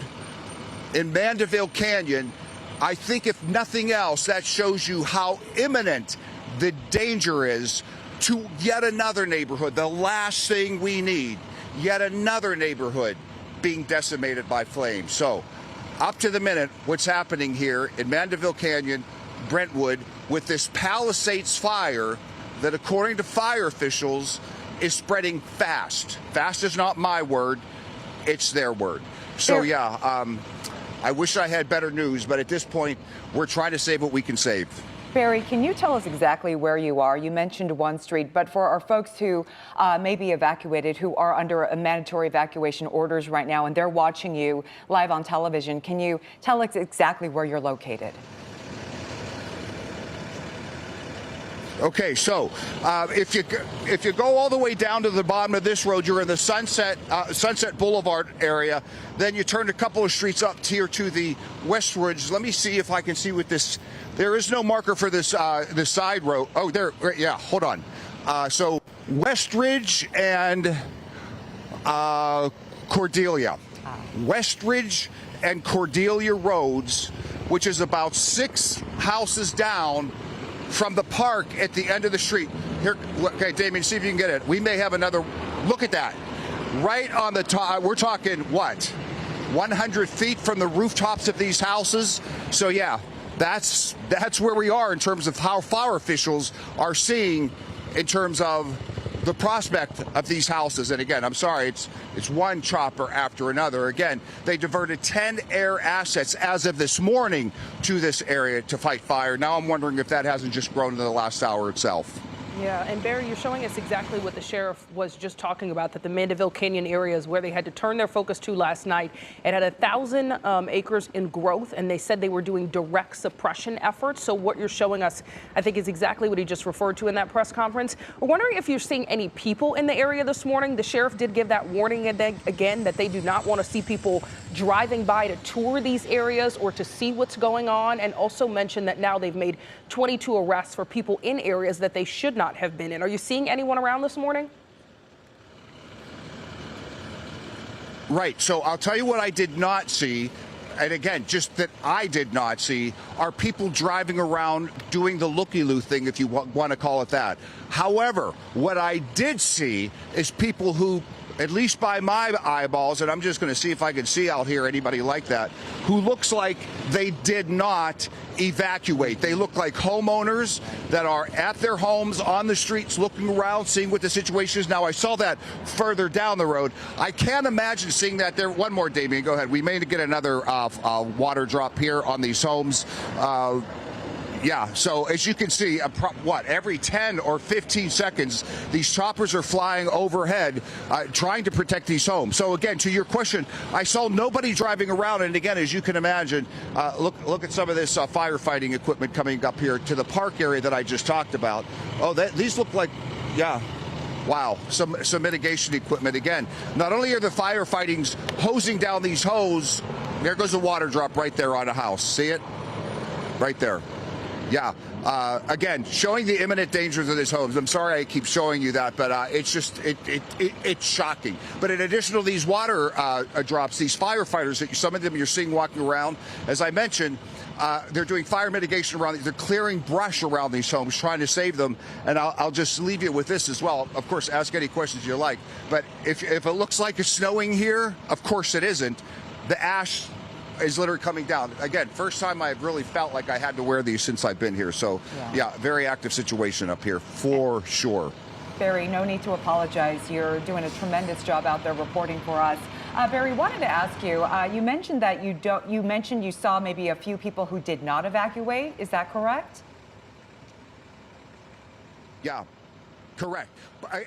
in Mandeville Canyon. I think if nothing else, that shows you how imminent the danger is to yet another neighborhood. The last thing we need, yet another neighborhood being decimated by flames. So, up to the minute, what's happening here in Mandeville Canyon, Brentwood, with this Palisades fire that, according to fire officials, is spreading fast. Fast is not my word, it's their word. So, yeah, I wish I had better news, but at this point, we're trying to save what we can save. Barry, can you tell us exactly where you are? You mentioned 1 street, but for our folks who may be evacuated, who are under a mandatory evacuation orders right now, and they're watching you live on television, can you tell us exactly where you're located? Okay, so if you go all the way down to the bottom of this road, you're in the Sunset Boulevard area. Then you turn a couple of streets up here to the Westwoods. Let me see if I can see what this. There is no marker for this this side road. Oh, there. Yeah, hold on. So Westridge and Cordelia. Westridge and Cordelia roads, which is about 6 houses down from the park at the end of the street. Here, okay, Damien, see if you can get it. We may have another. Look at that. Right on the top. We're talking what? 100 feet from the rooftops of these houses. So yeah, that's where we are in terms of how fire officials are seeing in terms of the prospect of these houses. And again, I'm sorry, it's one chopper after another. Again, they diverted 10 air assets as of this morning to this area to fight fire. Now I'm wondering if that hasn't just grown in the last hour itself. Yeah, and Barry, you're showing us exactly what the sheriff was just talking about, that the Mandeville Canyon area is where they had to turn their focus to last night. It had 1,000 acres in growth, and they said they were doing direct suppression efforts. So what you're showing us, I think, is exactly what he just referred to in that press conference. We're wondering if you're seeing any people in the area this morning. The sheriff did give that warning again that they do not want to see people driving by to tour these areas or to see what's going on, and also mentioned that now they've made 22 arrests for people in areas that they should not have been in. Are you seeing anyone around this morning? Right. So I'll tell you what I did not see. And again, just that I did not see are people driving around doing the looky-loo thing, if you want to call it that. However, what I did see is people who at least by my eyeballs, and I'm just going to see if I can see out here anybody like that, who looks like they did not evacuate. They look like homeowners that are at their homes on the streets looking around, seeing what the situation is. Now, I saw that further down the road. I can't imagine seeing that there. One more, Damien, go ahead. We may get another water drop here on these homes. Yeah, so as you can see, every 10 or 15 seconds, these choppers are flying overhead trying to protect these homes. So again, to your question, I saw nobody driving around. And again, as you can imagine, look at some of this firefighting equipment coming up here to the park area that I just talked about. Oh, these look like, yeah. Wow, some mitigation equipment. Again, not only are the firefightings hosing down these hoses, there goes a water drop right there on a house. See it? Right there. Yeah. Again, showing the imminent dangers of these homes. I'm sorry I keep showing you that, but it's just it's shocking. But in addition to these water drops, these firefighters, some of them you're seeing walking around, as I mentioned, they're doing fire mitigation around. They're clearing brush around these homes, trying to save them. And I'll just leave you with this as well. Of course, ask any questions you like. But if it looks like it's snowing here, of course it isn't. The ash is literally coming down. Again, first time I've really felt like I had to wear these since I've been here. So, yeah, very active situation up here for sure. Barry, no need to apologize. You're doing a tremendous job out there reporting for us. Barry, wanted to ask you, you mentioned that you saw maybe a few people who did not evacuate. Is that correct? Yeah. Correct.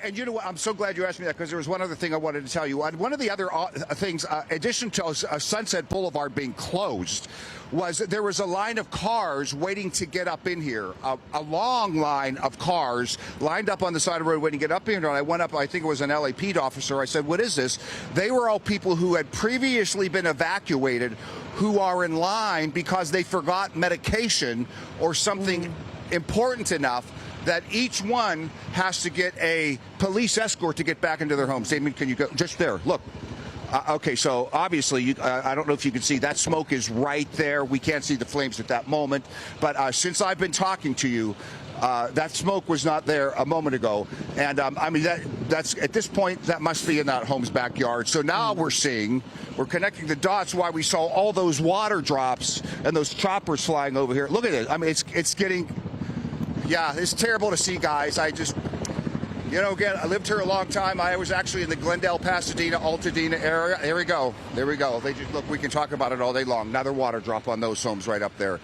And you know what? I'm so glad you asked me that, because there was one other thing I wanted to tell you. One of the other things, in addition to Sunset Boulevard being closed, was there was a line of cars waiting to get up in here, a long line of cars lined up on the side of the road waiting to get up in here. And I went up, I think it was an LAPD officer. I said, what is this? They were all people who had previously been evacuated, who are in line because they forgot medication or something important enough that each one has to get a police escort to get back into their homes. Damien, can you go just there? Look. Okay, so obviously, I don't know if you can see, that smoke is right there. We can't see the flames at that moment. But since I've been talking to you, that smoke was not there a moment ago. And I mean, that's at this point, that must be in that home's backyard. So now we're connecting the dots why we saw all those water drops and those choppers flying over here. Look at it. I mean, it's getting... Yeah, it's terrible to see, guys. Again, I lived here a long time. I was actually in the Glendale, Pasadena, Altadena area. There we go. Look, we can talk about it all day long. Another water drop on those homes right up there.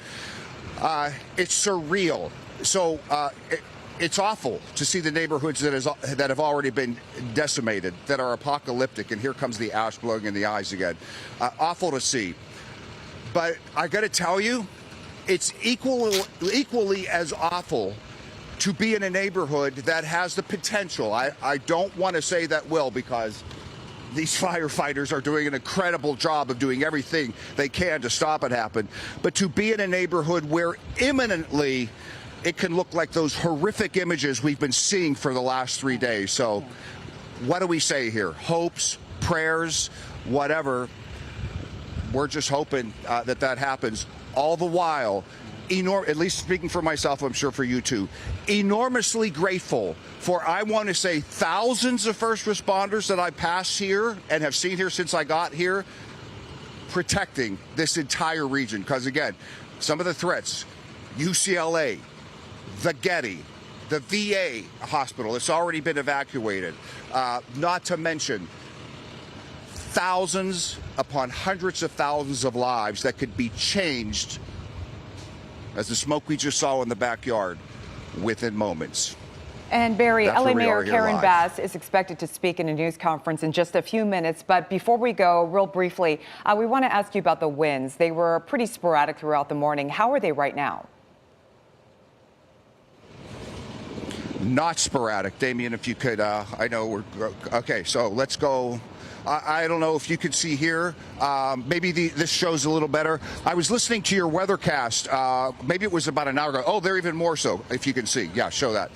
It's surreal. So it's awful to see the neighborhoods that have already been decimated, that are apocalyptic, and here comes the ash blowing in the eyes again. Awful to see. But I got to tell you, it's equally as awful to be in a neighborhood that has the potential. I don't want to say that will, because these firefighters are doing an incredible job of doing everything they can to stop it happen. But to be in a neighborhood where imminently it can look like those horrific images we've been seeing for the last 3 days. So what do we say here? Hopes, prayers, whatever. We're just hoping that happens. All the while, at least speaking for myself, I'm sure for you too, enormously grateful for, I want to say, thousands of first responders that I passed here and have seen here since I got here, protecting this entire region. Because again, some of the threats, UCLA, the Getty, the VA hospital, it's already been evacuated, not to mention thousands upon hundreds of thousands of lives that could be changed, as the smoke we just saw in the backyard, within moments. And Barry, That's LA Mayor here Karen live. Bass is expected to speak in a news conference in just a few minutes. But before we go, real briefly, we want to ask you about the winds. They were pretty sporadic throughout the morning. How are they right now? Not sporadic. Damien, if you could, I know we're, okay, so let's go. I don't know if you could see here. Maybe this shows a little better. I was listening to your weathercast. Maybe it was about an hour ago. Oh, they're even more so, if you can see. Yeah, show that.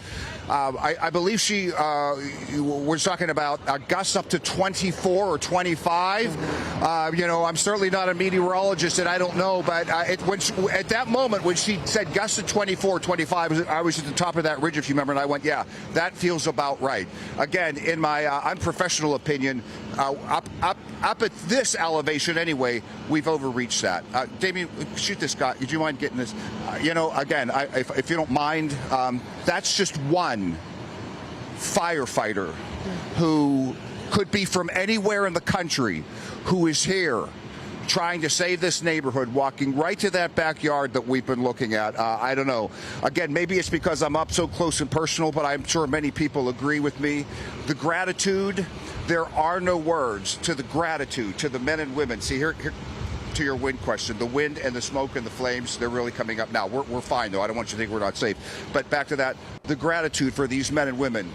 I believe she was talking about gusts up to 24 or 25. I'm certainly not a meteorologist, and I don't know, but at that moment when she said gusts of 24, 25, I was at the top of that ridge, if you remember, and I went, yeah, that feels about right. Again, in my unprofessional opinion, up at this elevation anyway, we've overreached that. Damien, shoot this guy. Would you mind getting this? Again, if you don't mind, that's just one firefighter who could be from anywhere in the country who is here trying to save this neighborhood, walking right to that backyard that we've been looking at. I don't know. Again, maybe it's because I'm up so close and personal, but I'm sure many people agree with me. The gratitude, there are no words to the gratitude to the men and women. See, here to your wind question, the wind and the smoke and the flames, they're really coming up now. We're fine, though. I don't want you to think we're not safe. But back to that, the gratitude for these men and women.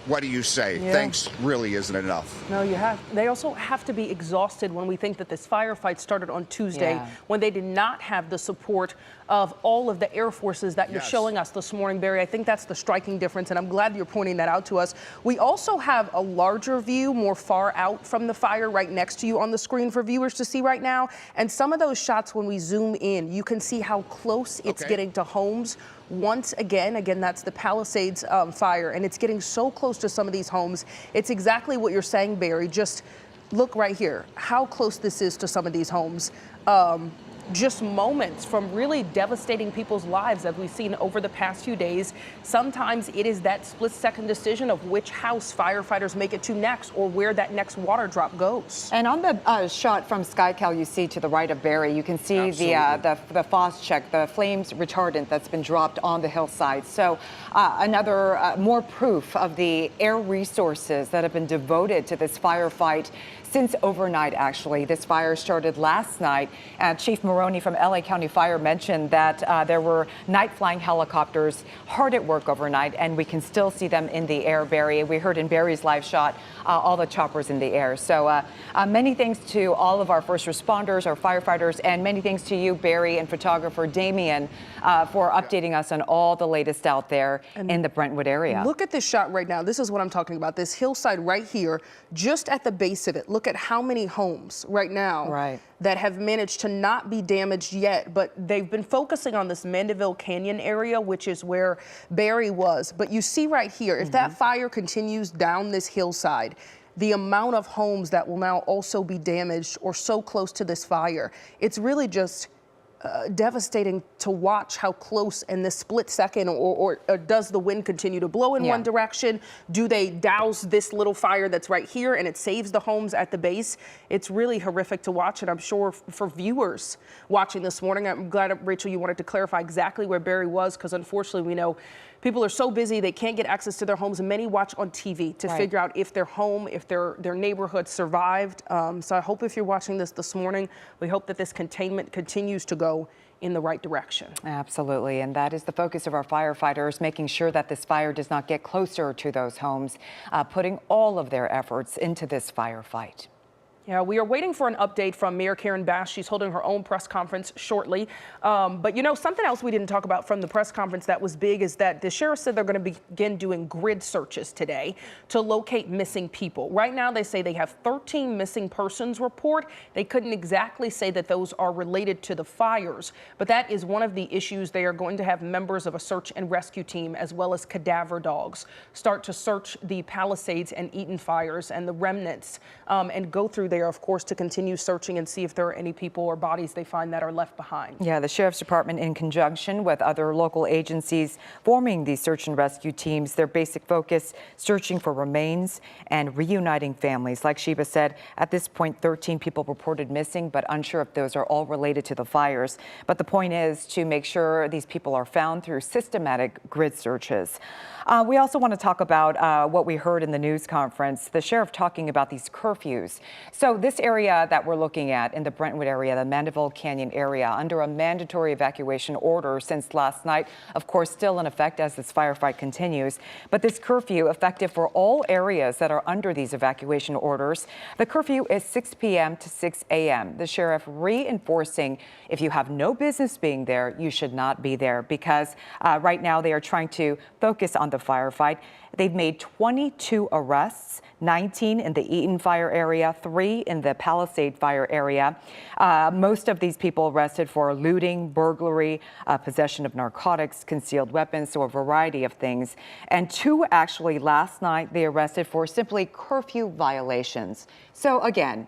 What do you say? Yeah. Thanks really isn't enough. No, you have. They also have to be exhausted when we think that this firefight started on Tuesday, when they did not have the support of all of the air forces that you're showing us this morning, Barry. I think that's the striking difference, and I'm glad you're pointing that out to us. We also have a larger view, more far out from the fire, right next to you on the screen for viewers to see right now. And some of those shots, when we zoom in, you can see how close it's getting to homes. Once again, that's the Palisades fire, and it's getting so close to some of these homes. It's exactly what you're saying, Barry. Just look right here, how close this is to some of these homes. Just moments from really devastating people's lives that we've seen over the past few days. Sometimes it is that split-second decision of which house firefighters make it to next or where that next water drop goes. And on the shot from SkyCal you see to the right of Barry, you can see the FOS check, the flames retardant that's been dropped on the hillside. So another more proof of the air resources that have been devoted to this firefight since overnight, actually. This fire started last night. Chief Maroney from LA County Fire mentioned that there were night-flying helicopters hard at work overnight, and we can still see them in the air, Barry. We heard in Barry's live shot all the choppers in the air. So many thanks to all of our first responders, our firefighters, and many thanks to you, Barry, and photographer Damien for updating us on all the latest out there in the Brentwood area. Look at this shot right now. This is what I'm talking about. This hillside right here, just at the base of it. Look at how many homes right now that have managed to not be damaged yet, but they've been focusing on this Mandeville Canyon area, which is where Barry was. But you see right here, if that fire continues down this hillside, the amount of homes that will now also be damaged or so close to this fire, it's really just devastating to watch how close in this split second, or does the wind continue to blow in one direction? Do they douse this little fire that's right here and it saves the homes at the base? It's really horrific to watch, and I'm sure for viewers watching this morning, I'm glad, Rachel, you wanted to clarify exactly where Barry was, because unfortunately we know people are so busy they can't get access to their homes, and many watch on TV to figure out if their home, if their neighborhood survived. So I hope if you're watching this morning, we hope that this containment continues to go in the right direction. Absolutely, and that is the focus of our firefighters, making sure that this fire does not get closer to those homes, putting all of their efforts into this firefight. Yeah, we are waiting for an update from Mayor Karen Bass. She's holding her own press conference shortly. But something else we didn't talk about from the press conference that was big is that the sheriff said they're going to begin doing grid searches today to locate missing people. Right now, they say they have 13 missing persons report. They couldn't exactly say that those are related to the fires, but that is one of the issues. They are going to have members of a search and rescue team, as well as cadaver dogs, start to search the Palisades and Eaton fires and the remnants, and go through there, of course, to continue searching and see if there are any people or bodies they find that are left behind. Yeah, the Sheriff's Department, in conjunction with other local agencies forming these search and rescue teams, their basic focus, searching for remains and reuniting families. Like Sheba said, at this point, 13 people reported missing, but unsure if those are all related to the fires. But the point is to make sure these people are found through systematic grid searches. We also want to talk about what we heard in the news conference, the sheriff talking about these curfews. So So this area that we're looking at in the Brentwood area, the Mandeville Canyon area, under a mandatory evacuation order since last night, of course, still in effect as this firefight continues. But this curfew effective for all areas that are under these evacuation orders. The curfew is 6 p.m. to 6 a.m. The sheriff reinforcing if you have no business being there, you should not be there, because right now they are trying to focus on the firefight. They've made 22 arrests, 19 in the Eaton fire area, 3 in the Palisades Fire area. Most of these people arrested for looting, burglary, possession of narcotics, concealed weapons, so a variety of things. And 2 actually last night they arrested for simply curfew violations. So again,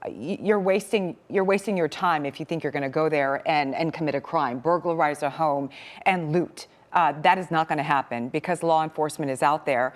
you're wasting your time if you think you're going to go there and commit a crime, burglarize a home, and loot. That is not going to happen because law enforcement is out there.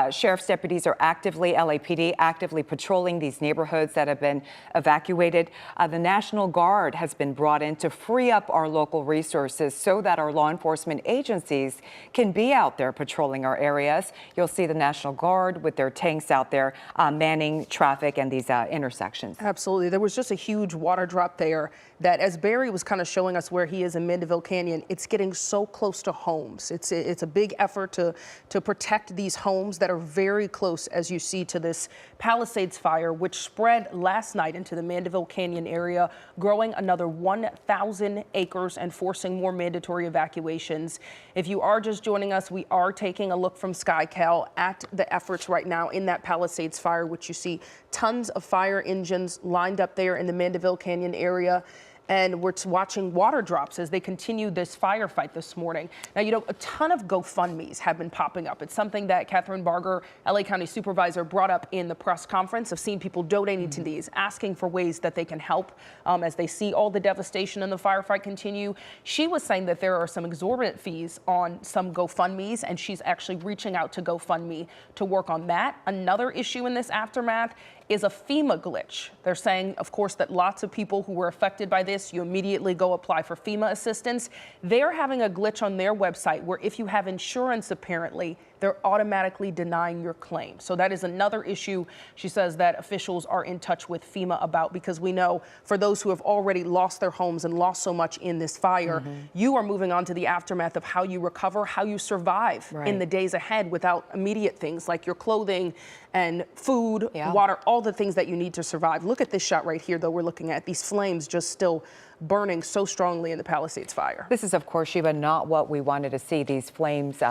Sheriff's deputies are LAPD actively patrolling these neighborhoods that have been evacuated. The National Guard has been brought in to free up our local resources so that our law enforcement agencies can be out there patrolling our areas. You'll see the National Guard with their tanks out there manning traffic and these intersections. Absolutely. There was just a huge water drop there that, as Barry was kind of showing us where he is in Mandeville Canyon, it's getting so close to homes. It's a big effort to protect these homes that are very close, as you see, to this Palisades fire, which spread last night into the Mandeville Canyon area, growing another 1,000 acres and forcing more mandatory evacuations. If you are just joining us, we are taking a look from SkyCal at the efforts right now in that Palisades fire, which you see tons of fire engines lined up there in the Mandeville Canyon area. And we're watching water drops as they continue this firefight this morning. Now, you know, a ton of GoFundMes have been popping up. It's something that Catherine Barger, LA County Supervisor, brought up in the press conference. I've seen people donating to these, asking for ways that they can help as they see all the devastation in the firefight continue. She was saying that there are some exorbitant fees on some GoFundMes, and she's actually reaching out to GoFundMe to work on that. Another issue in this aftermath is a FEMA glitch. They're saying, of course, that lots of people who were affected by this, you immediately go apply for FEMA assistance. They're having a glitch on their website where if you have insurance, apparently, they're automatically denying your claim. So that is another issue, she says, that officials are in touch with FEMA about, because we know for those who have already lost their homes and lost so much in this fire, you are moving on to the aftermath of how you recover, how you survive in the days ahead without immediate things like your clothing and food, water, all the things that you need to survive. Look at this shot right here, though. We're looking at these flames just still burning so strongly in the Palisades fire. This is, of course, Sheba, not what we wanted to see, these flames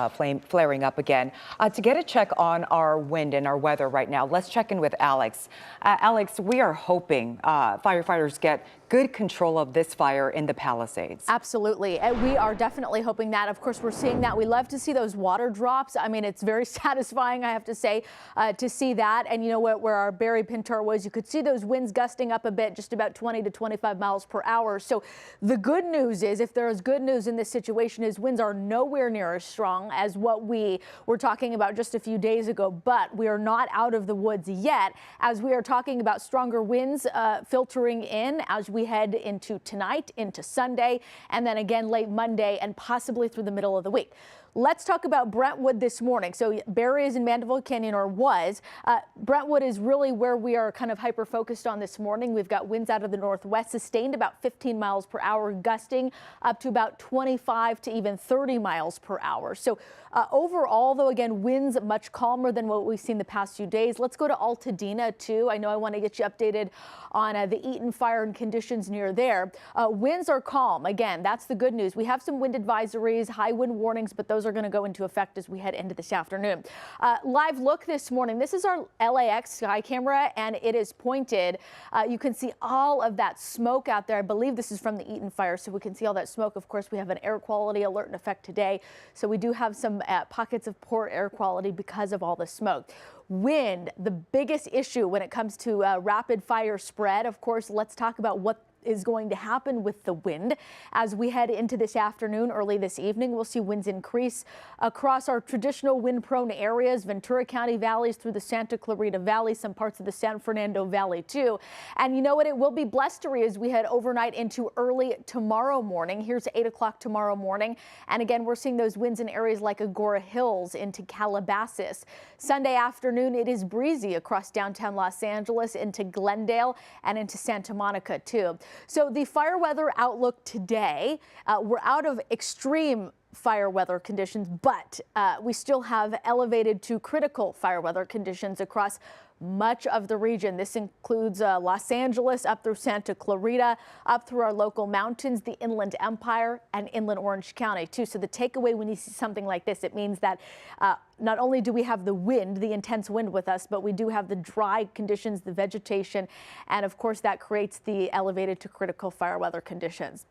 flaring up again. To get a check on our wind and our weather right now, let's check in with Alex. Alex, we are hoping firefighters get good control of this fire in the Palisades. Absolutely. And we are definitely hoping that. Of course, we're seeing that. We love to see those water drops. I mean, it's very satisfying, I have to say, to see that. And you know where our Barry Pintar was, you could see those winds gusting up a bit, just about 20 to 25 miles per hour. So the good news is, if there is good news in this situation, is winds are nowhere near as strong as what we were talking about just a few days ago. But we are not out of the woods yet, as we are talking about stronger winds filtering in as we head into tonight, into Sunday, and then again late Monday and possibly through the middle of the week. Let's talk about Brentwood this morning. So Barry is in Mandeville Canyon, or was. Brentwood is really where we are kind of hyper-focused on this morning. We've got winds out of the northwest, sustained about 15 miles per hour, gusting up to about 25 to even 30 miles per hour. So overall, though, again, winds much calmer than what we've seen the past few days. Let's go to Altadena, too. I know I want to get you updated on the Eaton fire and conditions near there. Winds are calm. Again, that's the good news. We have some wind advisories, high wind warnings, but those are going to go into effect as we head into this afternoon. Live look this morning. This is our LAX sky camera, and it is pointed. You can see all of that smoke out there. I believe this is from the Eaton fire, so we can see all that smoke. Of course, we have an air quality alert in effect today, so we do have some pockets of poor air quality because of all the smoke. Wind, the biggest issue when it comes to rapid fire spread. Of course, let's talk about what is going to happen with the wind. As we head into this afternoon, early this evening, we'll see winds increase across our traditional wind-prone areas, Ventura County valleys through the Santa Clarita Valley, some parts of the San Fernando Valley too. And you know what? It will be blustery as we head overnight into early tomorrow morning. Here's 8 o'clock tomorrow morning. And again, we're seeing those winds in areas like Agora Hills into Calabasas. Sunday afternoon, it is breezy across downtown Los Angeles into Glendale and into Santa Monica too. So the fire weather outlook today, we're out of extreme fire weather conditions, but we still have elevated to critical fire weather conditions across much of the region. This includes Los Angeles up through Santa Clarita, up through our local mountains, the Inland Empire, and Inland Orange County too. So the takeaway when you see something like this, it means that not only do we have the wind, the intense wind with us, but we do have the dry conditions, the vegetation, and of course that creates the elevated to critical fire weather conditions.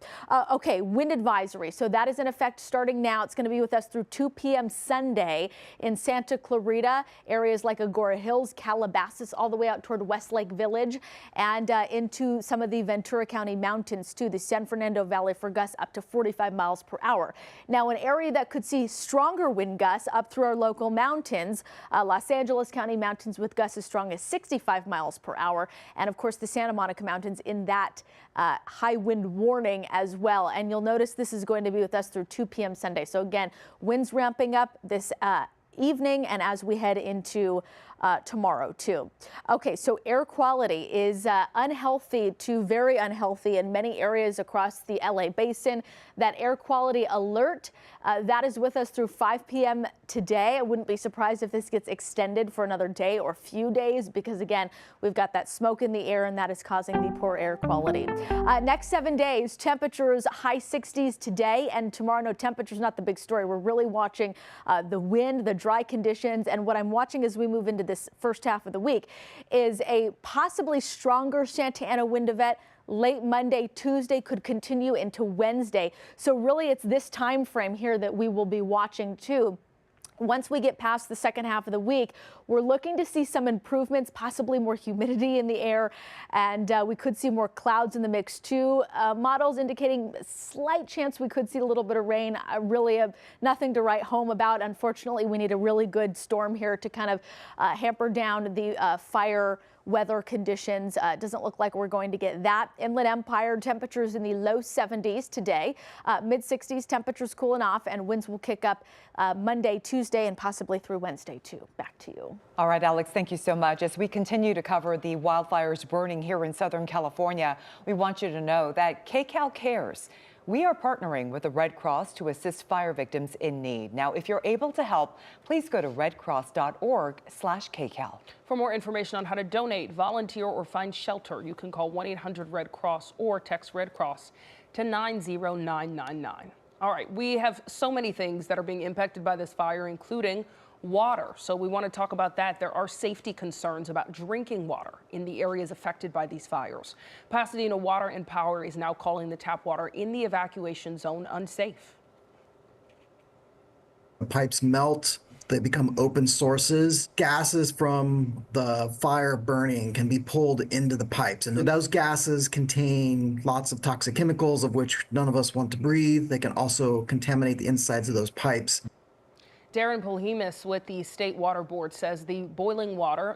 Okay, wind advisory. So that is in effect starting now. It's going to be with us through 2 p.m. Sunday in Santa Clarita, areas like Agora Hills, Calabasas, all the way out toward Westlake Village, and into some of the Ventura County mountains too, the San Fernando Valley for gusts up to 45 miles per hour. Now, an area that could see stronger wind gusts up through our local mountains, Los Angeles County mountains with gusts as strong as 65 miles per hour, and of course the Santa Monica mountains in that high wind warning as well. And you'll notice this is going to be with us through 2 p.m. Sunday. So again, winds ramping up this evening and as we head into tomorrow too. Okay, so air quality is unhealthy to very unhealthy in many areas across the LA basin. That air quality alert, that is with us through 5 p.m. today. I wouldn't be surprised if this gets extended for another day or few days because again, we've got that smoke in the air and that is causing the poor air quality. Next 7 days, temperatures high 60s today and tomorrow. No, temperature's not the big story. We're really watching the wind, the dry conditions, and what I'm watching as we move into this first half of the week is a possibly stronger Santa Ana wind event. Late Monday, Tuesday could continue into Wednesday. So really it's this time frame here that we will be watching too. Once we get past the second half of the week, we're looking to see some improvements, possibly more humidity in the air, and we could see more clouds in the mix too. Models indicating a slight chance we could see a little bit of rain. Really nothing to write home about. Unfortunately, we need a really good storm here to kind of hamper down the fire weather conditions. It doesn't look like we're going to get that. Inland Empire temperatures in the low 70s today, mid 60s, temperatures cooling off, and winds will kick up Monday, Tuesday, and possibly through Wednesday too. Back to you. All right, Alex, thank you so much. As we continue to cover the wildfires burning here in Southern California, we want you to know that KCAL cares. We are partnering with the Red Cross to assist fire victims in need. Now, if you're able to help, please go to redcross.org/KCAL. For more information on how to donate, volunteer, or find shelter, you can call 1-800-RED-CROSS or text Red Cross to 90999. All right, we have so many things that are being impacted by this fire, including water. So we want to talk about that. There are safety concerns about drinking water in the areas affected by these fires. Pasadena Water and Power is now calling the tap water in the evacuation zone unsafe. The pipes melt. They become open sources. Gases from the fire burning can be pulled into the pipes. And those gases contain lots of toxic chemicals of which none of us want to breathe. They can also contaminate the insides of those pipes. Darren Polhemus with the State Water Board says boiling the water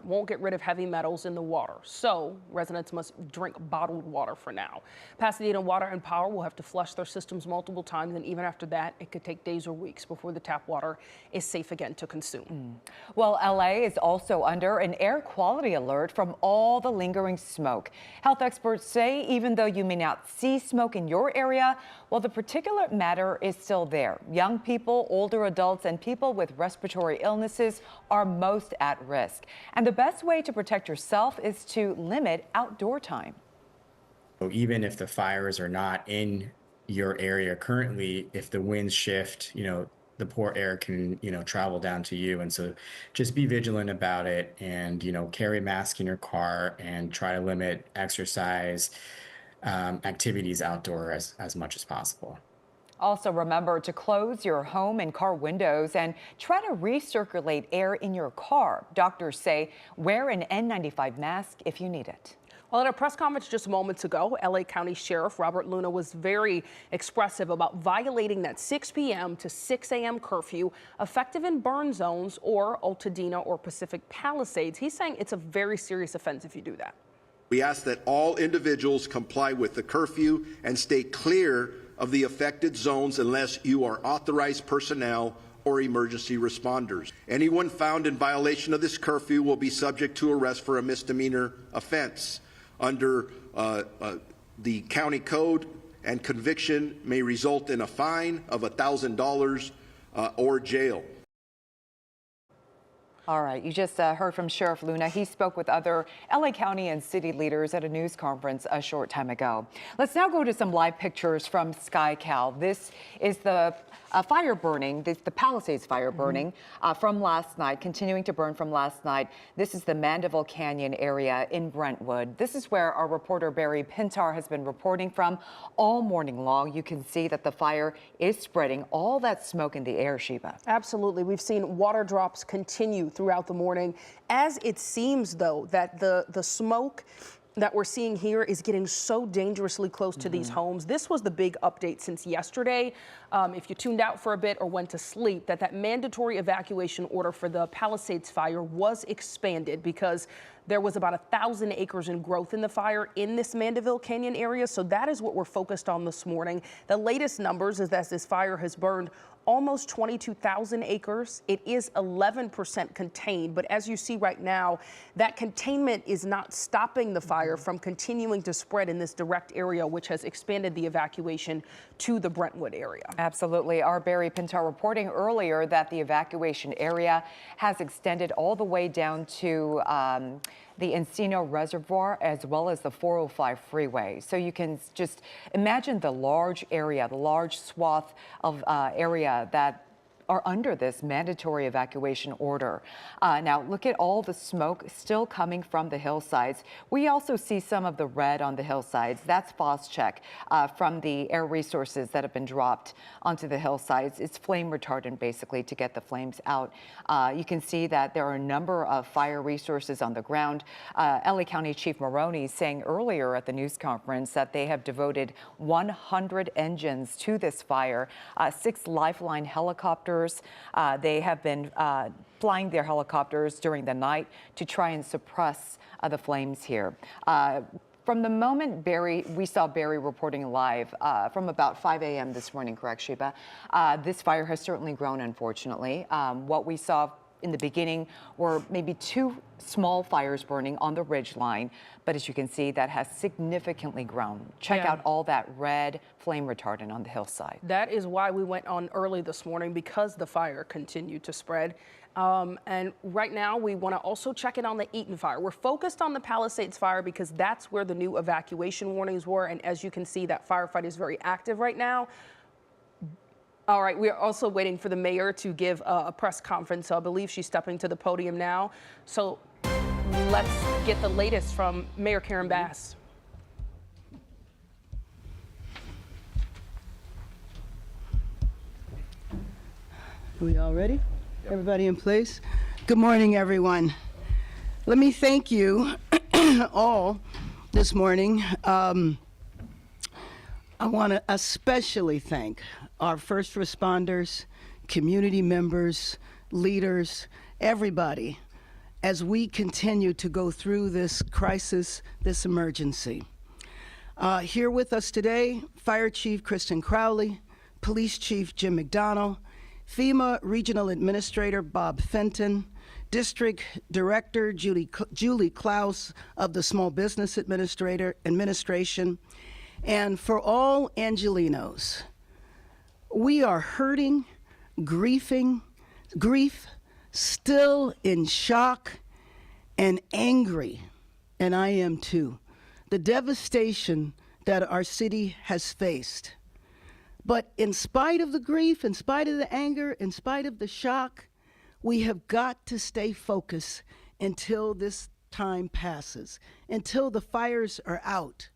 won't get rid of heavy metals in the water. So residents must drink bottled water for now. Pasadena Water and Power will have to flush their systems multiple times. And even after that, it could take days or weeks before the tap water is safe again to consume. Well, LA is also under an air quality alert from all the lingering smoke. Health experts say even though you may not see smoke in your area, well, the particulate matter is still there. Young people, older adults, and people with respiratory illnesses are most at risk. And the best way to protect yourself is to limit outdoor time. So even if the fires are not in your area currently, if the winds shift, the poor air can, travel down to you. And so just be vigilant about it and, carry a mask in your car and try to limit exercise activities outdoor as much as possible. Also, remember to close your home and car windows and try to recirculate air in your car. Doctors say wear an N95 mask if you need it. Well, at a press conference just moments ago, LA County Sheriff Robert Luna was very expressive about violating that 6 p.m. to 6 a.m. curfew effective in burn zones or Altadena or Pacific Palisades. He's saying it's a very serious offense if you do that. We ask that all individuals comply with the curfew and stay clear of the affected zones unless you are authorized personnel or emergency responders. Anyone found in violation of this curfew will be subject to arrest for a misdemeanor offense under the county code, and conviction may result in a fine of $1,000 or jail. All right, you just heard from Sheriff Luna. He spoke with other LA County and city leaders at a news conference a short time ago. Let's now go to some live pictures from SkyCal. This is the fire burning, the Palisades fire burning from last night, continuing to burn from last night. This is the Mandeville Canyon area in Brentwood. This is where our reporter Barry Pintar has been reporting from all morning long. You can see that the fire is spreading all that smoke in the air, Sheba. Absolutely. We've seen water drops continue throughout the morning, as it seems, though, that the smoke that we're seeing here is getting so dangerously close to these homes. This was the big update since yesterday. If you tuned out for a bit or went to sleep, that mandatory evacuation order for the Palisades fire was expanded because there was about 1,000 acres in growth in the fire in this Mandeville Canyon area. So that is what we're focused on this morning. The latest numbers is that this fire has burned almost 22,000 acres. It is 11% contained, but as you see right now, that containment is not stopping the fire from continuing to spread in this direct area, which has expanded the evacuation to the Brentwood area. Absolutely. Our Barry Pintar reporting earlier that the evacuation area has extended all the way down to the Encino Reservoir as well as the 405 freeway. So you can just imagine the large area, the large swath of area that are under this mandatory evacuation order. Now, look at all the smoke still coming from the hillsides. We also see some of the red on the hillsides. That's Phos-Check from the air resources that have been dropped onto the hillsides. It's flame retardant, basically, to get the flames out. You can see that there are a number of fire resources on the ground. LA County Chief Maroney saying earlier at the news conference that they have devoted 100 engines to this fire, 6 Lifeline helicopters. They have been flying their helicopters during the night to try and suppress the flames here. From the moment we saw Barry reporting live from about 5 a.m. this morning, correct, Sheba? This fire has certainly grown, unfortunately. What we saw in the beginning were maybe 2 small fires burning on the ridge line, but as you can see, that has significantly grown. Check out all that red flame retardant on the hillside. That is why we went on early this morning, because the fire continued to spread. And right now we want to also check in on the Eaton fire. We're focused on the Palisades fire because that's where the new evacuation warnings were. And as you can see, that firefight is very active right now. All right, we are also waiting for the mayor to give a press conference. So I believe she's stepping to the podium now. So let's get the latest from Mayor Karen Bass. Are we all ready? Yep. Everybody in place? Good morning, everyone. Let me thank you all this morning. I want to especially thank our first responders, community members, leaders, everybody, as we continue to go through this crisis, this emergency. Here with us today, Fire Chief Kristen Crowley, Police Chief Jim McDonnell, FEMA Regional Administrator Bob Fenton, District Director Julie Klaus of the Small Business Administration, and for all Angelenos. We are hurting, grief, still in shock and angry, and I am too. The devastation that our city has faced. But in spite of the grief, in spite of the anger, in spite of the shock, we have got to stay focused until this time passes, until the fires are out.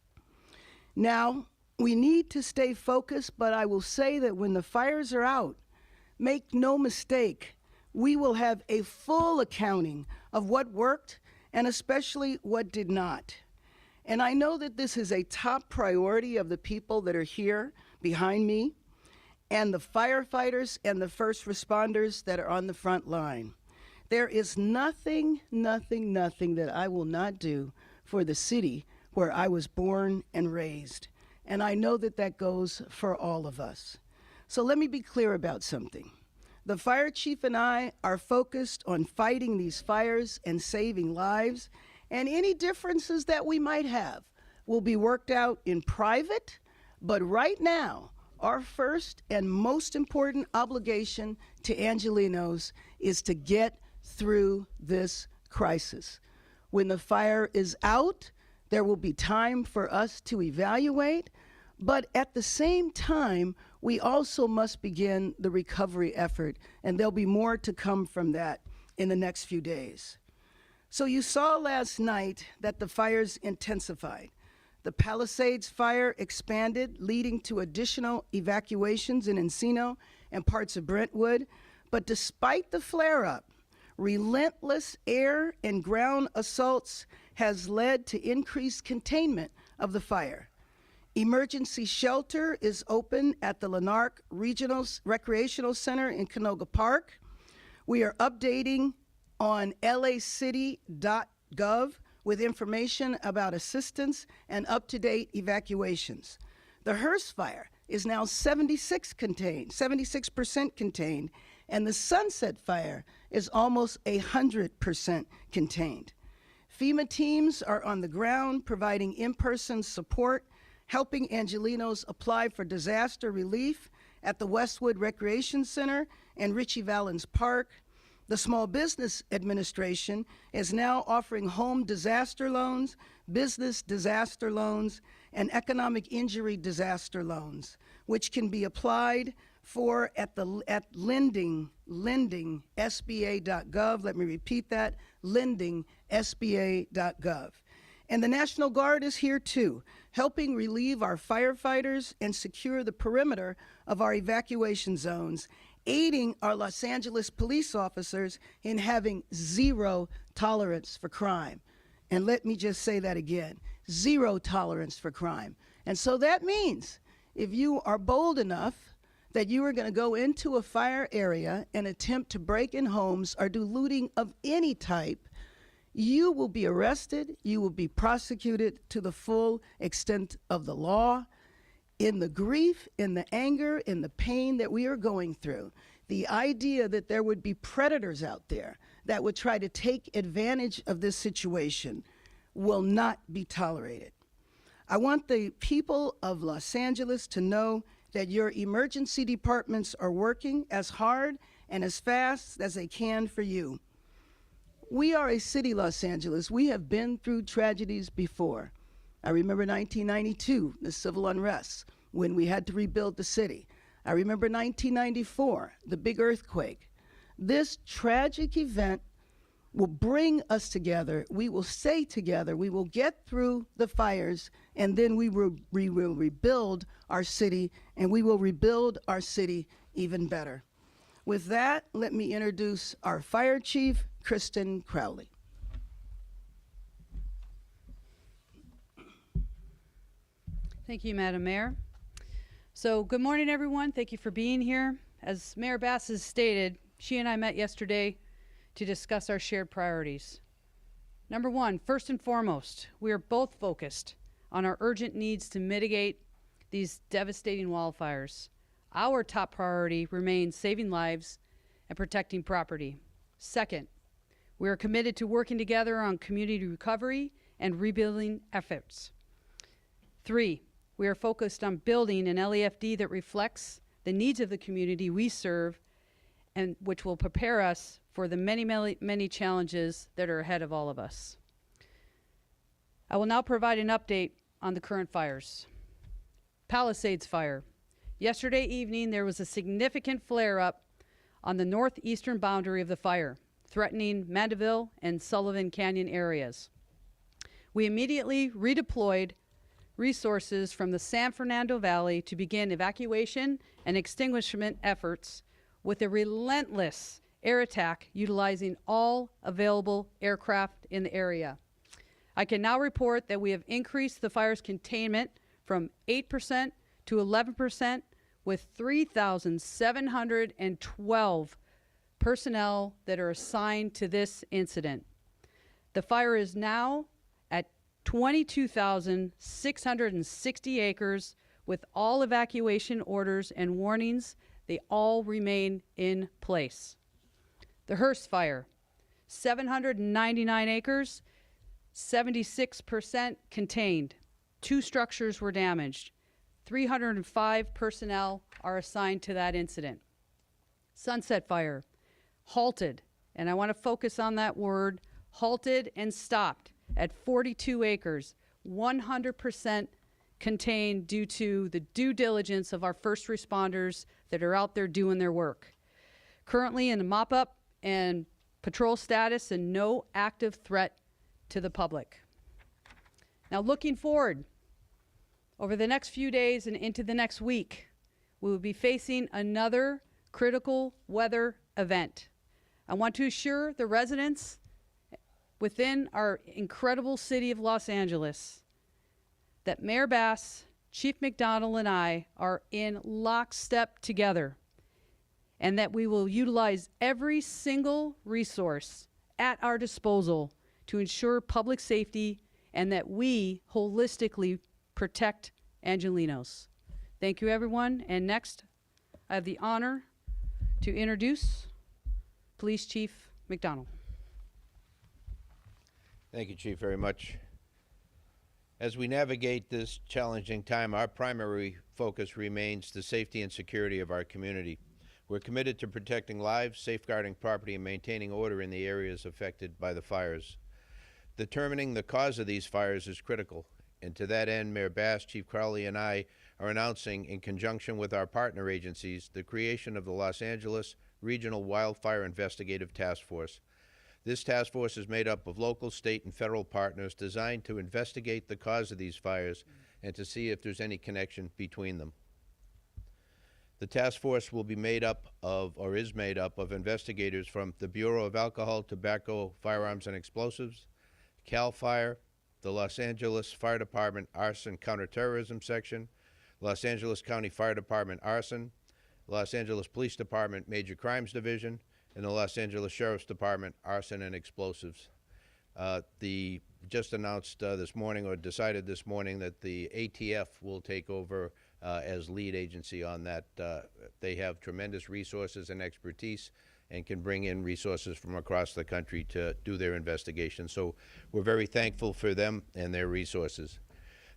Now, we need to stay focused, but I will say that when the fires are out, make no mistake, we will have a full accounting of what worked and especially what did not. And I know that this is a top priority of the people that are here behind me and the firefighters and the first responders that are on the front line. There is nothing that I will not do for the city where I was born and raised. And I know that that goes for all of us. So let me be clear about something. The fire chief and I are focused on fighting these fires and saving lives, and any differences that we might have will be worked out in private. But right now, our first and most important obligation to Angelenos is to get through this crisis. When the fire is out, there will be time for us to evaluate, but at the same time, we also must begin the recovery effort, and there'll be more to come from that in the next few days. So you saw last night that the fires intensified. The Palisades Fire expanded, leading to additional evacuations in Encino and parts of Brentwood. But despite the flare-up, relentless air and ground assaults has led to increased containment of the fire. Emergency shelter is open at the Lanark Regional Recreational Center in Canoga Park. We are updating on lacity.gov with information about assistance and up-to-date evacuations. The Hearst Fire is now 76% contained, and the Sunset Fire is almost 100% contained. FEMA teams are on the ground providing in-person support, helping Angelenos apply for disaster relief at the Westwood Recreation Center and Ritchie Valens Park. The Small Business Administration is now offering home disaster loans, business disaster loans, and economic injury disaster loans, which can be applied for at lending, sba.gov. Let me repeat that, lending, sba.gov. And the National Guard is here too, helping relieve our firefighters and secure the perimeter of our evacuation zones, aiding our Los Angeles police officers in having zero tolerance for crime. And let me just say that again, zero tolerance for crime. And so that means if you are bold enough that you are going to go into a fire area and attempt to break in homes or do looting of any type, you will be arrested, you will be prosecuted to the full extent of the law. In the grief, in the anger, in the pain that we are going through, the idea that there would be predators out there that would try to take advantage of this situation will not be tolerated. I want the people of Los Angeles to know that your emergency departments are working as hard and as fast as they can for you. We are a city, Los Angeles. We have been through tragedies before. I remember 1992, the civil unrest, when we had to rebuild the city. I remember 1994, the big earthquake. This tragic event will bring us together. We will stay together. We will get through the fires, and then we will rebuild our city, and we will rebuild our city even better. With that, let me introduce our fire chief, Kristen Crowley. Thank you, Madam Mayor. So good morning, everyone. Thank you for being here. As Mayor Bass has stated, she and I met yesterday to discuss our shared priorities. Number one, first and foremost, we are both focused on our urgent needs to mitigate these devastating wildfires. Our top priority remains saving lives and protecting property. Second, we are committed to working together on community recovery and rebuilding efforts. 3, we are focused on building an LEFD that reflects the needs of the community we serve and which will prepare us for the many challenges that are ahead of all of us. I will now provide an update on the current fires. Palisades Fire. Yesterday evening, there was a significant flare-up on the northeastern boundary of the fire, threatening Mandeville and Sullivan Canyon areas. We immediately redeployed resources from the San Fernando Valley to begin evacuation and extinguishment efforts with a relentless air attack utilizing all available aircraft in the area. I can now report that we have increased the fire's containment from 8% to 11% with 3,712 personnel that are assigned to this incident. The fire is now at 22,660 acres with all evacuation orders and warnings. They all remain in place. The Hearst fire, 799 acres, 76% contained. 2 structures were damaged. 305 personnel are assigned to that incident. Sunset fire, halted, and I want to focus on that word, halted and stopped at 42 acres, 100% contained due to the due diligence of our first responders that are out there doing their work. Currently in the mop-up and patrol status and no active threat to the public. Now looking forward, over the next few days and into the next week, we will be facing another critical weather event. I want to assure the residents within our incredible city of Los Angeles that Mayor Bass, Chief McDonald, and I are in lockstep together, and that we will utilize every single resource at our disposal to ensure public safety and that we holistically protect Angelenos. Thank you, everyone. And next, I have the honor to introduce Police Chief McDonald. Thank you, Chief, very much. As we navigate this challenging time, our primary focus remains the safety and security of our community. We're committed to protecting lives, safeguarding property, and maintaining order in the areas affected by the fires. Determining the cause of these fires is critical, and to that end, Mayor Bass, Chief Crowley, and I are announcing, in conjunction with our partner agencies, the creation of the Los Angeles Regional Wildfire Investigative Task Force. This task force is made up of local, state, and federal partners designed to investigate the cause of these fires and to see if there's any connection between them. The task force will be made up of, or is made up of, investigators from the Bureau of Alcohol, Tobacco, Firearms, and Explosives, CAL FIRE, the Los Angeles Fire Department Arson Counterterrorism Section, Los Angeles County Fire Department Arson, Los Angeles Police Department Major Crimes Division, and the Los Angeles Sheriff's Department Arson and Explosives. Just announced this morning, or decided this morning, that the ATF will take over as lead agency on that. They have tremendous resources and expertise and can bring in resources from across the country to do their investigation. So we're very thankful for them and their resources.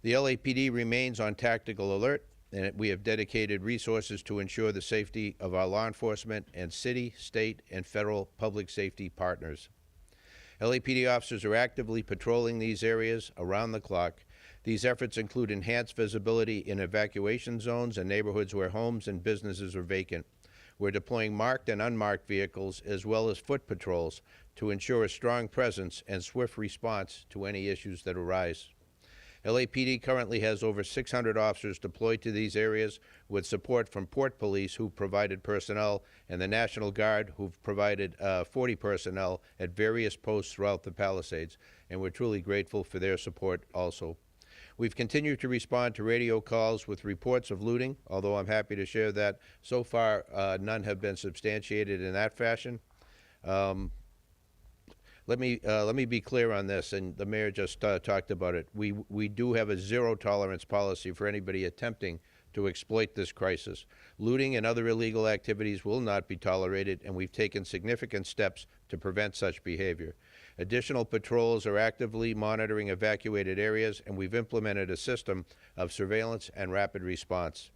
The LAPD remains on tactical alert, and we have dedicated resources to ensure the safety of our law enforcement and city, state, and federal public safety partners. LAPD officers are actively patrolling these areas around the clock. These efforts include enhanced visibility in evacuation zones and neighborhoods where homes and businesses are vacant. We're deploying marked and unmarked vehicles as well as foot patrols to ensure a strong presence and swift response to any issues that arise. LAPD currently has over 600 officers deployed to these areas, with support from Port Police, who provided personnel, and the National Guard, who've provided 40 personnel at various posts throughout the Palisades, and we're truly grateful for their support also. We've continued to respond to radio calls with reports of looting, although I'm happy to share that so far none have been substantiated in that fashion. Let me be clear on this, and the mayor just talked about it. We do have a zero tolerance policy for anybody attempting to exploit this crisis. Looting and other illegal activities will not be tolerated, and we've taken significant steps to prevent such behavior. Additional patrols are actively monitoring evacuated areas, and we've implemented a system of surveillance and rapid response.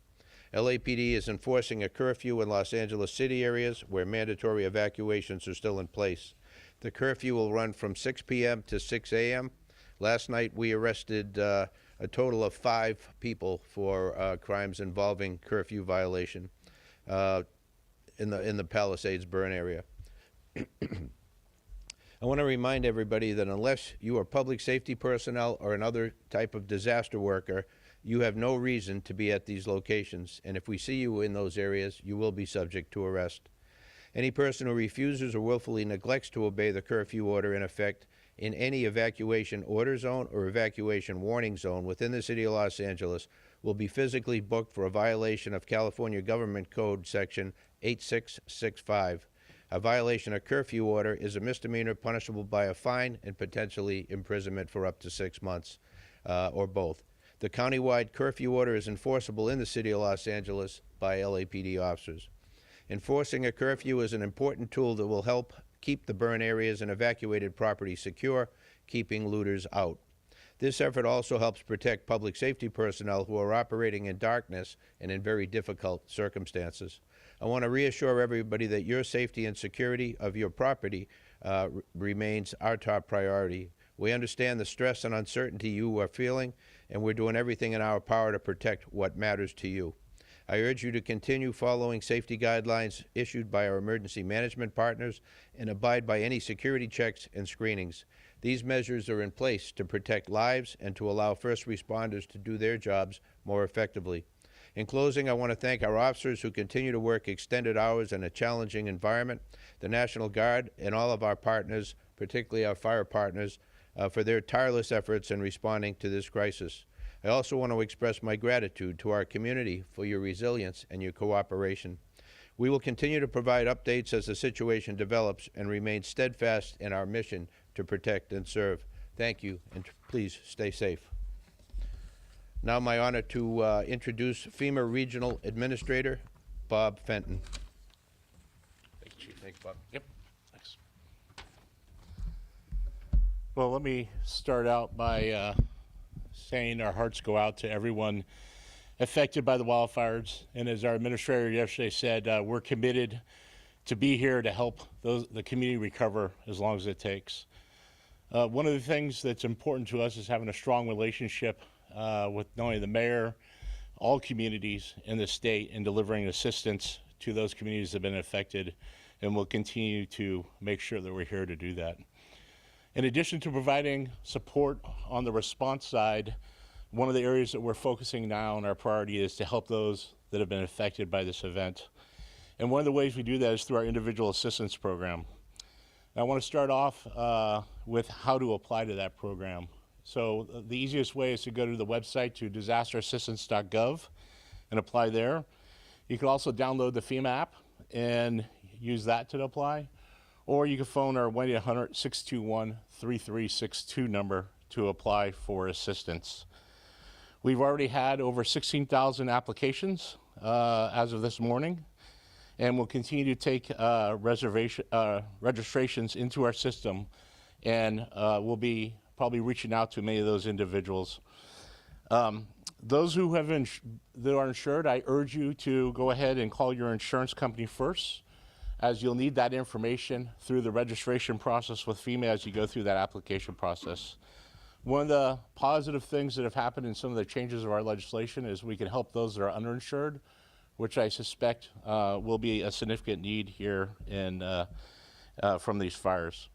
LAPD is enforcing a curfew in Los Angeles city areas where mandatory evacuations are still in place. The curfew will run from 6 p.m. to 6 a.m. Last night, we arrested a total of 5 people for crimes involving curfew violation in the Palisades burn area. I want to remind everybody that unless you are public safety personnel or another type of disaster worker, you have no reason to be at these locations, and if we see you in those areas, you will be subject to arrest. Any person who refuses or willfully neglects to obey the curfew order in effect in any evacuation order zone or evacuation warning zone within the City of Los Angeles will be physically booked for a violation of California Government Code Section 8665. A violation of curfew order is a misdemeanor punishable by a fine and potentially imprisonment for up to 6 months, or both. The countywide curfew order is enforceable in the City of Los Angeles by LAPD officers. Enforcing a curfew is an important tool that will help keep the burn areas and evacuated property secure, keeping looters out. This effort also helps protect public safety personnel who are operating in darkness and in very difficult circumstances. I want to reassure everybody that your safety and security of your property remains our top priority. We understand the stress and uncertainty you are feeling, and we're doing everything in our power to protect what matters to you. I urge you to continue following safety guidelines issued by our emergency management partners and abide by any security checks and screenings. These measures are in place to protect lives and to allow first responders to do their jobs more effectively. In closing, I want to thank our officers who continue to work extended hours in a challenging environment, the National Guard, and all of our partners, particularly our fire partners, for their tireless efforts in responding to this crisis. I also want to express my gratitude to our community for your resilience and your cooperation. We will continue to provide updates as the situation develops and remain steadfast in our mission to protect and serve. Thank you, and please stay safe. Now my honor to introduce FEMA Regional Administrator Bob Fenton. Thank you, Chief. Thanks, Bob. Yep, thanks. Well, let me start out by saying our hearts go out to everyone affected by the wildfires. And as our administrator yesterday said, we're committed to be here to help the community recover as long as it takes. One of the things that's important to us is having a strong relationship with not only the mayor, all communities in the state, and delivering assistance to those communities that have been affected, and we'll continue to make sure that we're here to do that. In addition to providing support on the response side, one of the areas that we're focusing now on our priority is to help those that have been affected by this event. And one of the ways we do that is through our individual assistance program. I want to start off with how to apply to that program. So the easiest way is to go to the website to disasterassistance.gov and apply there. You can also download the FEMA app and use that to apply, or you can phone our 1-800-621-3362 number to apply for assistance. We've already had over 16,000 applications as of this morning, and we'll continue to take registrations into our system, and we'll be probably reaching out to many of those individuals. Those who have that are insured, I urge you to go ahead and call your insurance company first, as you'll need that information through the registration process with FEMA as you go through that application process. One of the positive things that have happened in some of the changes of our legislation is we can help those that are underinsured, which I suspect will be a significant need here from these fires.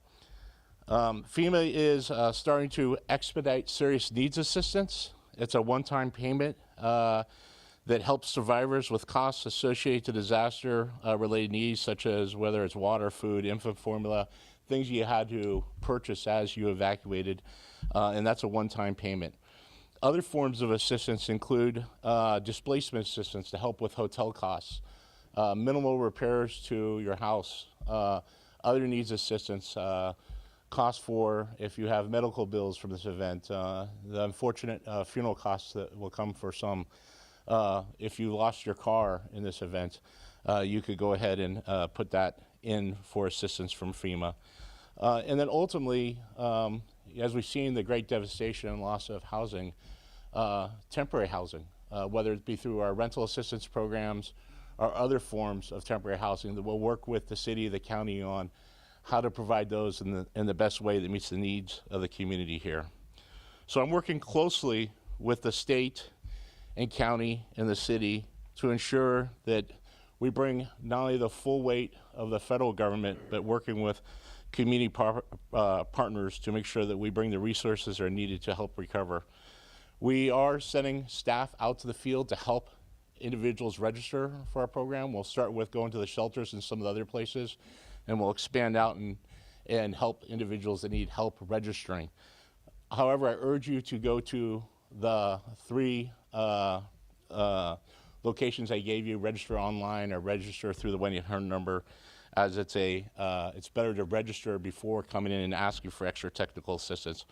FEMA is starting to expedite serious needs assistance. It's a one-time payment that helps survivors with costs associated to disaster-related needs, such as whether it's water, food, infant formula, things you had to purchase as you evacuated, and that's a one-time payment. Other forms of assistance include displacement assistance to help with hotel costs, minimal repairs to your house, other needs assistance, costs for if you have medical bills from this event, the unfortunate funeral costs that will come for some. If you lost your car in this event, you could go ahead and put that in for assistance from FEMA. And then ultimately, as we've seen the great devastation and loss of housing, temporary housing, whether it be through our rental assistance programs or other forms of temporary housing, that we'll work with the city, the county on how to provide those in the best way that meets the needs of the community here. So I'm working closely with the state and county and the city to ensure that we bring not only the full weight of the federal government, but working with community partners to make sure that we bring the resources that are needed to help recover. We are sending staff out to the field to help individuals register for our program. We'll start with going to the shelters and some of the other places, and we'll expand out and help individuals that need help registering. However, I urge you to go to the 3 locations I gave you, register online or register through the 1-800 number, as it's better to register before coming in and asking for extra technical assistance.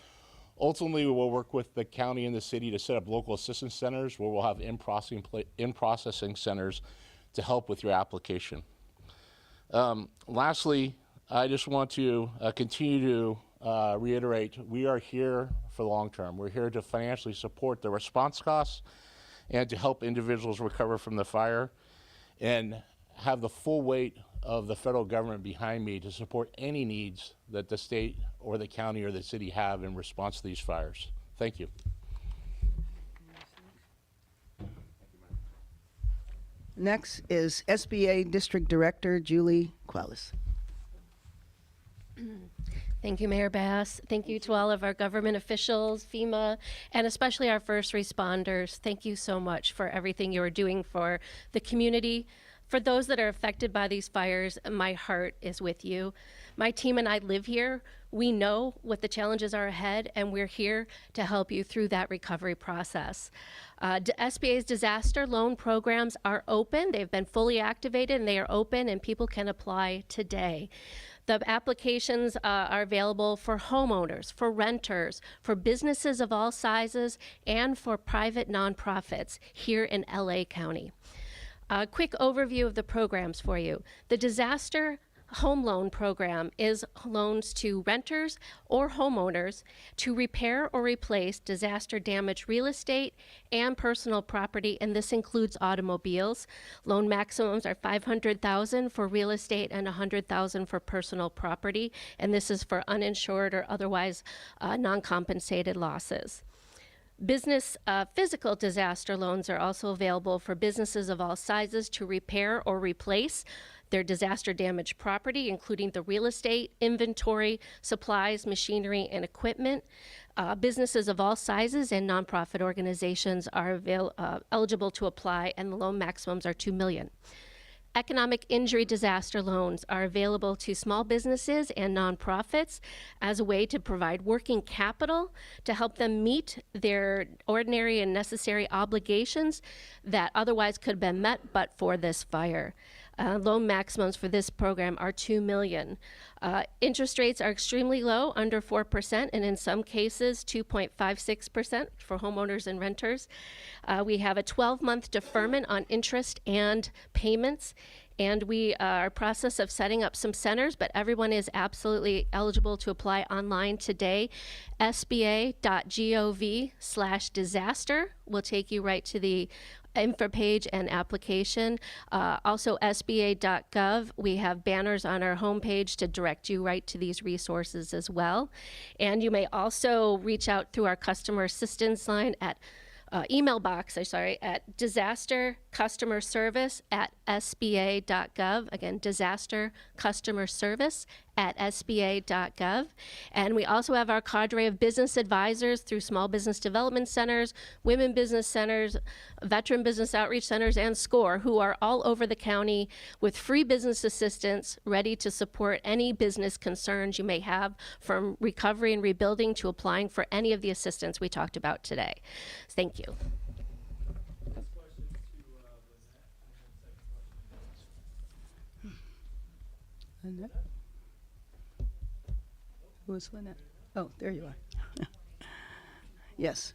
Ultimately, we will work with the county and the city to set up local assistance centers where we'll have in-processing centers to help with your application. Lastly, I just want to continue to reiterate, we are here for the long term. We're here to financially support the response costs and to help individuals recover from the fire, and have the full weight of the federal government behind me to support any needs that the state or the county or the city have in response to these fires. Thank you. Next is SBA District Director Julie Qualis. Thank you, Mayor Bass. Thank you to all of our government officials, FEMA, and especially our first responders. Thank you so much for everything you are doing for the community. For those that are affected by these fires, my heart is with you. My team and I live here. We know what the challenges are ahead, and we're here to help you through that recovery process. SBA's disaster loan programs are open. They've been fully activated, and they are open, and people can apply today. The applications are available for homeowners, for renters, for businesses of all sizes, and for private nonprofits here in LA County. A quick overview of the programs for you. The disaster home loan program is loans to renters or homeowners to repair or replace disaster damaged real estate and personal property, and this includes automobiles. Loan maximums are $500,000 for real estate and $100,000 for personal property, and this is for uninsured or otherwise non-compensated losses. Business physical disaster loans are also available for businesses of all sizes to repair or replace their disaster damaged property, including the real estate, inventory, supplies, machinery, and equipment. Businesses of all sizes and nonprofit organizations are eligible to apply, and the loan maximums are $2 million. Economic injury disaster loans are available to small businesses and nonprofits as a way to provide working capital to help them meet their ordinary and necessary obligations that otherwise could have been met but for this fire. Loan maximums for this program are $2 million. Interest rates are extremely low, under 4%, and in some cases 2.56% for homeowners and renters. We have a 12-month deferment on interest and payments, and we are in the process of setting up some centers, but everyone is absolutely eligible to apply online today. SBA.gov/disaster will take you right to the info page and application. Also SBA.gov, we have banners on our homepage to direct you right to these resources as well. And you may also reach out through our customer assistance line at email box, at disaster customer service at SBA.gov. Again, disaster customer service at SBA.gov. And we also have our cadre of business advisors through small business development centers, women business centers, veteran business outreach centers, and SCORE, who are all over the county with free business assistance ready to support any business concerns you may have, from recovery and rebuilding to applying for any of the assistance we talked about today. Thank you. Lynette? Who is Lynette? Oh, there you are. Yes.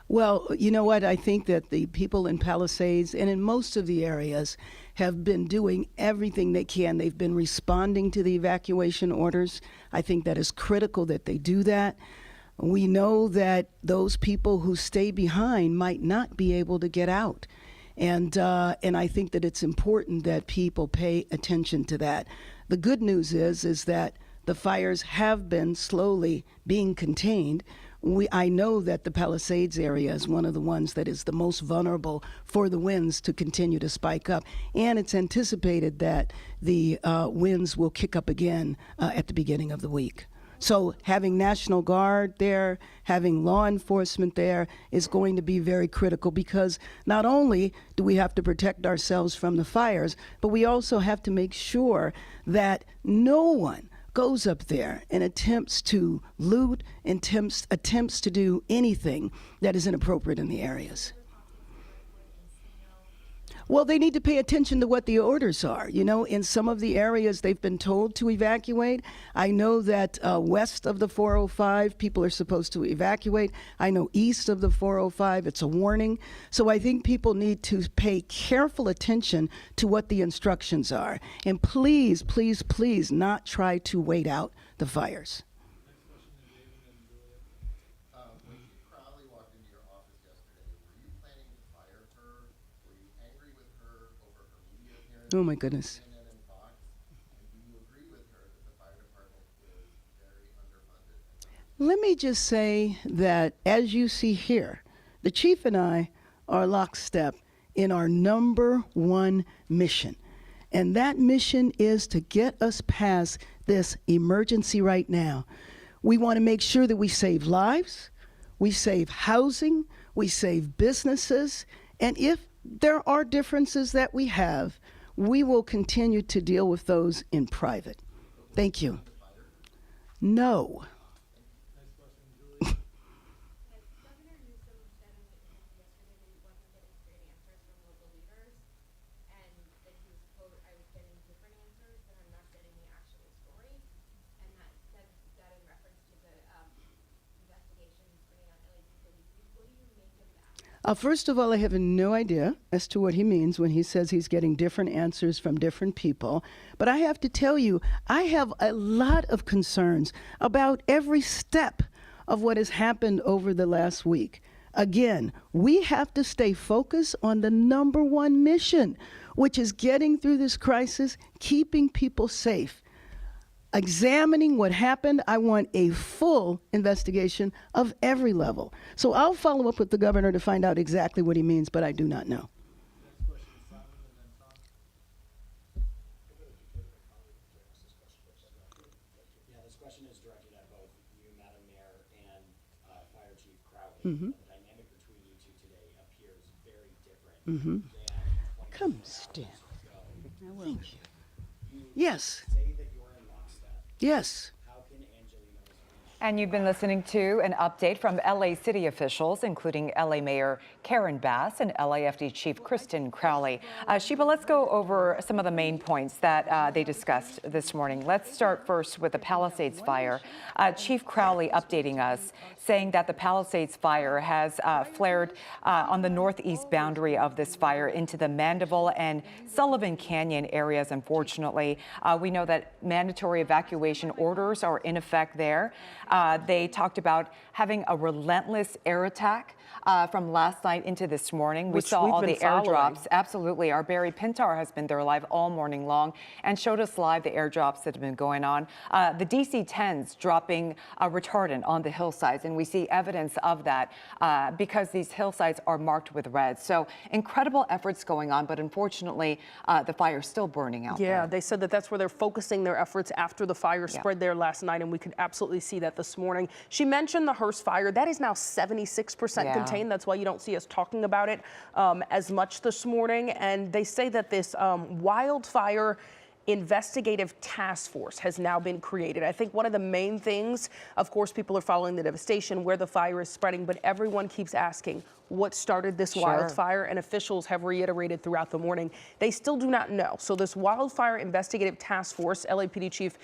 Well, you know what? I think that the people in Palisades and in most of the areas have been doing everything they can. They've been responding to the evacuation orders. I think that is critical that they do that. We know that those people who stay behind might not be able to get out. And I think that it's important that people pay attention to that. The good news is that the fires have been slowly being contained. I know that the Palisades area is one of the ones that is the most vulnerable for the winds to continue to spike up. And it's anticipated that the winds will kick up again at the beginning of the week. So having National Guard there, having law enforcement there is going to be very critical, because not only do we have to protect ourselves from the fires, but we also have to make sure that no one goes up there and attempts to loot, attempts to do anything that is inappropriate in the areas. Well, they need to pay attention to what the orders are. You know, in some of the areas they've been told to evacuate. I know that west of the 405, people are supposed to evacuate. I know east of the 405, it's a warning. So I think people need to pay careful attention to what the instructions are. And please, please, please not try to wait out the fires. Oh my goodness. Let me just say that, as you see here, the chief and I are lockstep in our #1 mission. And that mission is to get us past this emergency right now. We want to make sure that we save lives, we save housing, we save businesses, and if there are differences that we have, we will continue to deal with those in private. Thank you. No. First of all, I have no idea as to what he means when he says he's getting different answers from different people. But I have to tell you, I have a lot of concerns about every step of what has happened over the last week. Again, we have to stay focused on the #1 mission, which is getting through this crisis, keeping people safe. Examining what happened, I want a full investigation of every level. So I'll follow up with the governor to find out exactly what he means, but I do not know. Yeah, this question is directed at both you, Madam Mayor, and Fire Chief Crowley. Mm-hmm. The dynamic between you two today appears very different. Mm-hmm. Come stand. Thank you. Yes. Yes. And you've been listening to an update from LA city officials, including LA Mayor Karen Bass and LAFD Chief Kristen Crowley. Sheba, let's go over some of the main points that they discussed this morning. Let's start first with the Palisades Fire. Chief Crowley updating us, saying that the Palisades Fire has flared on the northeast boundary of this fire into the Mandeville and Sullivan Canyon areas, unfortunately. We know that mandatory evacuation orders are in effect there. They talked about having a relentless air attack from last night into this morning. We saw all the airdrops. Absolutely. Our Barry Pintar has been there live all morning long and showed us live the airdrops that have been going on. The DC-10s dropping retardant on the hillsides, and we see evidence of that because these hillsides are marked with red. So incredible efforts going on, but unfortunately, the fire is still burning out there. Yeah, they said that that's where they're focusing their efforts after the fire spread there last night, and we could absolutely see that this morning. She mentioned the Hearst fire. That is now 76% contained. That's why you don't see us talking about it as much this morning. And they say that this wildfire investigative task force has now been created. I think one of the main things, of course, people are following the devastation, where the fire is spreading, but everyone keeps asking what started this wildfire, and officials have reiterated throughout the morning they still do not know. So this wildfire investigative task force, LAPD Chief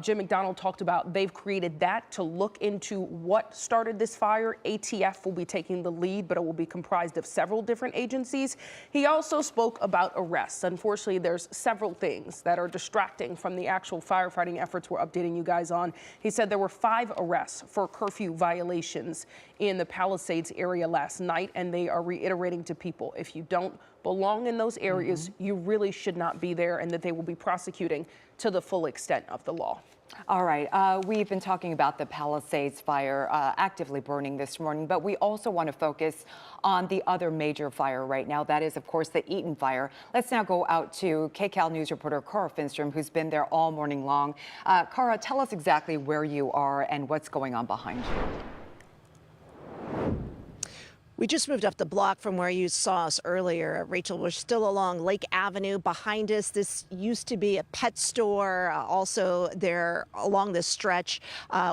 Jim McDonald talked about, they've created that to look into what started this fire. ATF will be taking the lead, but it will be comprised of several different agencies. He also spoke about arrests. Unfortunately, there's several things that are distracting from the actual firefighting efforts we're updating you guys on. He said there were 5 arrests for curfew violations in the Palisades area last night, and they are reiterating to people, if you don't belong in those areas, you really should not be there, and that they will be prosecuting to the full extent of the law. All right, we've been talking about the Palisades Fire actively burning this morning, but we also want to focus on the other major fire right now. That is, of course, the Eaton fire. Let's now go out to KCAL News reporter Cara Finstrom, who's been there all morning long. Cara, tell us exactly where you are and what's going on behind you. We just moved up the block from where you saw us earlier. Rachel, we're still along Lake Avenue. Behind us, this used to be a pet store. Also there along this stretch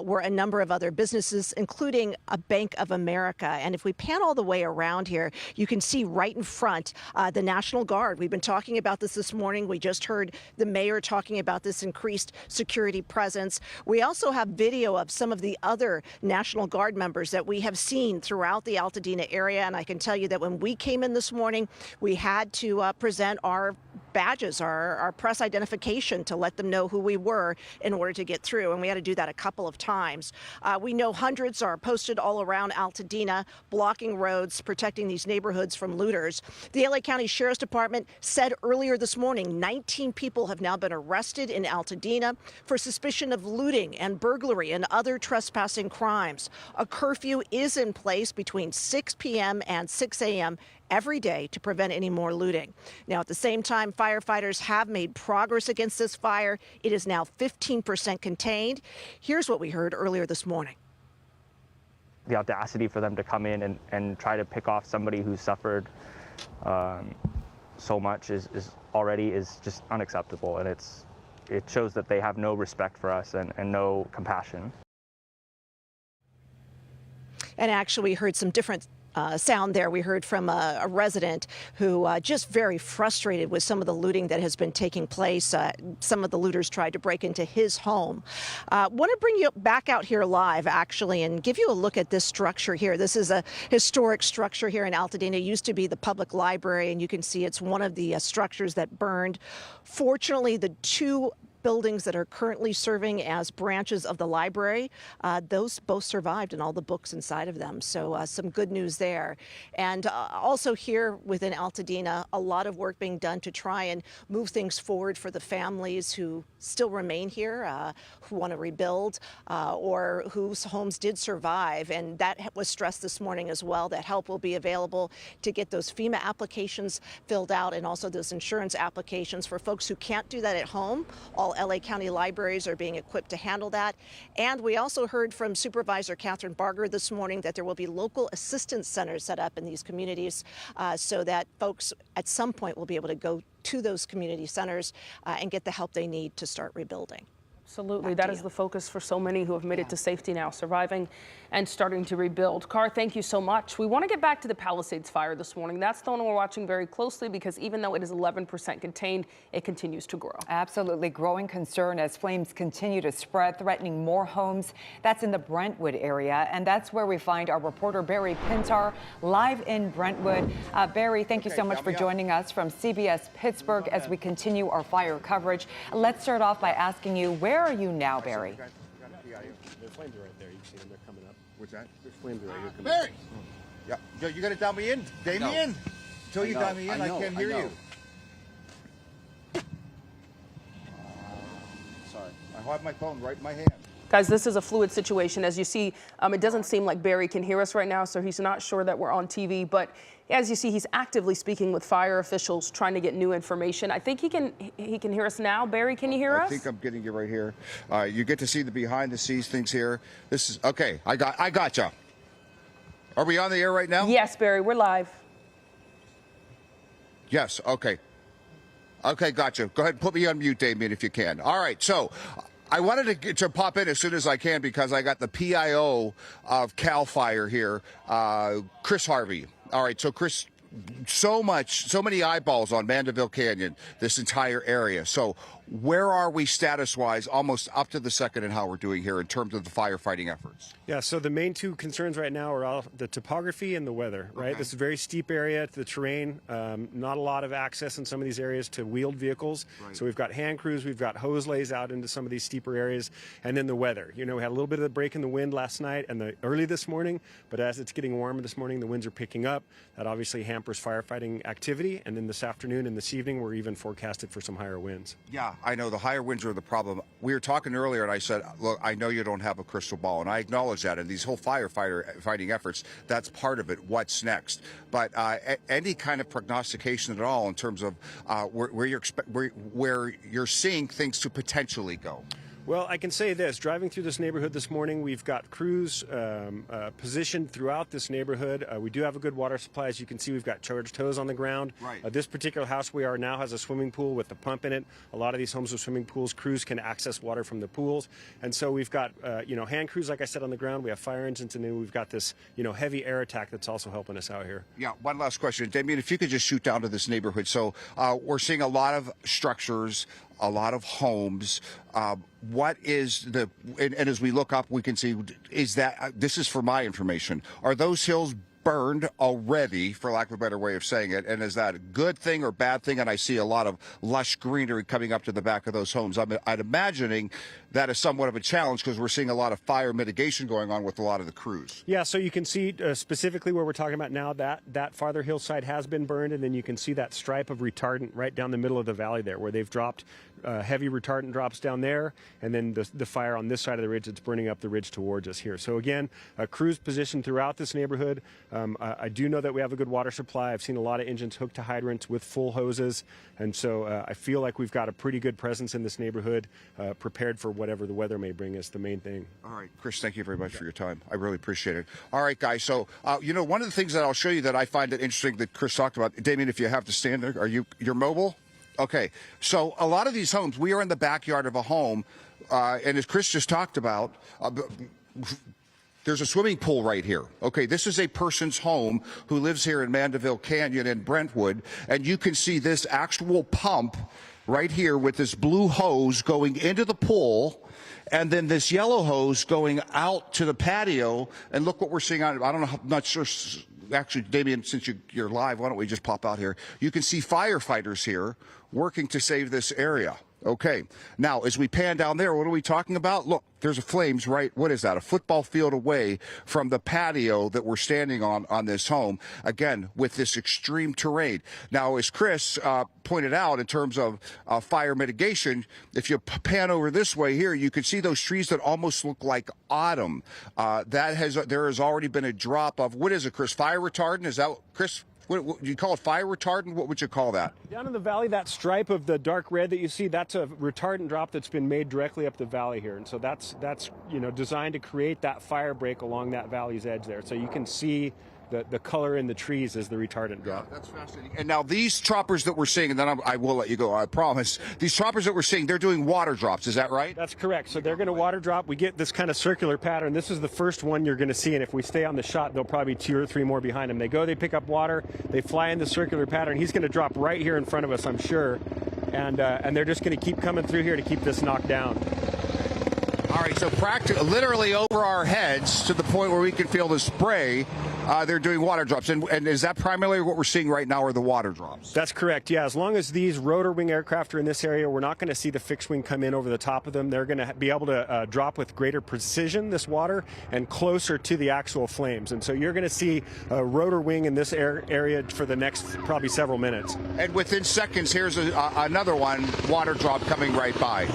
were a number of other businesses, including a Bank of America. And if we pan all the way around here, you can see right in front the National Guard. We've been talking about this morning. We just heard the mayor talking about this increased security presence. We also have video of some of the other National Guard members that we have seen throughout the Altadena area, and I can tell you that when we came in this morning, we had to present our badges, our press identification to let them know who we were in order to get through, and we had to do that a couple of times. We know hundreds are posted all around Altadena, blocking roads, protecting these neighborhoods from looters. The LA County Sheriff's Department said earlier this morning 19 people have now been arrested in Altadena for suspicion of looting and burglary and other trespassing crimes. A curfew is in place between 6 p.m. and 6 a.m. every day to prevent any more looting. Now, at the same time, firefighters have made progress against this fire. It is now 15% contained. Here's what we heard earlier this morning. The audacity for them to come in and try to pick off somebody who suffered so much is just unacceptable, and it shows that they have no respect for us and no compassion. And actually, we heard some different sound there. We heard from a resident who just very frustrated with some of the looting that has been taking place. Some of the looters tried to break into his home. Want to bring you back out here live, actually, and give you a look at this structure here. This is a historic structure here in Altadena. It used to be the public library, and you can see it's one of the structures that burned. Fortunately, the two buildings that are currently serving as branches of the library, those both survived and all the books inside of them. So some good news there. And also here within Altadena, a lot of work being done to try and move things forward for the families who still remain here, who want to rebuild or whose homes did survive. And that was stressed this morning as well, that help will be available to get those FEMA applications filled out and also those insurance applications for folks who can't do that at home. All LA County libraries are being equipped to handle that. And we also heard from Supervisor Catherine Barger this morning that there will be local assistance centers set up in these communities so that folks at some point will be able to go to those community centers and get the help they need to start rebuilding. Absolutely. That is the focus for so many who have made it to safety now, surviving and starting to rebuild. Car, thank you so much. We want to get back to the Palisades fire this morning. That's the one we're watching very closely because even though it is 11% contained, it continues to grow. Absolutely. Growing concern as flames continue to spread, threatening more homes. That's in the Brentwood area. And that's where we find our reporter, Barry Pintar, live in Brentwood. Barry, thank you so much for joining us from CBS Pittsburgh as we continue our fire coverage. Let's start off by asking you, where are you now, Barry? The flames are right there. You can see them. They're coming up. What's that? There's flames right here. Barry! Yeah, you got to dial me in. Dial me in. Until you dial me in, I can't hear you. Sorry. I have my phone right in my hand. Guys, this is a fluid situation. As you see, it doesn't seem like Barry can hear us right now, so he's not sure that we're on TV. But as you see, he's actively speaking with fire officials, trying to get new information. I think he can hear us now. Barry, can you hear us? I think I'm getting you right here. You get to see the behind-the-scenes things here. This is okay. I gotcha. Are we on the air right now? Yes, Barry, we're live. Yes. Okay. Okay, gotcha. Go ahead and put me on mute, Damien, if you can. All right. So I wanted to pop in as soon as I can because I got the PIO of CAL FIRE here, Chris Harvey. All right, so Chris, so many eyeballs on Mandeville Canyon, this entire area. So where are we status-wise, almost up to the second, and how we're doing here in terms of the firefighting efforts? Yeah, so the main two concerns right now are all the topography and the weather, right? Okay. This is a very steep area to the terrain, not a lot of access in some of these areas to wheeled vehicles. Right. So we've got hand crews, we've got hose lays out into some of these steeper areas, and then the weather. You know, we had a little bit of a break in the wind last night and early this morning, but as it's getting warmer this morning, the winds are picking up. That obviously hampers hampers firefighting activity. And then this afternoon and this evening, we're even forecasted for some higher winds. Yeah, I know the higher winds are the problem. We were talking earlier, and I said, look, I know you don't have a crystal ball, and I acknowledge that. And these whole fighting efforts, that's part of it. What's next? But any kind of prognostication at all in terms of where you're seeing things to potentially go? Well, I can say this. Driving through this neighborhood this morning, we've got crews positioned throughout this neighborhood. We do have a good water supply. As you can see, we've got charged hose on the ground. Right. This particular house we are now has a swimming pool with a pump in it. A lot of these homes with swimming pools, crews can access water from the pools. And so we've got, hand crews, like I said, on the ground. We have fire engines, and then we've got this, heavy air attack that's also helping us out here. Yeah, one last question. Damien, if you could just shoot down to this neighborhood. So we're seeing a lot of structures, a lot of homes. What is and as we look up, we can see, this is for my information, are those hills burned already, for lack of a better way of saying it? And is that a good thing or bad thing? And I see a lot of lush greenery coming up to the back of those homes. I'm imagining that is somewhat of a challenge because we're seeing a lot of fire mitigation going on with a lot of the crews. Yeah, so you can see specifically where we're talking about now, that farther hillside has been burned, and then you can see that stripe of retardant right down the middle of the valley there, where they've dropped heavy retardant drops down there, and then the fire on this side of the ridge that's burning up the ridge towards us here. So again, crews positioned throughout this neighborhood. I do know that we have a good water supply. I've seen a lot of engines hooked to hydrants with full hoses, and so I feel like we've got a pretty good presence in this neighborhood, prepared for whatever the weather may bring us, the main thing. All right, Chris, thank you very much for your time. I really appreciate it. All right, guys, so, one of the things that I'll show you that I find it interesting that Chris talked about, Damien, if you have to stand there, you're mobile? Okay, so a lot of these homes, we are in the backyard of a home, and as Chris just talked about, there's a swimming pool right here. Okay, this is a person's home who lives here in Mandeville Canyon in Brentwood, and you can see this actual pump right here with this blue hose going into the pool, and then this yellow hose going out to the patio. And look what we're seeing on it. I don't know, I'm not sure. Actually, Damien, since you're live, why don't we just pop out here? You can see firefighters here working to save this area. Okay, now as we pan down there, what are we talking about? Look, there's flames right, what is that, a football field away from the patio that we're standing on this home, again, with this extreme terrain. Now, as Chris pointed out, in terms of fire mitigation, if you pan over this way here, you can see those trees that almost look like autumn. There has already been a drop of, what is it, Chris, fire retardant? Is that, Chris? What do you call it, fire retardant? What would you call that? Down in the valley, that stripe of the dark red that you see, that's a retardant drop that's been made directly up the valley here. And so that's designed to create that fire break along that valley's edge there. So you can see the color in the trees is the retardant drop. Yeah, that's fascinating. And now these choppers that we're seeing, and then I will let you go, I promise. These choppers that we're seeing, they're doing water drops. Is that right? That's correct. So they're going to water drop. We get this kind of circular pattern. This is the first one you're going to see, and if we stay on the shot, there'll probably be 2 or 3 more behind them. They go, they pick up water, they fly in the circular pattern. He's going to drop right here in front of us, I'm sure, and they're just going to keep coming through here to keep this knocked down. All right, so literally over our heads to the point where we can feel the spray, they're doing water drops. And is that primarily what we're seeing right now, are the water drops? That's correct, yeah. As long as these rotor wing aircraft are in this area, we're not going to see the fixed wing come in over the top of them. They're going to be able to drop with greater precision, this water, and closer to the actual flames. And so you're going to see a rotor wing in this area for the next probably several minutes. And within seconds, here's another one, water drop coming right by.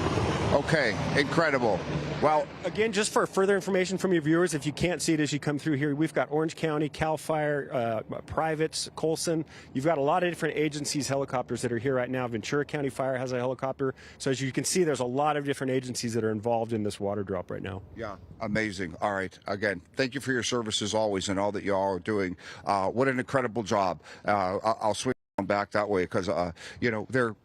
Okay, incredible. Well, again, just for further information from your viewers, if you can't see it as you come through here, we've got Orange County, CAL FIRE, privates, Colson. You've got a lot of different agencies' helicopters that are here right now. Ventura County Fire has a helicopter. So as you can see, there's a lot of different agencies that are involved in this water drop right now. Yeah, amazing. All right. Again, thank you for your service as always and all that you all are doing. What an incredible job. I'll swing back that way because, they're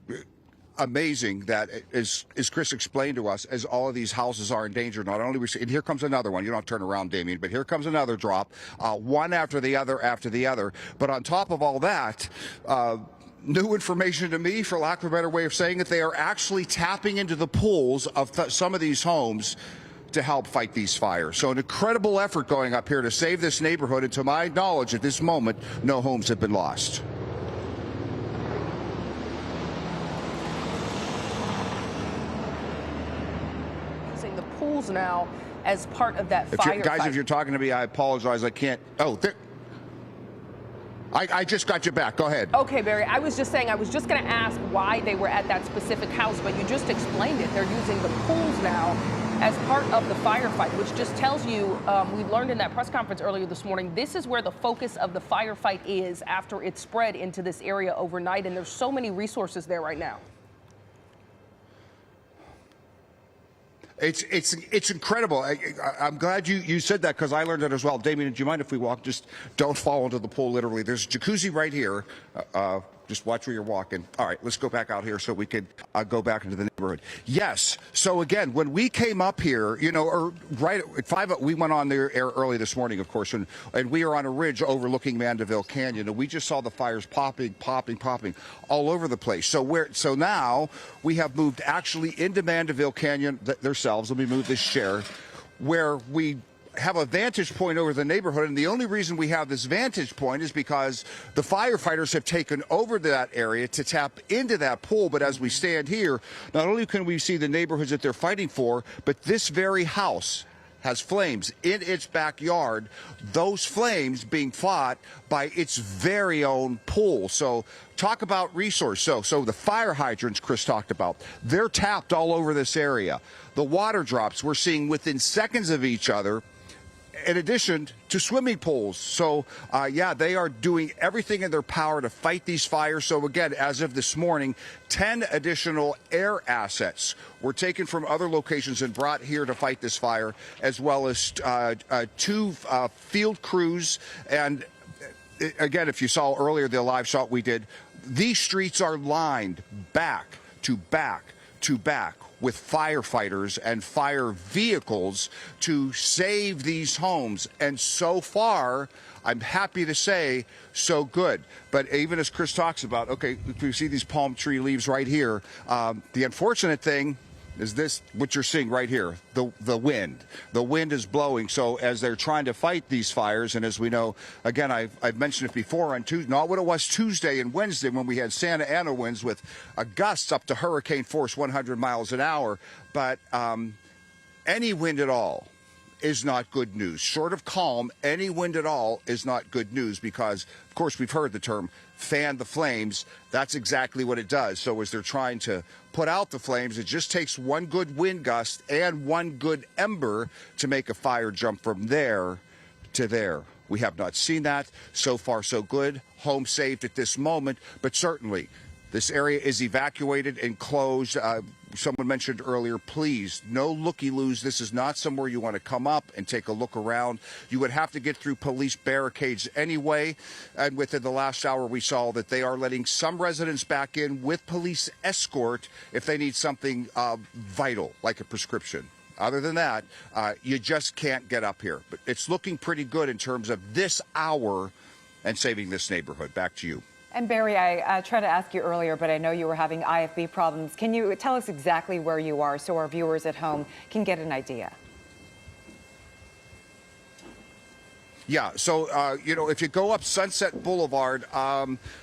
amazing that, as Chris explained to us, as all of these houses are in danger, not only and here comes another one. You don't turn around, Damien, but here comes another drop, one after the other. But on top of all that, new information to me, for lack of a better way of saying it, they are actually tapping into the pools of some of these homes to help fight these fires. So an incredible effort going up here to save this neighborhood, and to my knowledge at this moment, no homes have been lost. Pools now as part of that firefight. Guys, if you're talking to me, I apologize. I can't. Oh, I just got you back. Go ahead. Okay, Barry, I was just saying, I was just going to ask why they were at that specific house, but you just explained it. They're using the pools now as part of the firefight, which just tells you, we learned in that press conference earlier this morning, this is where the focus of the firefight is after it spread into this area overnight, and there's so many resources there right now. It's incredible. I'm glad you said that because I learned it as well. Damien, do you mind if we walk? Just don't fall into the pool literally. There's a jacuzzi right here. Just watch where you're walking. All right, let's go back out here so we could go back into the neighborhood. Yes. So again, when we came up here, you know, or right at 5, we went on the air early this morning, of course, and we are on a ridge overlooking Mandeville Canyon, and we just saw the fires popping all over the place. So now we have moved actually into Mandeville Canyon themselves. Let me move this chair where we have a vantage point over the neighborhood, and the only reason we have this vantage point is because the firefighters have taken over that area to tap into that pool. But as we stand here, not only can we see the neighborhoods that they're fighting for, but this very house has flames in its backyard, those flames being fought by its very own pool. So talk about resource. So the fire hydrants Chris talked about, they're tapped all over this area. The water drops we're seeing within seconds of each other, in addition to swimming pools. So, yeah, they are doing everything in their power to fight these fires. So, again, as of this morning, 10 additional air assets were taken from other locations and brought here to fight this fire, as well as 2 field crews. And, again, if you saw earlier the live shot we did, these streets are lined back to back to back with firefighters and fire vehicles to save these homes. And so far, I'm happy to say, so good. But even as Chris talks about, okay, we see these palm tree leaves right here. The unfortunate thing is this, what you're seeing right here, the wind. The wind is blowing. So as they're trying to fight these fires, and as we know, again, I've mentioned it before on Tuesday, not what it was Tuesday and Wednesday when we had Santa Ana winds with gusts up to hurricane force 100 miles an hour. But any wind at all is not good news. Short of calm, any wind at all is not good news because, of course, we've heard the term fan the flames. That's exactly what it does. So as they're trying to put out the flames, it just takes one good wind gust and one good ember to make a fire jump from there to there. We have not seen that. So far, so good. Home saved at this moment, but certainly this area is evacuated and closed. Someone mentioned earlier, please, no looky-loos. This is not somewhere you want to come up and take a look around. You would have to get through police barricades anyway. And within the last hour, we saw that they are letting some residents back in with police escort if they need something vital, like a prescription. Other than that, you just can't get up here. But it's looking pretty good in terms of this hour and saving this neighborhood. Back to you. And Barry, I tried to ask you earlier, but I know you were having IFB problems. Can you tell us exactly where you are so our viewers at home can get an idea? Yeah, so, you know, if you go up Sunset Boulevard,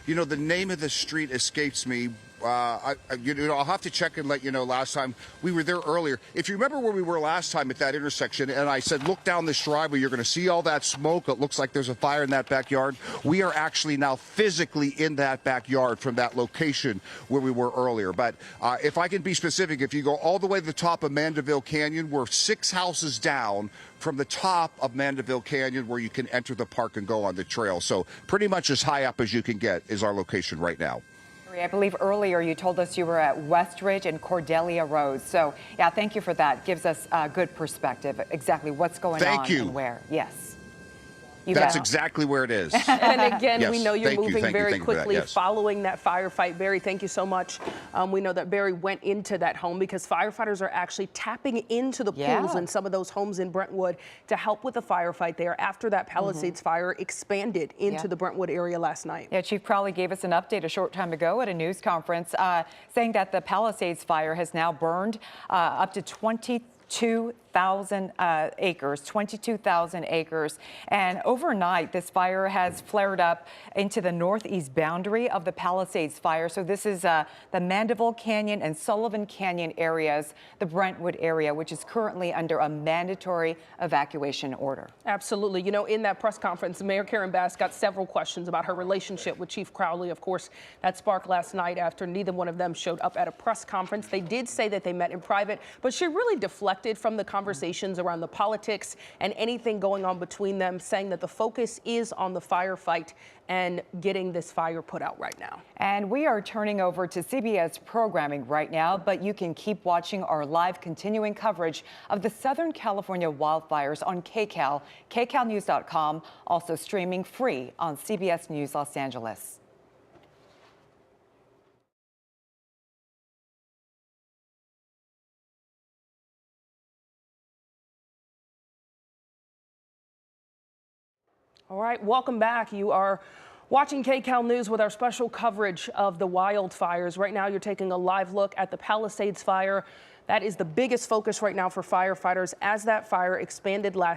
you know, the name of the street escapes me. I'll have to check and let you know. Last time we were there earlier. If you remember where we were last time at that intersection, and I said, look down this driveway, you're going to see all that smoke. It looks like there's a fire in that backyard. We are actually now physically in that backyard from that location where we were earlier. But if I can be specific, if you go all the way to the top of Mandeville Canyon, we're 6 houses down from the top of Mandeville Canyon where you can enter the park and go on the trail. So pretty much as high up as you can get is our location right now. I believe earlier you told us you were at Westridge and Cordelia Road. So, yeah, thank you for that. Gives us a good perspective, exactly what's going on and where. Yes. That's exactly where it is. And again, yes, we know you're moving very quickly that, yes. following that firefight. Barry, thank you so much. We know that Barry went into that home because firefighters are actually tapping into the pools in some of those homes in Brentwood to help with the firefight there after that Palisades Fire expanded into the Brentwood area last night. Yeah, Chief Crowley gave us an update a short time ago at a news conference saying that the Palisades Fire has now burned up to 22,000 22,000 acres, 22,000 acres. And overnight, this fire has flared up into the northeast boundary of the Palisades Fire. So this is the Mandeville Canyon and Sullivan Canyon areas, the Brentwood area, which is currently under a mandatory evacuation order. Absolutely. You know, in that press conference, Mayor Karen Bass got several questions about her relationship with Chief Crowley. Of course, that sparked last night after neither one of them showed up at a press conference. They did say that they met in private, but she really deflected from the conversations around the politics and anything going on between them, saying that the focus is on the firefight and getting this fire put out right now. And we are turning over to CBS programming right now, but you can keep watching our live continuing coverage of the Southern California wildfires on KCAL, kcalnews.com, also streaming free on CBS News Los Angeles. All right, welcome back. You are watching KCAL News with our special coverage of the wildfires. Right now, you're taking a live look at the Palisades Fire. That is the biggest focus right now for firefighters as that fire expanded last